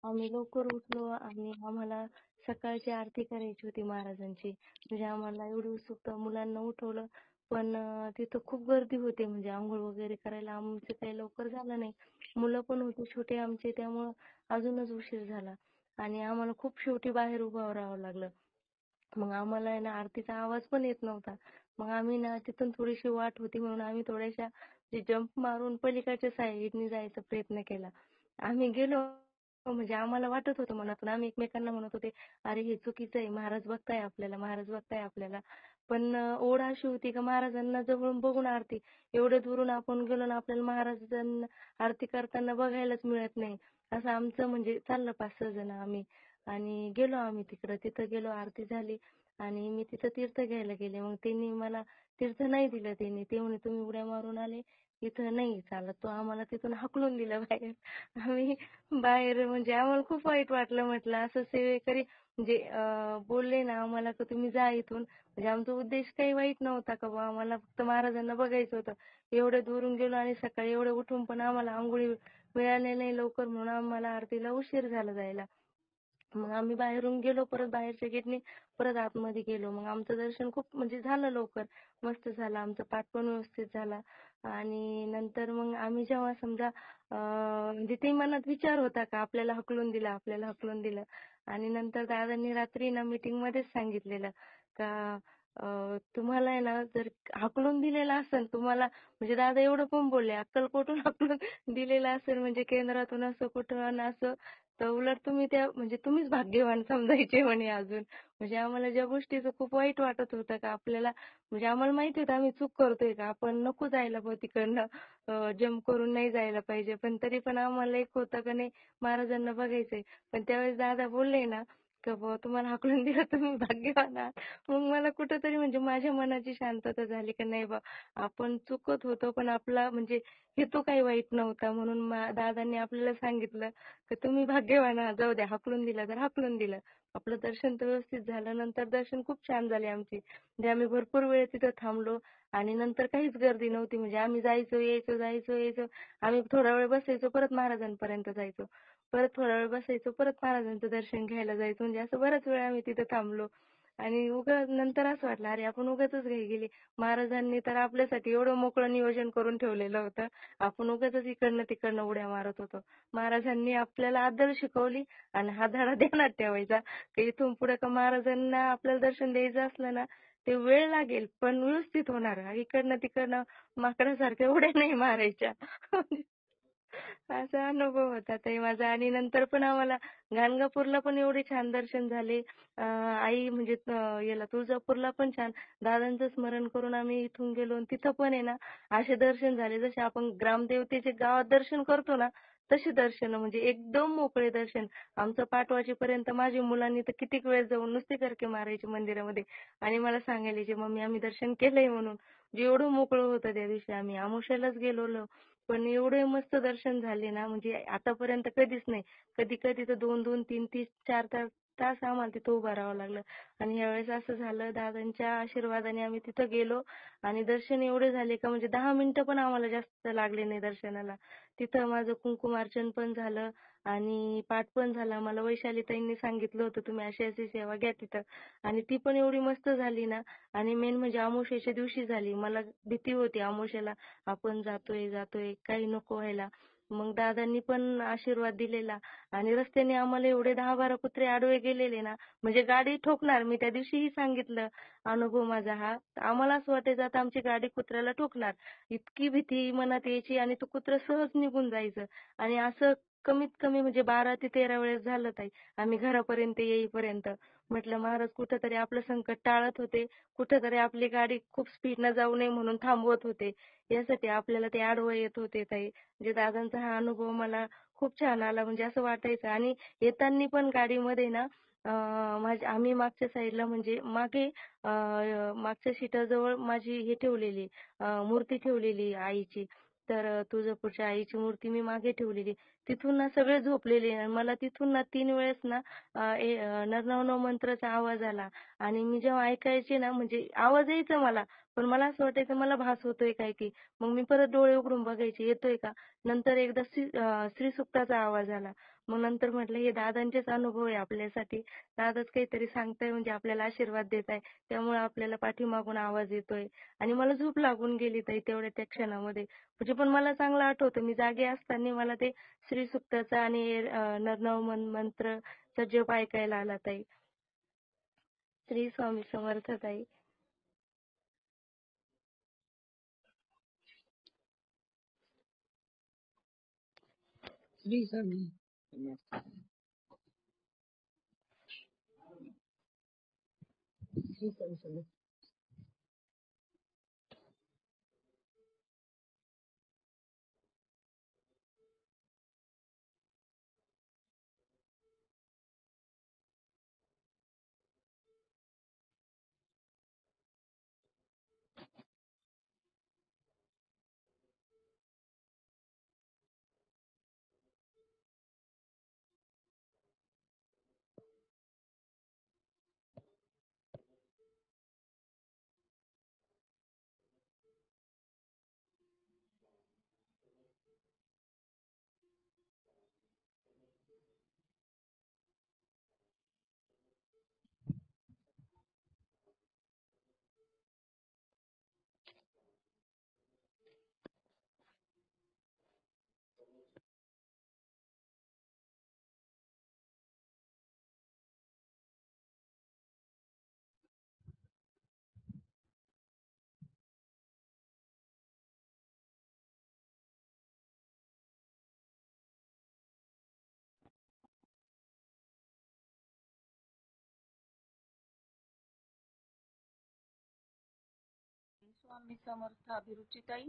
आम्ही लवकर उठलो आणि आम्हाला सकाळची आरती करायची होती महाराजांची. म्हणजे आम्हाला एवढं उत्सुकता, मुलांना उठवलं पण तिथं खूप गर्दी होती. म्हणजे आंघोळ वगैरे करायला आमचं काही लवकर झालं नाही. मुलं पण होते छोटे आमचे, त्यामुळं अजूनच उशीर झाला आणि आम्हाला खूप शेवटी बाहेर उभं राहावं लागलं. मग आम्हाला आहे ना आरतीचा आवाज पण येत नव्हता. मग आम्ही ना तिथून थोडीशी वाट होती म्हणून आम्ही थोड्याशा जम्प मारून पलीकडच्या साईडने जायचा प्रयत्न केला. आम्ही गेलो म्हणजे आम्हाला वाटत होतं मनातून, आम्ही एकमेकांना म्हणत होते, अरे हे चुकीचं आहे, महाराज बघताय आपल्याला, महाराज बघताय आपल्याला. पण ओढ अशी होती का महाराजांना जवळून बघून आरती, एवढ्या दुरून आपण गेलो ना आपल्याला महाराजांना आरती करताना बघायलाच मिळत नाही. असं आमचं म्हणजे चाललं 5-6 जण आम्ही. आणि गेलो आम्ही तिथं गेलो, आरती झाली आणि मी तिथं तीर्थ घ्यायला गेले. मग त्यांनी मला तीर्थ नाही दिलं. ते म्हणे तुम्ही उड्या मारून आले, इथं नाही चालत. तो आम्हाला तिथून हाकलून दिलं बाहेर. आम्ही बाहेर म्हणजे आम्हाला खूप वाईट वाटलं. म्हटलं असं सेवेकरी म्हणजे बोलले ना आम्हाला की तुम्ही जा इथून. म्हणजे आमचा उद्देश काही वाईट नव्हता का बुवा, आम्हाला फक्त महाराजांना बघायचं होतं. एवढं दुरून गेलो आणि सकाळी एवढं उठून पण आम्हाला अंघोळी मिळाले नाही लवकर, म्हणून आम्हाला आरतीला उशीर झाला जायला. मग आम्ही बाहेरून गेलो, परत बाहेरच्या गेटने परत आतमध्ये गेलो. मग आमचं दर्शन खूप म्हणजे झालं लवकर, मस्त झालं. आमचा पाठ पण व्यवस्थित झाला. आणि नंतर मग आम्ही जेव्हा समजा म्हणजे ते मनात विचार होता का आपल्याला हकलून दिलं. आणि नंतर दादांनी रात्री ना मीटिंग मध्येच सांगितलेलं का तुम्हाला आहे ना जर हाकलून दिलेलं असेल तुम्हाला, म्हणजे दादा एवढं पण बोलले, अक्कलकोटून हाकलून दिलेलं असेल म्हणजे केंद्रातून असं कुठं असं, तर उलट तुम्ही त्या म्हणजे तुम्हीच भाग्यवान समजायचे म्हणे अजून. म्हणजे आम्हाला ज्या गोष्टीचं खूप वाईट वाटत होतं का आपल्याला, म्हणजे आम्हाला माहिती होतं आम्ही चूक करतोय का, आपण नको जायला बुवा तिकडनं, जम्प करून नाही जायला पाहिजे. पण तरी पण आम्हाला एक होतं का नाही महाराजांना बघायचंय. पण त्यावेळेस दादा बोलले ना का बुवा तुम्हाला हाकलून दिलं तुम्ही भाग्यवान आहात. मग मला कुठंतरी म्हणजे माझ्या मनाची शांतता झाली की नाही बा आपण चुकत होतो, पण आपला म्हणजे हेतू काही वाईट नव्हता. म्हणून दादांनी आपल्याला सांगितलं की तुम्ही भाग्यवान आहात, जाऊ द्या हाकलून दिलं तर हाकलून दिलं. आपलं दर्शन तर व्यवस्थित झालं. नंतर दर्शन खूप छान झाले आमचे. म्हणजे आम्ही भरपूर वेळ तिथं थांबलो आणि नंतर काहीच गर्दी नव्हती. म्हणजे आम्ही जायचो यायचो. आम्ही थोडा वेळ बसायचो, परत महाराजांपर्यंत जायचो. परत थोडा वेळ बसायचो, परत महाराजांचं दर्शन घ्यायला जायचो. म्हणजे असं बराच वेळ आम्ही तिथं थांबलो. आणि नंतर असं वाटलं अरे आपण उगाचच घाई गेली. महाराजांनी तर आपल्यासाठी एवढं मोकळं नियोजन करून ठेवलेलं होतं. आपण उगाचच इकडनं तिकडनं उड्या मारत होतो. महाराजांनी आपल्याला आदर शिकवली आणि हा धडा ध्यानात ठेवायचा की इथून पुढे का महाराजांना आपल्याला दर्शन द्यायचं असलं ना ते वेळ लागेल पण व्यवस्थित होणार. इकडनं तिकडनं माकडासारख्या उड्या नाही मारायच्या. असा अनुभव होता ताई माझा. आणि नंतर पण आम्हाला गाणगापूरला पण एवढे छान दर्शन झाले. आई म्हणजे याला तुळजापूरला पण छान दादांचं स्मरण करून आम्ही इथून गेलो आणि तिथं पण आहे ना असे दर्शन झाले जसे आपण ग्रामदेवतेचे गावात दर्शन करतो ना तसे दर्शन, म्हणजे एकदम मोकळे दर्शन. आमचं पाठ वाजेपर्यंत माझ्या मुलांनी तर कितीक वेळ जाऊन नुसते करके मारायचे मंदिरामध्ये आणि मला सांगायचे मम्मी आम्ही दर्शन केलंय म्हणून. जेवढं मोकळं होतं त्या दिवशी. आम्ही अमावास्येलाच गेलेलो पण एवढे मस्त दर्शन झाले ना म्हणजे आतापर्यंत कधीच नाही. कधी कधी तर 2-2, 3-3, 4 तास आम्हाला तिथं उभं राहावं लागलं. आणि यावेळेस असं झालं दादांच्या आशीर्वादाने आम्ही तिथं गेलो आणि दर्शन एवढे झाले का म्हणजे 10 मिनिटं पण आम्हाला जास्त लागले नाही दर्शनाला. तिथं माझं कुंकुमार्चन पण झालं आणि पाठ पण झाला. मला वैशालीताईंनी सांगितलं होतं तुम्ही अशी अशी सेवा घ्या तिथं आणि ती पण एवढी मस्त झाली ना. आणि मेन म्हणजे अमावास्येच्या दिवशी झाली. मला भीती होती अमावास्येला आपण जातोय काही नको व्हायला. मग दादांनी पण आशीर्वाद दिलेला आणि रस्त्याने आम्हाला एवढे 10-12 कुत्रे आडवे गेलेले ना म्हणजे गाडी ठोकणार. मी त्या दिवशीही सांगितलं अनुभव माझा हा. आम्हाला असं वाटायचं आता आमची गाडी कुत्र्याला ठोकणार. इतकी भीती मनात यायची आणि तो कुत्रं सहज निघून जायचं. आणि असं कमीत कमी म्हणजे 12 ते 13 वेळेस झालं ताई आम्ही घरापर्यंत येईपर्यंत. म्हटलं महाराज कुठंतरी आपलं संकट टाळत होते, कुठंतरी आपली गाडी खूप स्पीडनं जाऊ नये म्हणून थांबवत होते. यासाठी आपल्याला ते आडवं येत होते ताई. म्हणजे दादांचा हा अनुभव मला खूप छान आला. म्हणजे असं वाटायचं. आणि येताना पण गाडीमध्ये ना आम्ही मागच्या साईडला म्हणजे मागे मागच्या सीटाजवळ माझी हे ठेवलेली मूर्ती ठेवलेली आईची. तर तुळजापूरच्या आईची मूर्ती मी मागे ठेवलेली. तिथून ना सगळे झोपलेले आणि मला तिथून ना 3 वेळेस ना नरनाव मंत्राचा आवाज आला आणि मी जेव्हा ऐकायचे ना म्हणजे आवाज यायचा मला पण मला असं वाटायचं मला भास होतोय काय की. मग मी परत डोळे उघडून बघायचे येतोय का. नंतर एकदा श्री सुक्ताचा आवाज आला. मग नंतर म्हटलं हे दादांचेच अनुभव आहे आपल्यासाठी. दादाच काहीतरी सांगताय म्हणजे आपल्याला आशीर्वाद देत आहे त्यामुळे आपल्याला पाठीमागून आवाज येतोय. आणि मला झोप लागून गेली ताई तेवढ्या त्या क्षणामध्ये. म्हणजे पण मला चांगलं आठवतं मी जागे असताना मला ते श्री सुक्ताचा आणि नरनाव मंत्रचा जप ऐकायला आला ताई. श्री स्वामी समर्थ ताई. श्री स्वामी श्री स्वामी समर्थ. स्वामी समर्थ. अभिरुचिताई.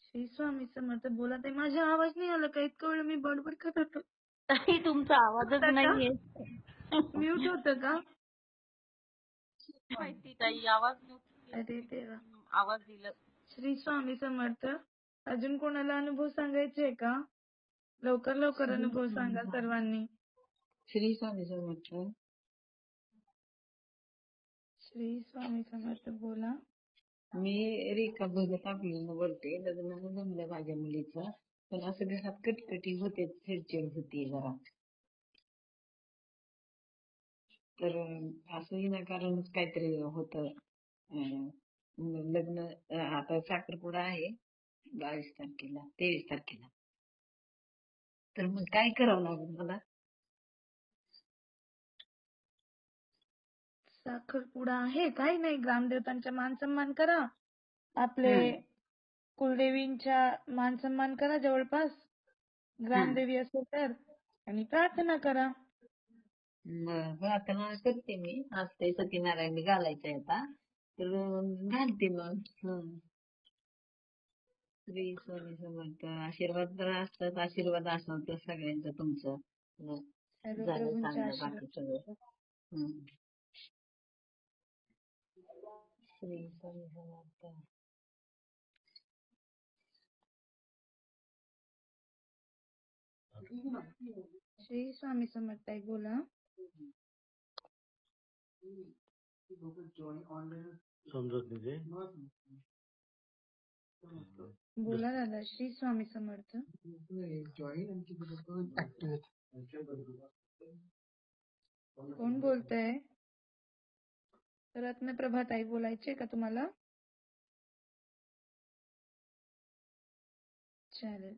श्री स्वामी समर्थ. बोला ताई. माझा आवाज नाही आला का? इतका वेळ मी बडबड करत होतो. ताई तुमचा आवाजच नाहीये. म्यूट होतं का? माहिती ताई आवाज अरे देवा. आवाज दिला. श्री स्वामी समर्थ. अजून कोणाला अनुभव सांगायचे आहे का? लवकर लवकर अनुभव सांगा सर्वांनी. श्री स्वामी समर्थ. श्री स्वामी समर्थ. बोला. मी रेखा भगत आपल्याला बोलते. लग्न जमलं माझ्या मुलीचं, पण असं घरात कटकटी होते, चिडचिड होती जरा. तर असं विनाकारणच काहीतरी होतं. लग्न आता साखरपुडा आहे 22 तारखेला 23 तारखेला. तर मग काय करावं लागेल मला? साखरपुडा आहे. काही नाही. ग्रामदेवतांचा मान सन्मान करा. आपले कुलदेवींच्या मान सन्मान करा जवळपास. ग्रामदेवी असेल तर. आणि प्रार्थना करा. प्रार्थना करते मी. आज ते सत्यनारायण घालायचंय आता, तर घालते मग. श्री स्वामी समर्थ. आशीर्वाद तर असतात. आशीर्वाद असणार तर सगळ्यांचं तुमचं झालं चांगलं बाकी सगळं. श्री स्वामी समर्थ. श्री स्वामी समर्थ. ताई बोला. बोला दादा. श्री स्वामी समर्थ. कोण बोलतंय? रत्नप्रभा ताई बोलायचे का तुम्हाला? चालेल.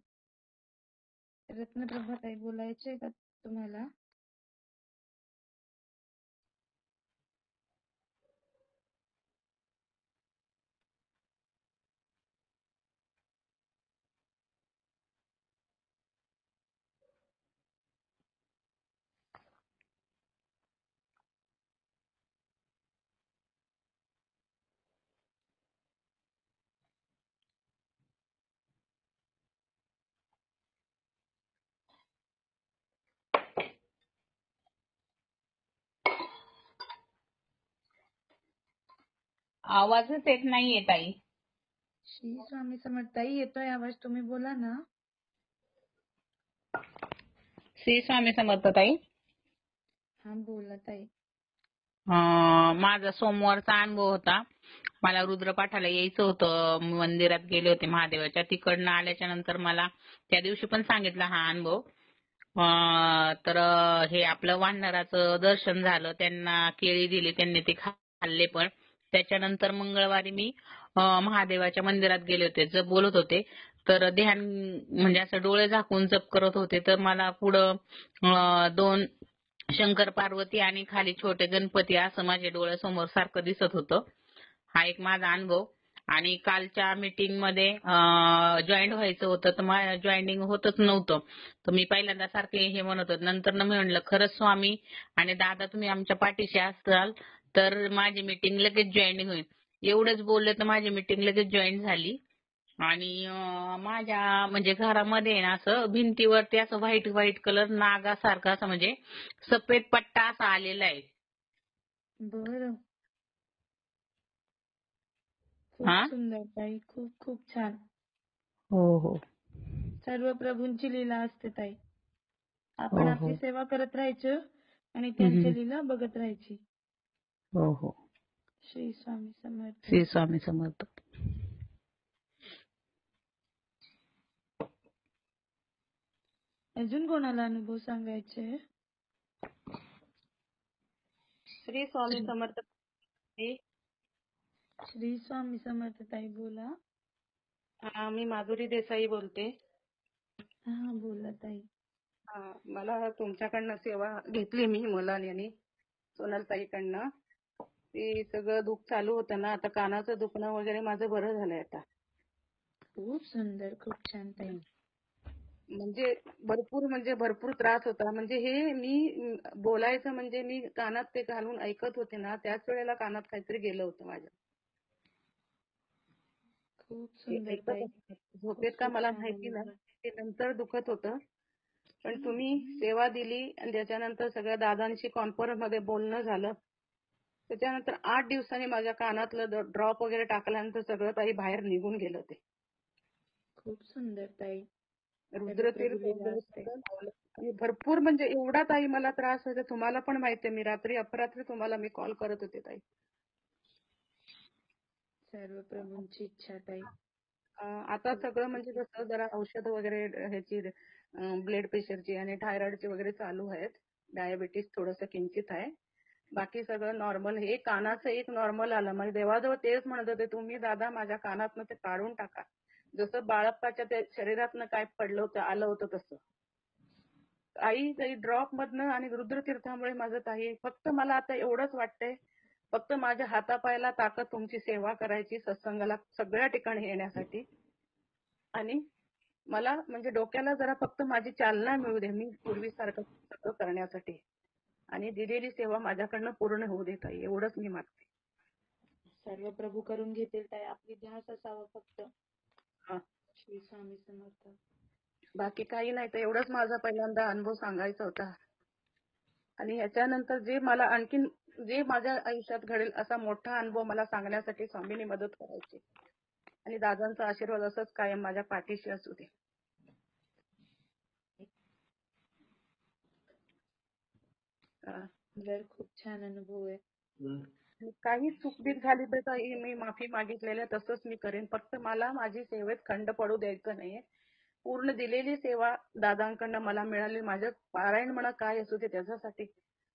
रत्नप्रभा ताई बोलायचे का तुम्हाला? आवाजच येत नाहीये ताई. श्री स्वामी समर्थ. ताई येतोय आवाज. तुम्ही बोला ना. श्री स्वामी समर्थ ताई. हा बोला ताई. माझा सोमवारचा अनुभव होता. मला रुद्रपाठाला यायचं होतं. मंदिरात गेले होते महादेवाच्या. तिकडनं आल्याच्या नंतर मला त्या दिवशी पण सांगितला हा अनुभव. तर हे आपलं वानराचं दर्शन झालं. त्यांना केळी दिली, त्यांनी ते खाल्ले पण. त्याच्यानंतर मंगळवारी मी महादेवाच्या मंदिरात गेले होते. जप बोलत होते. तर ध्यान म्हणजे असं डोळे झाकून जप करत होते. तर मला पुढं 2 शंकर पार्वती आणि खाली छोटे गणपती असं माझ्या डोळ्यासमोर सारखं दिसत होतं. हा एक माझा अनुभव. आणि कालच्या मीटिंग मध्ये जॉईंट व्हायचं होतं, तर मला जॉईनिंग होतच नव्हतं. तर मी पहिल्यांदा सारखे हे म्हणत होते. नंतर मी म्हणलं खरंच स्वामी आणि दादा तुम्ही आमच्या पाठीशी असाल तर माझी मीटिंग लगेच जॉईनिंग होईल. एवढंच बोलले तर माझी मीटिंग लगेच जॉईन झाली. आणि माझ्या म्हणजे घरामध्ये ना असं भिंतीवरती असं व्हाईट व्हाईट कलर नागासारखा असं म्हणजे सफेद पट्टा असा आलेला आहे. बरं. खूप सुंदर ताई. खूप खूप छान. हो. सर्व प्रभूंची लीला असते ताई. आपण आपली सेवा करत राहायचं आणि त्यांची लीला बघत राहायची. हो. श्री स्वामी समर्थ. श्री स्वामी समर्थ. अजून कोणाला अनुभव सांगायचे? श्री स्वामी समर्थ. श्री स्वामी समर्थ ताई बोला. मी माधुरी देसाई बोलते. हा बोला ताई. मला तुमच्याकडनं सेवा घेतली मी मुलांनी सोनलताईकडनं. ते सगळं दुःख चालू होतं ना, आता कानाचं दुखणं वगैरे माझं बरं झालंय आता. खूप सुंदर, खूप छान ताई. म्हणजे भरपूर त्रास होता. म्हणजे हे मी बोलायचं म्हणजे मी कानात ते घालून ऐकत होते ना, त्याच वेळेला कानात काहीतरी गेलं होतं माझ्या. खूप ते सुंदर ऐकत ताई. होते. झोपेत का खूप मला छान माहिती अनुभव. नाही. ते नंतर दुखत होतं. पण तुम्ही सेवा दिली आणि त्याच्यानंतर सगळ्या दादांशी कॉन्फरन्स मध्ये बोलणं झालं. त्याच्यानंतर 8 दिवसांनी माझ्या कानातलं ड्रॉप वगैरे टाकल्यानंतर सगळं काही बाहेर निघून गेलं ते. खूप सुंदर ताई. रुद्रतीर्थ सर्व लीला वगैरे असते. सगळं लावलं. आणि भरपूर म्हणजे एवढा ताई मला त्रास व्हायचा. तुम्हाला पण माहितीये, मी रात्री अपरात्री तुम्हाला मी कॉल करत होते ताई. सर्व प्रभूंची इच्छा ताई. आता सगळं म्हणजे कसं जरा औषध वगैरे ह्याची ब्लड प्रेशरची आणि थायरॉइडची वगैरे चालू आहेत. डायबिटीस थोडंसं किंचित आहे. बाकी सगळं नॉर्मल. हे कानाचं एक नॉर्मल आलं. म्हणजे देवाजवळ तेच म्हणत होते, तुम्ही दादा माझ्या कानातनं ते काढून टाका. जसं बाळप्पाच्या त्या शरीरातनं काय पडलं होतं आलं होतं तसं. काही ड्रॉप मधनं आणि रुद्रतीर्थामुळे माझं काही फक्त मला आता एवढंच वाटतंय, फक्त माझ्या हातापायाला ताकद तुमची सेवा करायची, सत्संगाला सगळ्या ठिकाणी येण्यासाठी. आणि मला म्हणजे डोक्याला जरा फक्त माझी चालना मिळू दे, मी पूर्वीसारखं सगळं करण्यासाठी. आणि दिलेली सेवा माझ्याकडनं पूर्ण होऊ दे ताई, एवढंच मी मागते. सर्व प्रभू करून घेतील ताई. आपली ध्यास असावा फक्त. हा. श्री स्वामी समर्थ. बाकी काही नाही, तर एवढंच माझा पहिल्यांदा अनुभव सांगायचा होता. आणि ह्याच्यानंतर जे मला आणखीन जे माझ्या आयुष्यात घडेल असा मोठा अनुभव मला सांगण्यासाठी स्वामींनी मदत करायची. आणि दादांचा आशीर्वाद असंच कायम माझ्या पाठीशी असू दे. खूप छान अनुभव आहे. काही चुकबीक झाली तर ताई मी माफी मागितलेलं तसंच मी करेन. फक्त मला माझी सेवेत खंड पडू द्यायचं नाहीये. पूर्ण दिलेली सेवा दादांकडनं मला मिळाली. माझं पारायण म्हणा काय असू दे त्याच्यासाठी.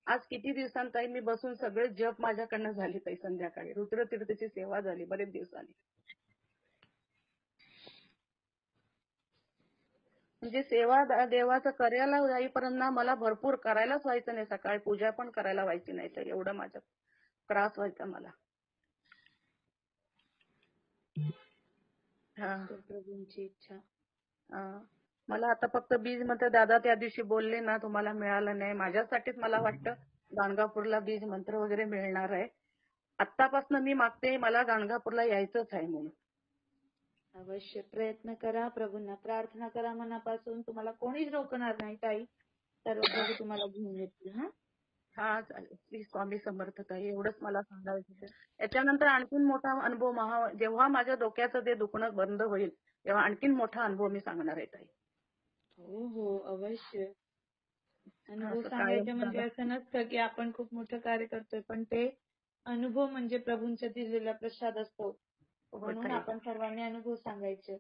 आज किती दिवसांत ताई मी बसून सगळे जप माझ्याकडनं झाली ताई. संध्याकाळी रुद्रतीर्थची सेवा झाली बरेच दिवसांनी. म्हणजे सेवा देवाचं करायला जाईपर्यंत ना मला भरपूर करायलाच व्हायचं नाही. सकाळी पूजा पण करायला व्हायची नाही तर एवढं माझा त्रास व्हायचा मला. प्रभूंची इच्छा. मला आता फक्त बीज मंत्र दादा त्या दिवशी बोलले ना, तुम्हाला मिळालं नाही. माझ्यासाठीच मला वाटतं गाणगापूरला बीज मंत्र वगैरे मिळणार आहे. आत्तापासून मी मागते मला गाणगापूरला यायचंच आहे म्हणून. अवश्य प्रयत्न करा. प्रभूंना प्रार्थना करा मनापासून. तुम्हाला कोणीच रोखणार नाही ताई. सर्व प्रभू तुम्हाला घेऊन येतील. हा चालेल. श्री स्वामी समर्थ ताई, एवढंच मला सांगायचं होतं. याच्यानंतर आणखीन मोठा अनुभव जेव्हा माझ्या डोक्याचं ते दुखणं बंद होईल तेव्हा आणखीन मोठा अनुभव मी सांगणार आहे ताई. हो हो अवश्य. अनुभव सांगायचे म्हणजे असं नसतं की आपण खूप मोठं कार्य करतोय, पण ते अनुभव म्हणजे प्रभूंचा दिलेला प्रसाद असतो. म्हणून आपण सर्वांनी अनुभव सांगायचे.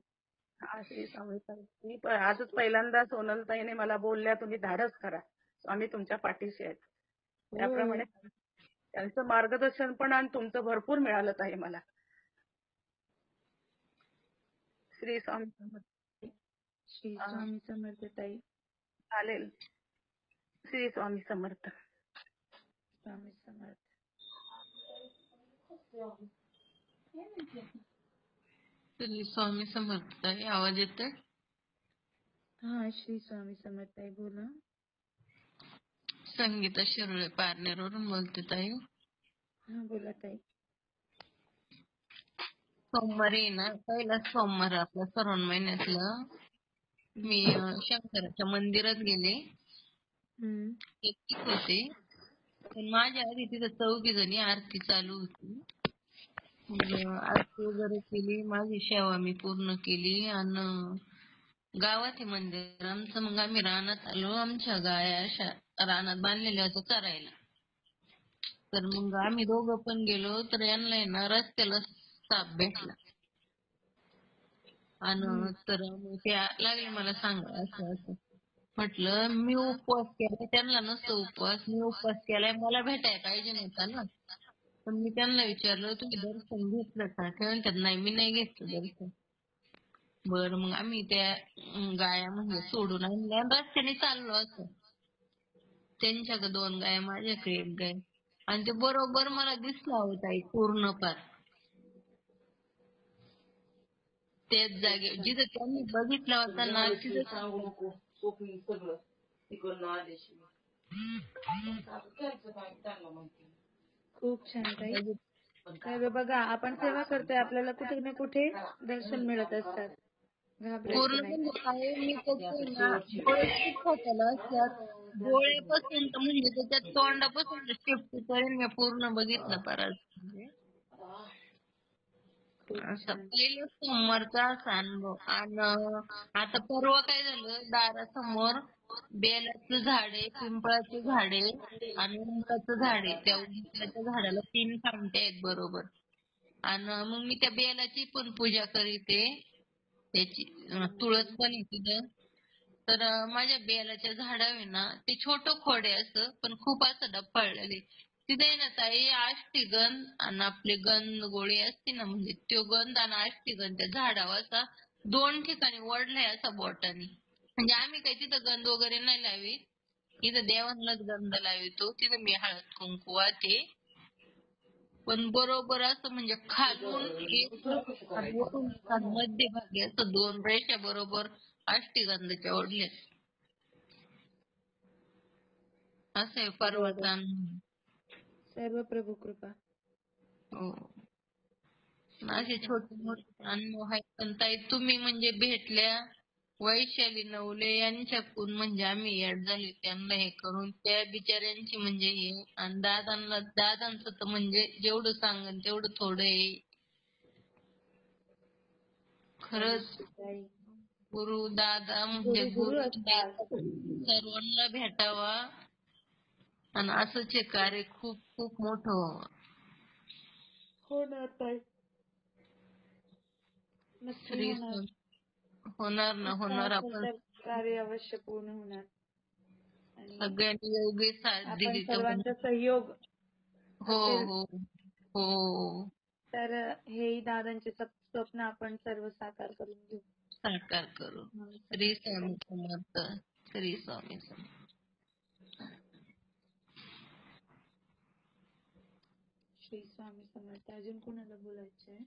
हा श्री स्वामी ताई. मी आजच पहिल्यांदा सोनलताईने मला बोलल्या तुम्ही धाडस करा, स्वामी तुमच्या पाठीशी आहेत. त्याप्रमाणे त्यांचं मार्गदर्शन पण आणि तुमचं भरपूर मिळालं ताई मला. श्री स्वामी समर्थ. श्री स्वामी समर्थ ताई. चालेल. श्री स्वामी समर्थ. स्वामी समर्थ. श्री स्वामी समर्थ ताई. आवाज येतोय? हा श्री स्वामी समर्थ ताई बोला. संगीता शिरोळे पारनेरवरून बोलते ताई. हा बोला ताई. सोमवारी ना, पहिला सोमवार आपला श्रावण महिन्यातलं, मी शंकराच्या मंदिरात गेले. एकटीच होते. पण माझ्या आधी तिथं 4 जणी आरती चालू होती. आरती वगैरे केली, माझी सेवा मी पूर्ण केली. आणि गावात आहे मंदिर आमचं. मग आम्ही रानात आलो. आमच्या गाया अशा रानात बांधलेल्या होत्या चरायला. तर मग आम्ही दोघं पण गेलो. तर यांना ना रस्त्याला साप भेटला. आणि तर ते लागले मला सांगा असं असं. म्हटलं मी उपवास केला, त्यांना नसतो उपवास. मी उपवास केलाय, मला भेटायला पाहिजे नव्हता ना. पण मी त्यांना विचारलं तुम्ही दर्शन घेतलं का? ते म्हणतात नाही मी नाही घेतलं दर्शन. बरं मग आम्ही त्या गाया म्हणजे सोडून आणल्या. रस्त्याने चाललो असं. त्यांच्याकडे 2 गाय, माझ्याकडे 1 गाय. आणि ते बरोबर मला दिसला होता पूर्ण पार त्याच जागे जिथं त्यांनी बघितला होता ना तिथं सांगू नको सोपी सगळं तिकडनं आल्याशी खूप छान ताई. तर बघा आपण सेवा करतोय आपल्याला कुठे ना कुठे दर्शन मिळत असतात. घाबरायचं पूर्ण नाही. म्हणजे काय मी त्याचे ना डोळे खूप खोटायला असतात डोळ्यापासून तर म्हणजे त्याच्या तोंडापासून शेपटीपर्यंत मी पूर्ण बघितलं परत म्हणजे असं पहिलं सोमवारचा असा अनुभव आणि आता परवा काय झालं दारासमोर बेलाचं झाड आहे पिंपळाचं झाड आहे आणि उंबराचं झाड आहे त्या उंबराच्या झाडाला 3 फांद्या आहेत बरोबर आणि मग मी त्या बेलाची पण पूजा करीते त्याची तुळस पण आहे तिथं तर माझ्या बेलाच्या झाडावर ना ते छोटं खोड आहे असं पण खूप असं डफळलेले तिथे आहे ना ताई अष्टीगंध आणि आपले गंध गोळी असते ना म्हणजे तो गंध आणि अष्टीगंध त्या झाडावर असा 2 ठिकाणी वडलाय असा बोटाने म्हणजे आम्ही काही तिथं गंध वगैरे नाही लावीत इथं देवांनाच गंध लावितो तिथं मी हळद कुंकू वाहते पण बरोबर असं म्हणजे खालून एक वरून मध्यभागी असं 2 रेषा बरोबर अष्टीगंधाच्या ओढल्यात असं आहे परवाचा सर्व प्रभू कृपा. हो असे छोटे मोठे अनुभव आहेत पण ताई तुम्ही म्हणजे भेटल्या वैशाली नवले यांच्याकडून म्हणजे आम्ही ऍड झाले त्यांना हे करून त्या बिचाऱ्यांची म्हणजे हे आणि दादांचं तर म्हणजे जेवढं सांगन तेवढं थोडं आहे खरंच गुरु दादा म्हणजे गुरु सर्वांना भेटावा आणि असंच हे कार्य खूप खूप मोठं व्हावं. हो ना ताई नक्की होणार. होणार ना होणार आपण कार्य अवश्य पूर्ण होणार सगळ्यांनी योग्य साथ आपण दिली सर्वांचा सहयोग हो हो हो तर हेही दादांचे स्वप्न आपण सर्व साकार करून घेऊ. साकार करू. श्री स्वामी समर्थ. श्री स्वामी समर्थ. श्री स्वामी समर्थ. अजून कोणाला बोलायचं आहे?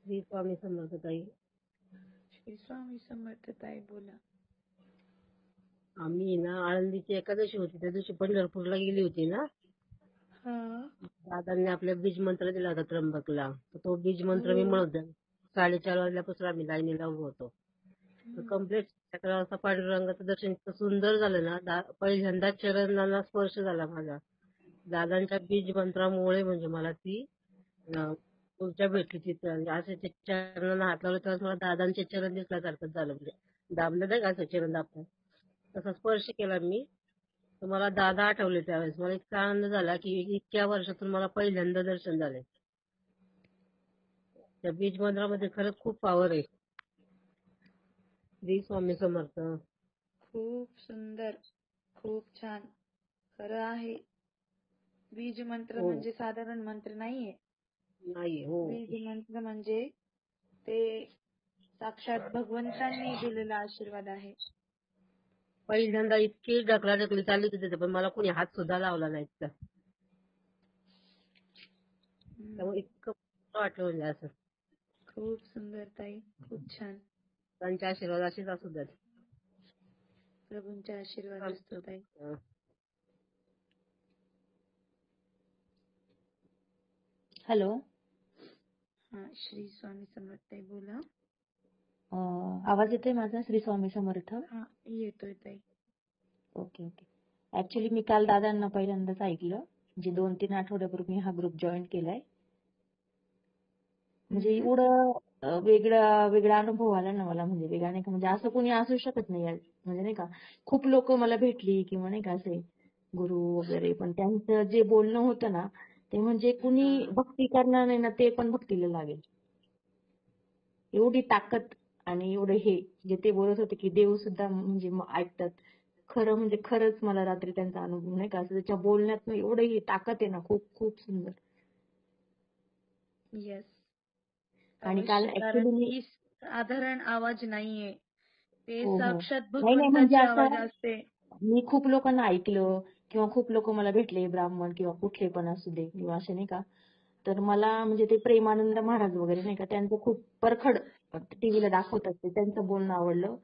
श्री स्वामी समर्थ ताई. श्री स्वामी समर्थ ताई बोला. आम्ही ना आळंदीची एकादशी होती त्या दिवशी पंढरपूरला गेली होती ना दादांनी आपल्या बीज मंत्र दिला होता त्र्यंबकला तो बीज मंत्र मी म्हणत 4:30 वाजल्यापासून आम्ही लाईनीला उभं होतो कम्प्लीट 11 वाजता पांडुरंगाचं दर्शन इतकं सुंदर झालं ना पहिल्यांदा चरणांना स्पर्श झाला माझा दादांच्या बीज मंत्रामुळे म्हणजे मला ती ऊर्जा भेटली तिथं असे चरणांना हात लावलं तेव्हा मला दादांचे चरण दिसल्यासारखं झालं म्हणजे दाबलं नाही का असं चरण दाबतात तसा स्पर्श केला मी तर मला दादा आठवले त्यावेळेस मला इतका आनंद झाला की इतक्या वर्षातून मला पहिल्यांदा दर्शन झाले त्या बीज मंत्रामध्ये खरंच खूप पॉवर आहे. श्री स्वामी समर्थ. खूप सुंदर खूप छान खरं आहे बीज मंत्र म्हणजे साधारण मंत्र नाहीये. बीज मंत्र म्हणजे ते साक्षात भगवंतांनी दिलेला आशीर्वाद आहे. पहिल्यांदा इतकी ढकलाढकली चालली होती तिथे पण मला कोणी हात सुद्धा लावला नाही त्यामुळे इतकं वाटलं म्हणजे असं खूप सुंदर ताई खूप छान त्यांच्या आशीर्वाद अशीच असू द्यात प्रभूंचा आशीर्वाद असतो ताई. हॅलो श्री स्वामी समर्थ ताई बोला. आवाज येतोय माझा? श्री स्वामी समर्थ. येतोय ताई. Okay okay. ऍक्च्युली मी काल दादांना पहिल्यांदाच ऐकलं म्हणजे 2-3 आठवड्यापूर्वी हा ग्रुप जॉईन केलाय म्हणजे एवढं वेगळा अनुभव आला ना मला म्हणजे वेगळा नाही का म्हणजे असं कोणी असू शकत नाही म्हणजे नाही का खूप लोक मला भेटली किंवा नाही का असे गुरु वगैरे पण त्यांचं जे बोलणं होतं ना ते म्हणजे कुणी भक्ती करणार नाही ना ते पण भक्तीला लागेल एवढी ताकद आणि एवढं हे जे ते बोलत होते की देव सुद्धा म्हणजे ऐकतात खरं म्हणजे खरंच मला रात्री त्यांचा अनुभव नाही का असं त्याच्या बोलण्यात एवढं ही ताकद आहे ना खूप खूप सुंदर. येस आणि काल ऍक्च्युली साधारण आवाज नाहीये ते हो साक्षात नाही म्हणजे भगवंताची आवाज असं असते. मी खूप लोकांना ऐकलं किंवा खूप लोक मला भेटले, ब्राह्मण किंवा कुठले पण असू दे किंवा असे नाही का, तर मला म्हणजे ते प्रेमानंद महाराज वगैरे नाही का, त्यांचं खूप परखड टीव्हीला दाखवतात ते, त्यांचं बोलणं आवडलं.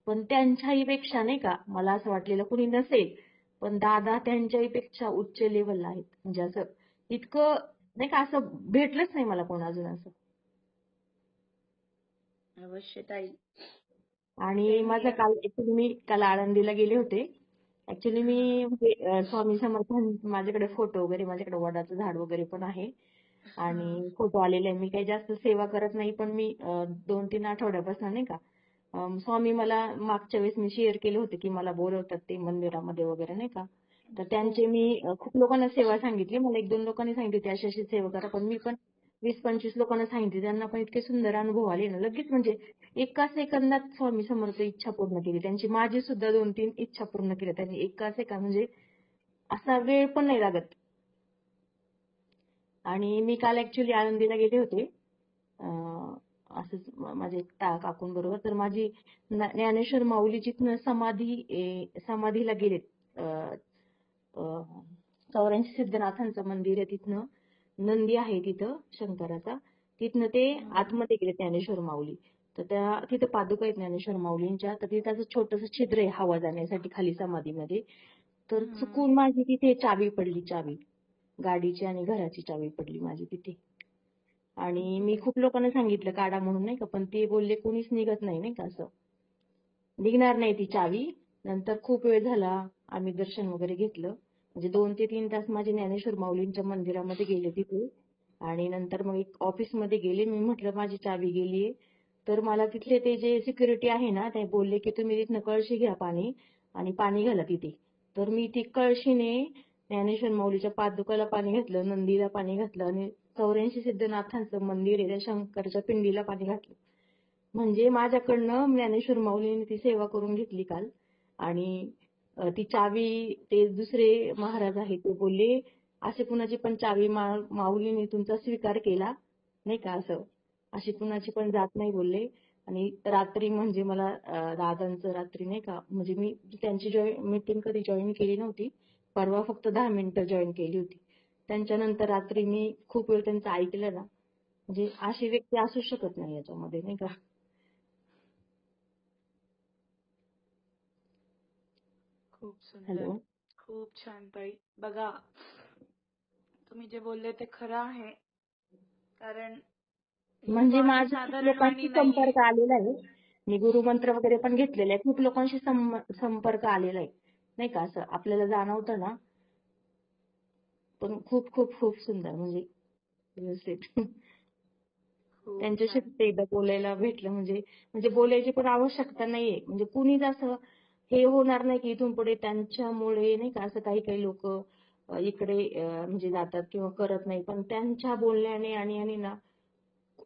पण त्यांच्याही पेक्षा नाही का मला असं वाटलेलं कुणी नसेल, पण दादा त्यांच्याही पेक्षा उच्च लेवलला आहेत. म्हणजे असं इतकं नाही का, असं भेटलंच नाही मला कोण अजून असं. अवश्य ताई. आणि माझं काल ऍक्च्युली मी काल आळंदीला गेले होते. ऍक्च्युली मी म्हणजे स्वामी समर्थ माझ्याकडे फोटो वगैरे, माझ्याकडे वडाचं झाड वगैरे पण आहे आणि फोटो आलेले आहे. मी काही जास्त सेवा करत नाही, पण मी 2-3 आठवड्यापासून नाही का स्वामी मला मागच्या वेळेस मी शेअर केले होते की मला बोलवतात ते मंदिरामध्ये वगैरे नाही का, तर त्यांचे मी खूप लोकांना सेवा सांगितली. मला 1-2 लोकांनी सांगितली अशी अशी सेवा करा, पण मी पण 20-25 लोकांना सांगितली. त्यांना पण इतके सुंदर अनुभव आले ना, लगेच म्हणजे एका सेकंदात स्वामी समर्थ इच्छा पूर्ण केली त्यांची. माझी सुद्धा 2-3 इच्छा पूर्ण केल्या त्यांनी एका सेकंद, म्हणजे असा वेळ पण नाही लागत. आणि मी काल ऍक्च्युली आळंदीला गेले होते असंच माझे काकूंबरोबर. तर माझी ज्ञानेश्वर माऊली जिथनं समाधीला गेलेत, 84 सिद्धनाथांचं मंदिर आहे तिथनं, नंदी आहे तिथं शंकराचा, तिथनं ते आतमध्ये गेले ज्ञानेश्वर माऊली. तर तिथं पादुका आहेत ज्ञानेश्वर माऊलींच्या. तर तिथं असं छोटंसं छिद्र आहे हवा जाण्यासाठी खाली समाधीमध्ये. तर चुकून माझी तिथे चावी पडली, चावी गाडीची आणि घराची चावी पडली माझी तिथे. आणि मी खूप लोकांना सांगितलं काढा म्हणून नाही का, पण ते बोलले कोणीच निघत नाही का, असं निघणार नाही ती चावी. नंतर खूप वेळ झाला, आम्ही दर्शन वगैरे घेतलं. म्हणजे 2 ते 3 तास माझे ज्ञानेश्वर माऊलींच्या मंदिरामध्ये गेले तिथे. आणि नंतर मग एक ऑफिसमध्ये गेले. मी म्हटलं माझी चावी गेलीये. तर मला तिथले ते जे सिक्युरिटी आहे ना, ते बोलले की तुम्ही तिथनं कळशी घ्या पाणी आणि पाणी घाला तिथे. तर मी ती कळशीने ज्ञानेश्वर माऊलीच्या पादुकाला पाणी घातलं, नंदीला पाणी घातलं आणि 84 सिद्धनाथांचं मंदिर आहे त्या शंकरच्या पिंडीला पाणी घातलं. म्हणजे माझ्याकडनं ज्ञानेश्वर माऊलीने ती सेवा करून घेतली काल. आणि ती चावी ते दुसरे महाराज आहेत ते बोलले असे कुणाची पण चावी माऊलीने तुमचा स्वीकार केला नाही का, असं अशी कुणाची पण जात नाही बोलले. आणि रात्री म्हणजे मला दादांचं रात्री नाही का, म्हणजे मी त्यांची मीटिंग कधी जॉईन केली नव्हती, परवा फक्त 10 मिनिटं जॉईन केली होती. त्यांच्यानंतर रात्री मी खूप वेळ त्यांचं ऐकलं ना, म्हणजे अशी व्यक्ती असू शकत नाही याच्यामध्ये नाही का. खूप सुंदर, खूप छान ताई. बघा तुम्ही जे बोलले ते खरं आहे, कारण म्हणजे माझा खूप लोकांशी संपर्क आलेला आहे. मी गुरुमंत्र वगैरे पण घेतलेला आहे. खूप लोकांशी संपर्क आलेला आहे नाही का, असं आपल्याला जाणवतं ना. पण खूप खूप खूप सुंदर, म्हणजे व्यवस्थित त्यांच्याशी एकदा बोलायला भेटलं म्हणजे बोलायची पण आवश्यकता नाहीये. म्हणजे कुणीच असं हे होणार नाही की इथून पुढे त्यांच्यामुळे नाही का, असं काही काही लोक इकडे म्हणजे जातात किंवा करत नाही, पण त्यांच्या बोलण्याने आणि ना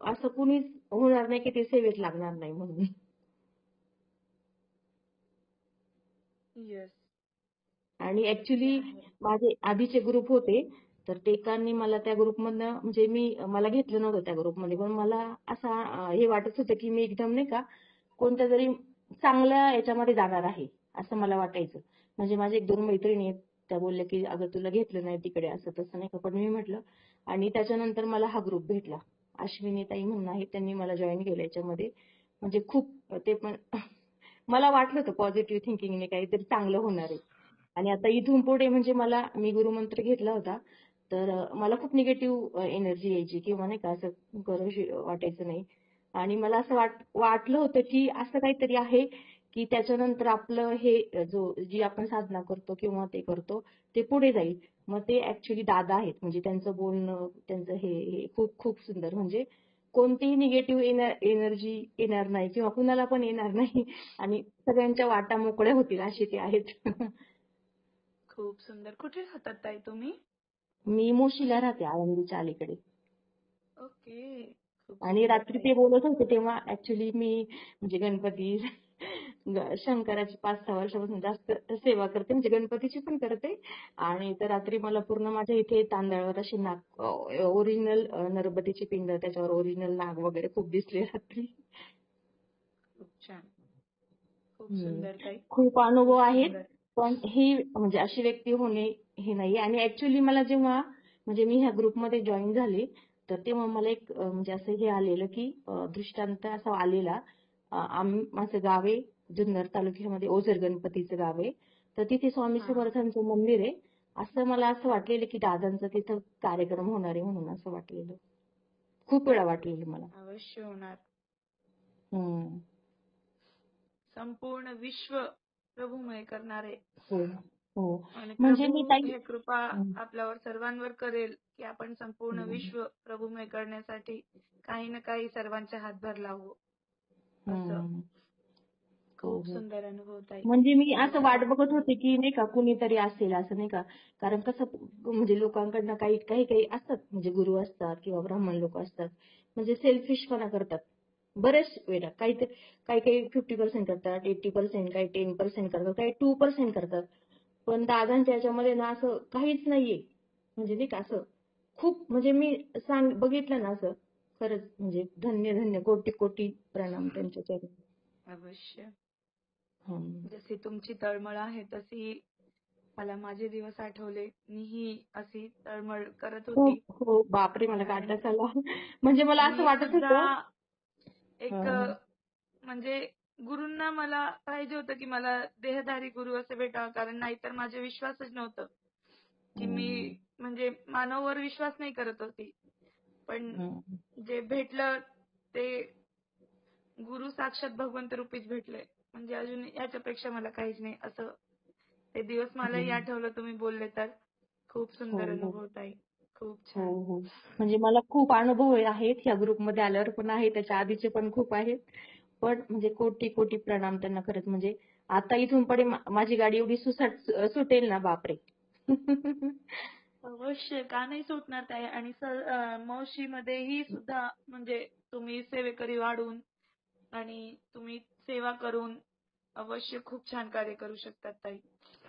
असं कुणीच होणार नाही की ते सेवेत लागणार नाही म्हणून. आणि ऍक्च्युली माझे आधीचे ग्रुप होते, तर एकांनी मला त्या ग्रुपमधनं म्हणजे मला घेतलं नव्हतं त्या ग्रुपमध्ये, पण मला असं हे वाटत होतं की मी एकदम नाही का कोणत्या तरी चांगल्या याच्यामध्ये जाणार आहे असं मला वाटायचं. म्हणजे माझे 1-2 मैत्रिणी आहेत, त्या बोलल्या की अगं तुला घेतलं नाही तिकडे असं तसं नाही का, पण मी म्हटलं. आणि त्याच्यानंतर मला हा ग्रुप भेटला, अश्विनी ताई म्हणून आहे, त्यांनी मला जॉईन केलं याच्यामध्ये. म्हणजे खूप ते पण मला वाटलं होतं पॉझिटिव्ह थिंकिंगने काहीतरी चांगलं होणार आहे. आणि आता इथून पुढे म्हणजे मी गुरुमंत्र घेतला होता, तर मला खूप निगेटिव्ह एनर्जी यायची किंवा नाही का असं करूशी वाटायचं नाही. आणि मला असं वाटलं होतं की असं काहीतरी आहे की त्याच्यानंतर आपलं हे जी आपण साधना करतो किंवा ते करतो ते पुढे जाईल. मग ते ऍक्च्युली दादा आहेत, म्हणजे त्यांचं बोलणं त्यांचं हे खूप खूप सुंदर. म्हणजे कोणतीही निगेटिव्ह एनर्जी येणार नाही किंवा कुणाला पण येणार नाही आणि सगळ्यांच्या वाटा मोकळ्या होतील असे ते आहेत. खूप सुंदर. कुठे राहतात ताई तुम्ही? मी मुळशीला राहते, आळंदीच्या अलीकडे. ओके. आणि रात्री ते बोलत होते तेव्हा ऍक्च्युली मी म्हणजे गणपती शंकराची 5-6 वर्षापासून जास्त सेवा करते, म्हणजे गणपतीची पण करते. आणि तर रात्री मला पूर्ण माझ्या इथे तांदळावर अशी ओरिजिनल नरबतीची पिंड, त्याच्यावर ओरिजिनल नाग वगैरे खूप दिसले रात्री. खूप छान, खूप सुंदर ताई. खूप अनुभव आहेत. पण ही म्हणजे अशी व्यक्ती होणे हे नाही. आणि ऍक्च्युली मला जेव्हा म्हणजे मी ह्या ग्रुपमध्ये जॉईन झाले तर तेव्हा मला एक म्हणजे असं हे आलेलं की दृष्टांत असा आलेला. माझं गाव आहे जुन्नर तालुक्यामध्ये ओझर गणपतीचं गाव आहे. तर तिथे स्वामी समर्थांचं मंदिर आहे. असं मला असं वाटलेलं की दादांचा तिथं कार्यक्रम होणार आहे म्हणून असं वाटलेलं. खूप वेळा वाटलेलं मला. अवश्य होणार. हम्म. संपूर्ण विश्व प्रभूमय करणारे हो हो. आणि म्हणजे मी प्रभू ताई हे कृपा आपल्यावर सर्वांवर करेल की आपण संपूर्ण विश्व प्रभूमय करण्यासाठी काही ना काही सर्वांच्या हातभार लावू. असं हम्म. हो खूप हो. सुंदर अनुभव ताई. म्हणजे मी असं वाट बघत होते की नाही का कुणीतरी असेल असं नाही का. कारण कसं म्हणजे लोकांकडनं काही काही काही असतात म्हणजे गुरु असतात किंवा ब्राह्मण लोक असतात म्हणजे सेल्फिशपणा करतात बरेच वेळा. काही काही 50% करतात, 80%, काही 10% करतात, काही 2% करतात. पण दादांच्या याच्यामध्ये ना असं काहीच नाहीये. म्हणजे नाही का असं खूप म्हणजे मी बघितलं ना असं खरंच म्हणजे धन्य धन्य कोटी कोटी प्रणाम त्यांच्या चरणी. अवश्य. हम्म. जशी तुमची तळमळ आहे तशी मला माझे दिवस आठवले. मीही अशी तळमळ करत होती. खूप हो बापरे मला काटाच आला. म्हणजे मला असं मी वाटत सुद्धा होतं. एक म्हणजे गुरूंना मला पाहिजे होतं की मला देहधारी गुरु असे भेटावं. कारण नाहीतर माझे विश्वासच नव्हतं की मी म्हणजे मानवावर विश्वास नाही करत होती. पण जे भेटलं ते गुरु साक्षात भगवंत रूपीच भेटले. म्हणजे अजून याच्यापेक्षा मला काहीच नाही. असं ते दिवस मलाही आठवलं तुम्ही बोलले तर. खूप सुंदर हो अनुभव ताई. खूप हो छान. हो. म्हणजे मला खूप अनुभव आहेत ह्या ग्रुपमध्ये आल्यावर पण आहे त्याच्या आधीचे पण खूप आहेत. पण म्हणजे कोटी कोटी प्रणाम त्यांना खरंच. म्हणजे आता इथून पुढे माझी गाडी एवढी सुटेल ना बापरे. अवश्य का नाही सुटणार ताई. आणि मावशीमध्येही सुद्धा म्हणजे तुम्ही सेवेकरी वाढून आणि तुम्ही सेवा करून अवश्य खूप छान कार्य करू शकतात ताई.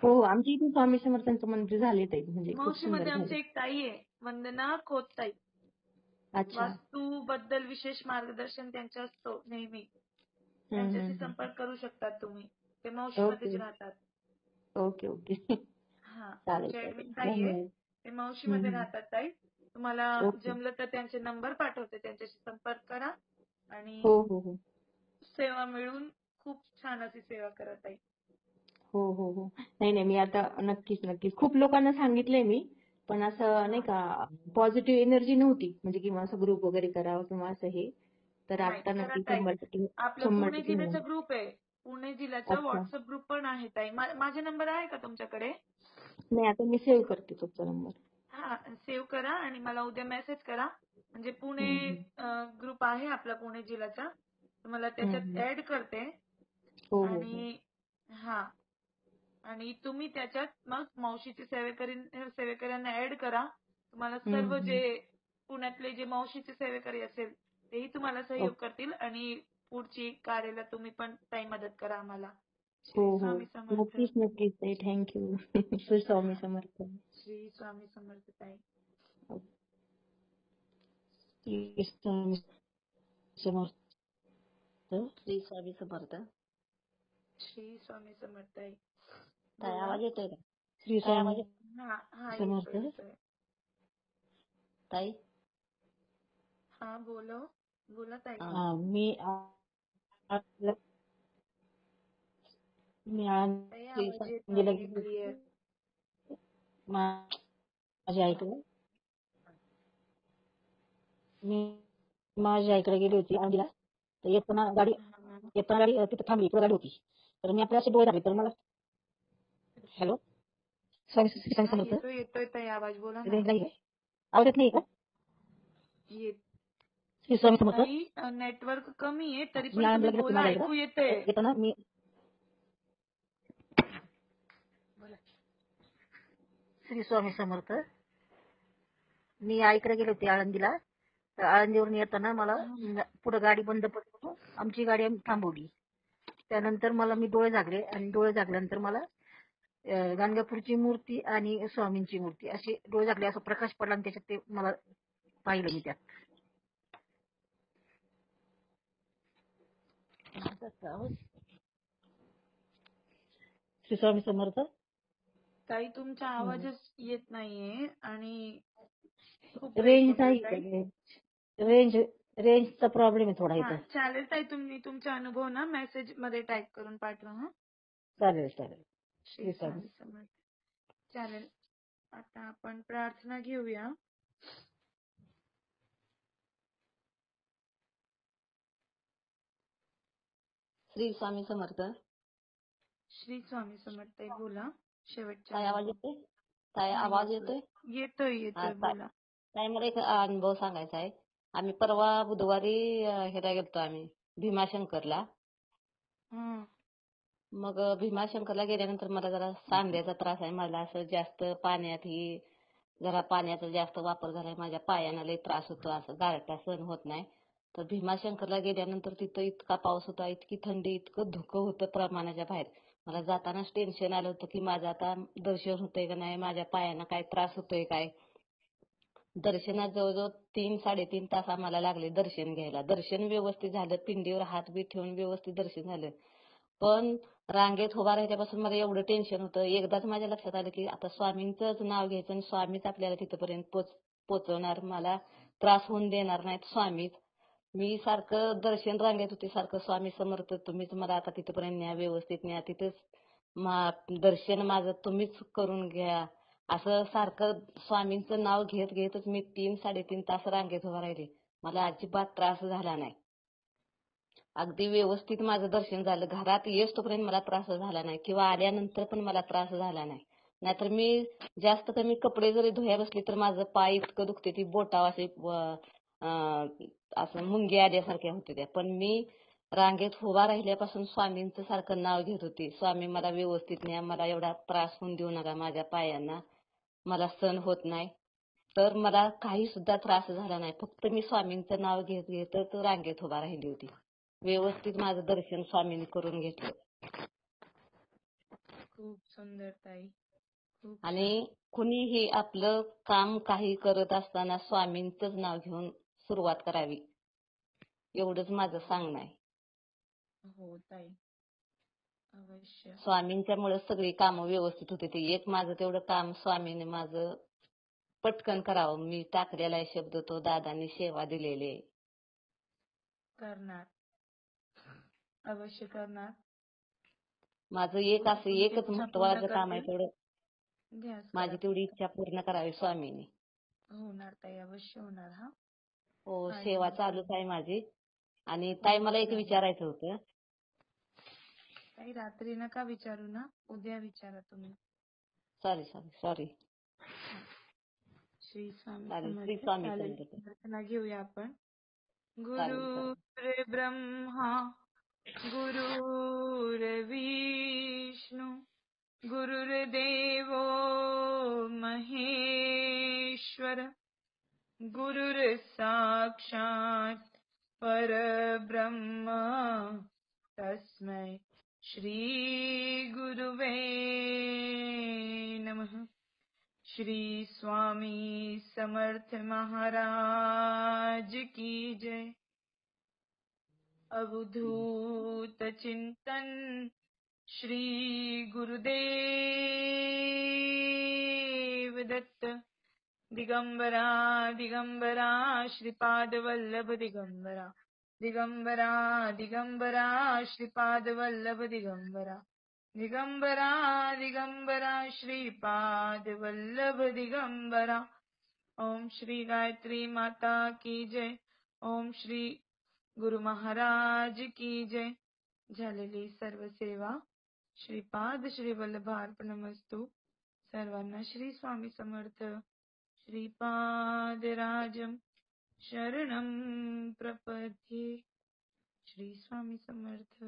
हो आमच्या इथे स्वामी समर्थांचं मंदिर झाले ताई. म्हणजे खूप सुंदर मावशीमध्ये आमची झाले. एक ताई आहे वंदना खोत ताई. अच्छा. वास्तू बद्दल विशेष मार्गदर्शन त्यांचं असतो नेहमी. त्यांच्याशी संपर्क करू शकतात तुम्ही. ते मावशीमध्येच ओके राहतात. Okay okay. हा चालेल आमचे चालेल ऍडमिन ताई आहे. धन्यवाद. ते मावशीमध्ये राहतात ताई. तुम्हाला ओके. जमलं तर त्यांचे नंबर पाठवते. त्यांच्याशी संपर्क करा आणि हो हो हो सेवा मिळून खूप छान अशी सेवा करा ताई. हो हो हो. नाही नाही मी आता नक्कीच नक्कीच खूप लोकांना सांगितलंय मी. पण असं नाही का पॉझिटिव्ह एनर्जी नव्हती म्हणजे किंवा असं ग्रुप वगैरे करावं किंवा असं हे. तर नाही आता करा नक्की ताई. 100% आपलं पुणे 100% जिल्ह्याचा होणार. ग्रुप आहे. पुणे जिल्ह्याचा अच्छा. व्हॉट्सअप ग्रुप पण आहे ताई. माझा नंबर आहे का तुमच्याकडे? नाही आता मी सेव्ह करते तुमचा नंबर. हा सेव्ह करा आणि मला उद्या मेसेज करा. म्हणजे पुणे ग्रुप आहे आपला पुणे जिल्ह्याचा. तुम्हाला त्याच्यात ऍड करते. हो हो हो. आणि हा आणि तुम्ही त्याच्यात मग मावशीचे सेवेकऱ्यांना ऍड करा. तुम्हाला सर्व जे पुण्यातले जे मावशीचे सेवेकरी असेल तेही तुम्हाला सहयोग करतील आणि पुढची कार्याला तुम्ही पण ताई मदत करा आम्हाला. हो श्री हो स्वामी समर्थ. नक्कीच नक्कीच ताई थँक्यू. श्री स्वामी समर्थ. श्री स्वामी समर्थ ताई. श्री स्वामी समर्थ. श्री स्वामी समर्थ. श्री स्वामी समर्थ ताई. ताई बोला. आवाज येतोय का? श्री स्वामी हा हा समर्थ. येतोय. ताई हा बोला ताई. मी ताई आवाज येत गेला नाहीये क्लिअर. माझ्या आईकडे माझ्या आईकडे गेली होती आंधीला. तर येताना गाडी तिथे थांबली गाडी होती. तर मी आपल्या असे डोळे झाले तर मला हॅलो स्वामी समर्थ. येतोय ताई आवाज बोला ना. रेंज नाही आवाज येत नाही का? श्री स्वामी समर्थ. ताई नेटवर्क कमी आहे तरी मी पण तुम्ही आंधीला बोला ऐकू येते. येताना मी श्री स्वामी समर्थ. मी आईकडे गेले होते आळंदीला. तर आळंदीवरून येताना मला पुढे गाडी बंद पडली. आमची गाडी आम्ही थांबवली. त्यानंतर मला मी डोळे झाकले आणि डोळे झाकल्यानंतर मला गाणगापूरची मूर्ती आणि स्वामींची मूर्ती असे डोळे झाकले असा प्रकाश पडला आणि त्याच्यात ते मला पाहिलं मी त्यात. श्री स्वामी समर्थ. ताई तुमचा आवाजच येत नाहीये आणि खूप ब्रेक रेंज होतोय नाही ताई. रेंजचा प्रॉब्लेम आहे थोडा हा इथं. चालेल ताई, तुम्ही तुमचा अनुभव ना मेसेज मध्ये टाईप करून पाठवा. हा, चालेल. श्री स्वामी समर्थ. चालेल, आता आपण प्रार्थना घेऊया. श्री स्वामी समर्थ. श्री स्वामी समर्थ. ताई बोला. शेवटचा काय आवाज अनुभव. येतोय? काय आवाज येतोय? येतोय बोला. काय मला एक अनुभव सांगायचा आहे. आम्ही परवा बुधवारी ह्याला गेलतो आम्ही भीमाशंकरला. मग भीमाशंकरला गेल्यानंतर मला जरा सांध्याचा त्रास आहे. मला असं जास्त जरा पाण्याचा जास्त वापर झालाय. माझ्या पायाला लय त्रास होतो, असं गारठा सहन होत नाही. तर भीमाशंकरला गेल्यानंतर तिथं इतका पाऊस होता, इतकी थंडी, इतकं धुकं होतं प्रमाणाच्या बाहेर. मला जातानाच टेन्शन आलं होतं की माझं आता दर्शन होतंय का नाही, माझ्या पायांना काय त्रास होतोय काय. दर्शनात जवळजवळ 3-3.5 तास आम्हाला लागले दर्शन घ्यायला. दर्शन व्यवस्थित झालं, पिंडीवर हात बीत ठेवून व्यवस्थित दर्शन झालं. पण रांगेत उभा राहिल्यापासून मला एवढं टेन्शन होतं. एकदाच माझ्या लक्षात आलं की आता स्वामींचंच नाव घ्यायचं आणि स्वामीच आपल्याला तिथपर्यंत पोचवणार, मला त्रास होऊन देणार नाहीत स्वामीच. मी सारखं दर्शन रांगेत होते, सारखं स्वामी समर्थ तुम्हीच मला आता तिथपर्यंत न्या, व्यवस्थित न्या, तिथेच दर्शन माझं तुम्हीच करून घ्या, असं सारखं स्वामींचं नाव घेतच मी 3-3.5 तास रांगेत उभा राहिले. मला अजिबात त्रास झाला नाही. अगदी व्यवस्थित माझं दर्शन झालं. घरात येईस्तोपर्यंत मला त्रास झाला नाही किंवा आल्यानंतर पण मला त्रास झाला नाही. नाहीतर मी जास्त कमी कपडे जरी धुया बसली तर माझं पाय इतकं दुखते, ती बोटावर असे असं मुंग्या आल्यासारख्या होते त्या. पण मी रांगेत उभा राहिल्यापासून स्वामींचं सारखं नाव घेत होते. स्वामी मला व्यवस्थित न्या, मला एवढा त्रास होऊन देऊ नका, माझ्या पायांना मला सहन होत नाही. तर मला काही सुद्धा त्रास झाला नाही. फक्त मी स्वामींचं नाव घेतच रांगेत उभा राहिली होती. व्यवस्थित माझं दर्शन स्वामींनी करून घेतलं. खूप सुंदर ताई. आणि कुणीही आपलं काम काही करत असताना स्वामींचंच नाव घेऊन सुरुवात करावी, एवढंच माझं सांगणं आहे. हो ताई, अवश्य. स्वामींच्यामुळे सगळी कामं व्यवस्थित होते. ते एक माझं तेवढं काम स्वामीने माझं पटकन करावं. मी टाकलेला आहे शब्द, तो दादांनी सेवा दिलेली करणार, अवश्य करणार. माझं एकच महत्वाचं काम आहे, तेवढं माझी तेवढी इच्छा पूर्ण करावी स्वामींनी. होणार ताई, अवश्य होणार. हा हो, सेवा चालूच आहे माझी. आणि ताई मला एक विचारायचं होतं. ताई रात्री नका विचारू ना, उद्या विचारा तुम्ही. सॉरी. श्री स्वामी श्री स्वामी समर्थ. प्रार्थना घेऊया आपण. गुरुर् ब्रह्मा गुरुर्विष्णू गुरुर्देवो महेश्वर गुरुर्साक्षात् परब्रह्म तस्मै श्री गुरुवे नमः. श्री स्वामी समर्थ महाराज की जय. अवधूत चिंतन श्री गुरुदेव दत्त. दिगंबरा दिगंबरा श्रीपाद वल्लभ दिगंबरा. दिगंबरा दिगंबरा श्रीपाद वल्लभ दिगंबरा. दिगंबरा दिगंबरा श्रीपाद वल्लभ दिगंबरा. ओम श्री गायत्री माता की जय. ओम श्री गुरु महाराज की जय. झालेली सर्व सेवा श्रीपाद श्री वल्लभार्पणमस्तु. सर्वांना श्री स्वामी समर्थ. श्रीपादराजं शरणं प्रपद्ये. श्री स्वामी समर्थ.